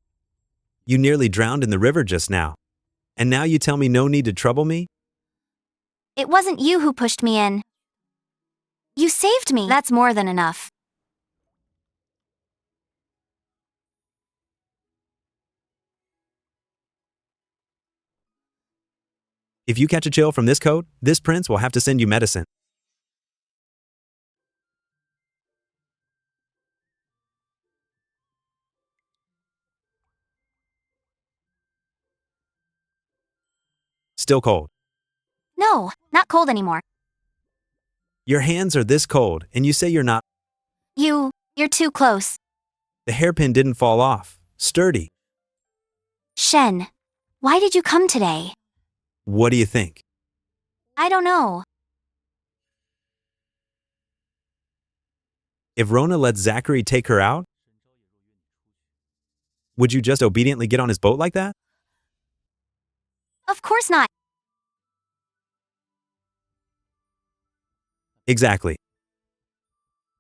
S1: you nearly drowned in the river just now. And now you tell me no need to trouble me?
S2: It wasn't you who pushed me in. You saved me. That's more than enough.
S1: If you catch a chill from this coat, this prince will have to send you medicine. still cold.
S2: No, not cold anymore.
S1: Your hands are this cold, and you say you're not.
S2: You're too close.
S1: The hairpin didn't fall off. Sturdy.
S2: Shen, why did you come today?
S1: What do you think?
S2: I don't know.
S1: If Rona lets Zachary take her out, would you just obediently get on his boat like that?
S2: Of course not.
S1: Exactly.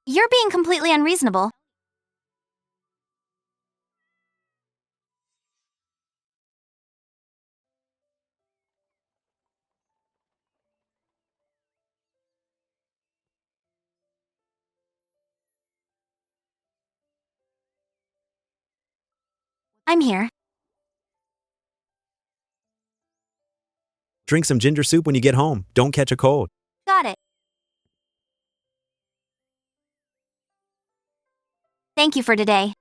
S2: You're being completely unreasonable. I'm here.
S1: Drink some ginger soup when you get home. Don't catch a cold.
S2: Got it. Thank you for today.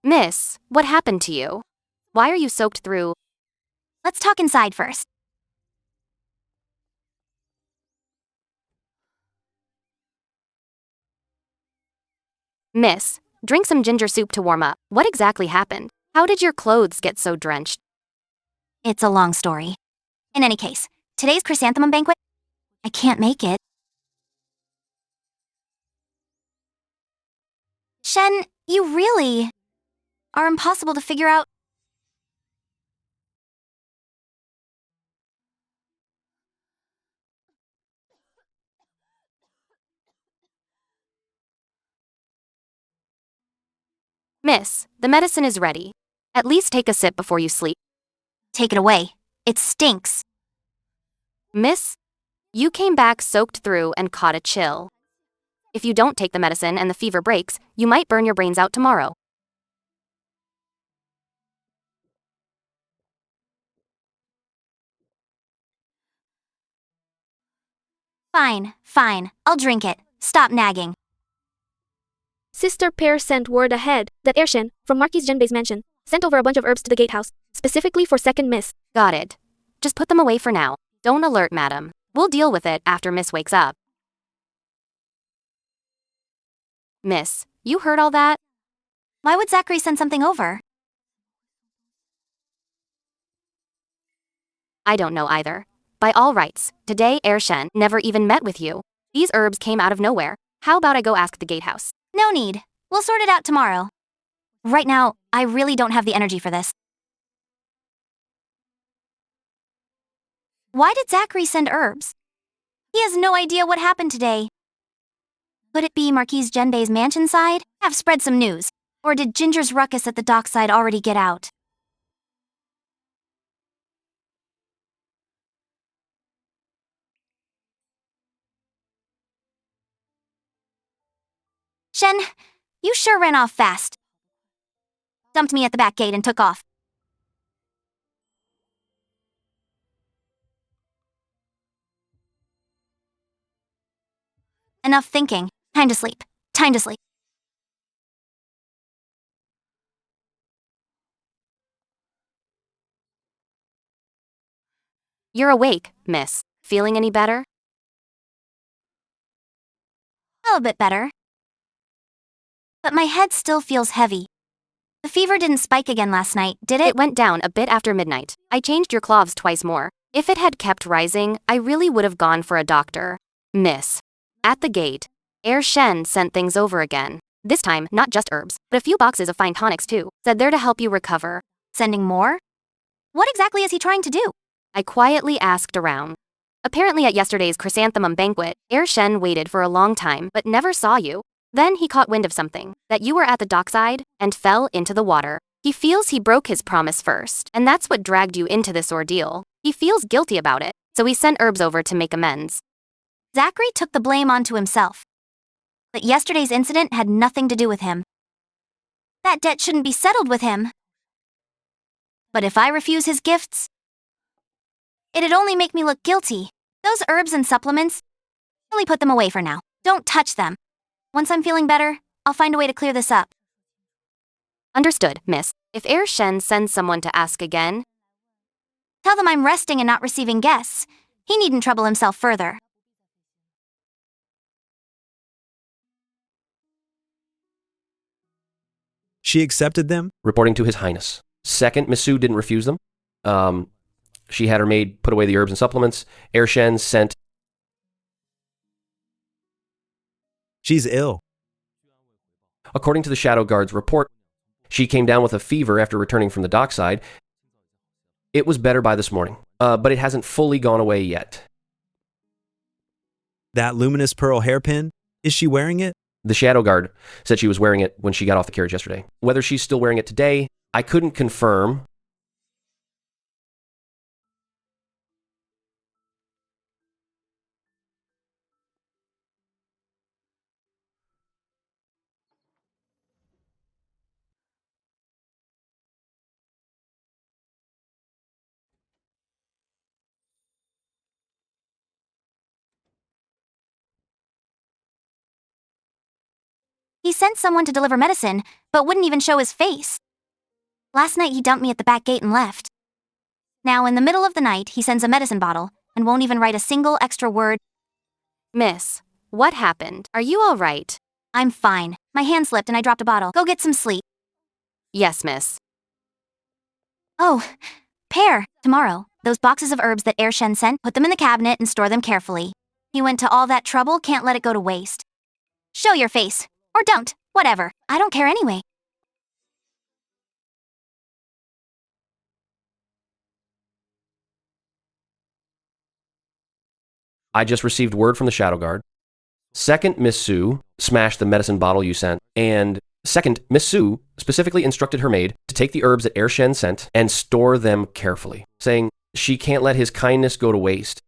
S6: Miss, what happened to you? Why are you soaked through?
S2: Let's talk inside first.
S6: Miss, drink some ginger soup to warm up. What exactly happened? How did your clothes get so drenched?
S2: It's a long story. In any case, today's chrysanthemum banquet, I can't make it. Shen, you really are impossible to figure out.
S6: Miss, the medicine is ready. At least take a sip before you sleep.
S2: Take it away. It stinks.
S6: Miss, you came back soaked through and caught a chill. If you don't take the medicine and the fever breaks, you might burn your brains out tomorrow.
S2: Fine. I'll drink it. Stop nagging.
S9: Sister Pear sent word ahead that Ershen, from Marquis Genbei's mansion, sent over a bunch of herbs to the gatehouse, specifically for second Miss.
S6: Got it. Just put them away for now. Don't alert, madam. We'll deal with it after Miss wakes up. Miss, you heard all that?
S2: Why would Zachary send something over?
S6: I don't know either. By all rights, today Ershen never even met with you. These herbs came out of nowhere. How about I go ask the gatehouse?
S2: No need. We'll sort it out tomorrow. Right now, I really don't have the energy for this. Why did Zachary send herbs? He has no idea what happened today. Could it be Marquis Genbei's mansion side? Have spread some news. Or did Ginger's ruckus at the dockside already get out? Shen, you sure ran off fast. Dumped me at the back gate and took off. Enough thinking. Time to sleep.
S6: You're awake, miss. Feeling any better?
S2: A bit better. But my head still feels heavy. The fever didn't spike again last night, did it?
S6: It went down a bit after midnight. I changed your cloths twice more. If it had kept rising, I really would have gone for a doctor. Miss. At the gate, Ershen sent things over again. This time, not just herbs, but a few boxes of fine tonics too. Said they're to help you recover.
S2: Sending more? What exactly is he trying to do?
S6: I quietly asked around. Apparently at yesterday's chrysanthemum banquet, Ershen waited for a long time but never saw you. Then he caught wind of something, that you were at the dockside, and fell into the water. He feels he broke his promise first, and that's what dragged you into this ordeal. He feels guilty about it, so he sent herbs over to make amends.
S2: Zachary took the blame onto himself. But yesterday's incident had nothing to do with him. That debt shouldn't be settled with him. But if I refuse his gifts, it'd only make me look guilty. Those herbs and supplements, really put them away for now. Don't touch them. Once I'm feeling better, I'll find a way to clear this up.
S6: Understood, miss. If Heir Shen sends someone to ask again,
S2: Tell them I'm resting and not receiving guests. He needn't trouble himself further.
S1: She accepted them?
S3: Reporting to His Highness. Second, Miss Su didn't refuse them. She had her maid put away the herbs and supplements. Heir Shen sent...
S1: She's ill.
S3: According to the Shadow Guard's report, she came down with a fever after returning from the dockside. It was better by this morning, but it hasn't fully gone away yet.
S1: That luminous pearl hairpin? Is she wearing it?
S3: The Shadow Guard said she was wearing it when she got off the carriage yesterday. Whether she's still wearing it today, I couldn't confirm.
S2: He sent someone to deliver medicine, but wouldn't even show his face. Last night he dumped me at the back gate and left. Now, in the middle of the night, he sends a medicine bottle and won't even write a single extra word.
S6: Miss, what happened? Are you all right?
S2: I'm fine. My hand slipped and I dropped a bottle. Go get some sleep.
S6: Yes, miss.
S2: Oh, Pear, tomorrow, those boxes of herbs that Heir Shen sent, put them in the cabinet and store them carefully. He went to all that trouble, can't let it go to waste. Show your face. Or don't. Whatever. I don't care anyway.
S3: I just received word from the Shadow Guard. Second, Miss Su smashed the medicine bottle you sent. And second, Miss Su specifically instructed her maid to take the herbs that Heir Shen sent and store them carefully, saying she can't let his kindness go to waste.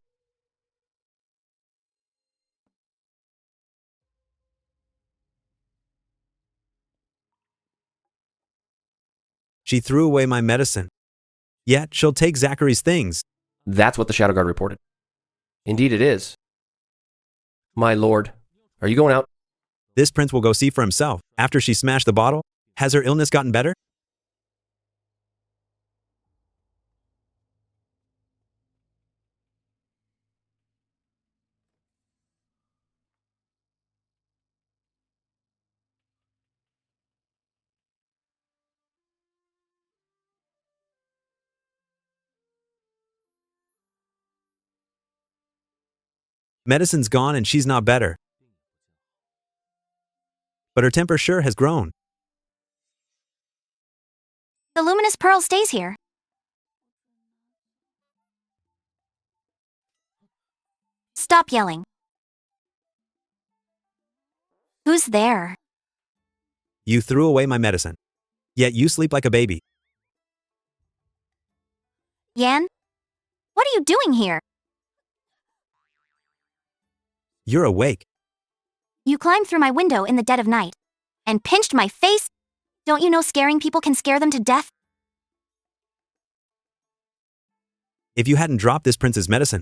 S1: She threw away my medicine. Yet she'll take Zachary's things.
S3: That's what the Shadow Guard reported. Indeed it is. My lord, are you going out?
S1: This prince will go see for himself. After she smashed the bottle, has her illness gotten better? Medicine's gone and she's not better. But her temper sure has grown.
S2: The luminous pearl stays here. Stop yelling. Who's there?
S1: You threw away my medicine. Yet you sleep like a baby.
S2: Yan? What are you doing here?
S1: You're awake.
S2: You climbed through my window in the dead of night and pinched my face. Don't you know scaring people can scare them to death?
S1: If you hadn't dropped this prince's medicine,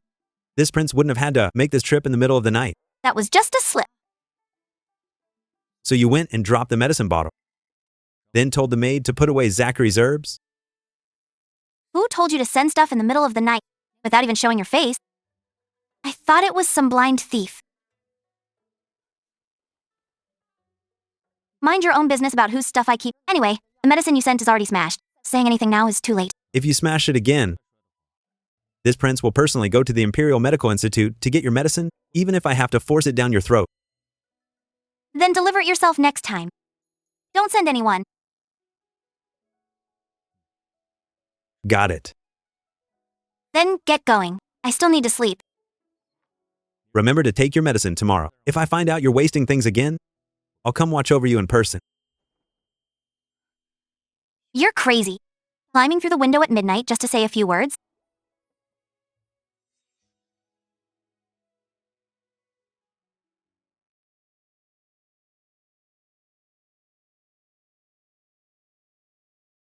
S1: this prince wouldn't have had to make this trip in the middle of the night.
S2: That was just a slip.
S1: So you went and dropped the medicine bottle. Then told the maid to put away Zachary's herbs?
S2: Who told you to send stuff in the middle of the night without even showing your face? I thought it was some blind thief. Mind your own business about whose stuff I keep. Anyway, the medicine you sent is already smashed. Saying anything now is too late.
S1: If you smash it again, this prince will personally go to the Imperial Medical Institute to get your medicine, even if I have to force it down your throat.
S2: Then deliver it yourself next time. Don't send anyone.
S1: Got it.
S2: Then get going. I still need to sleep.
S1: Remember to take your medicine tomorrow. If I find out you're wasting things again, I'll come watch over you in person.
S2: You're crazy. Climbing through the window at midnight just to say a few words?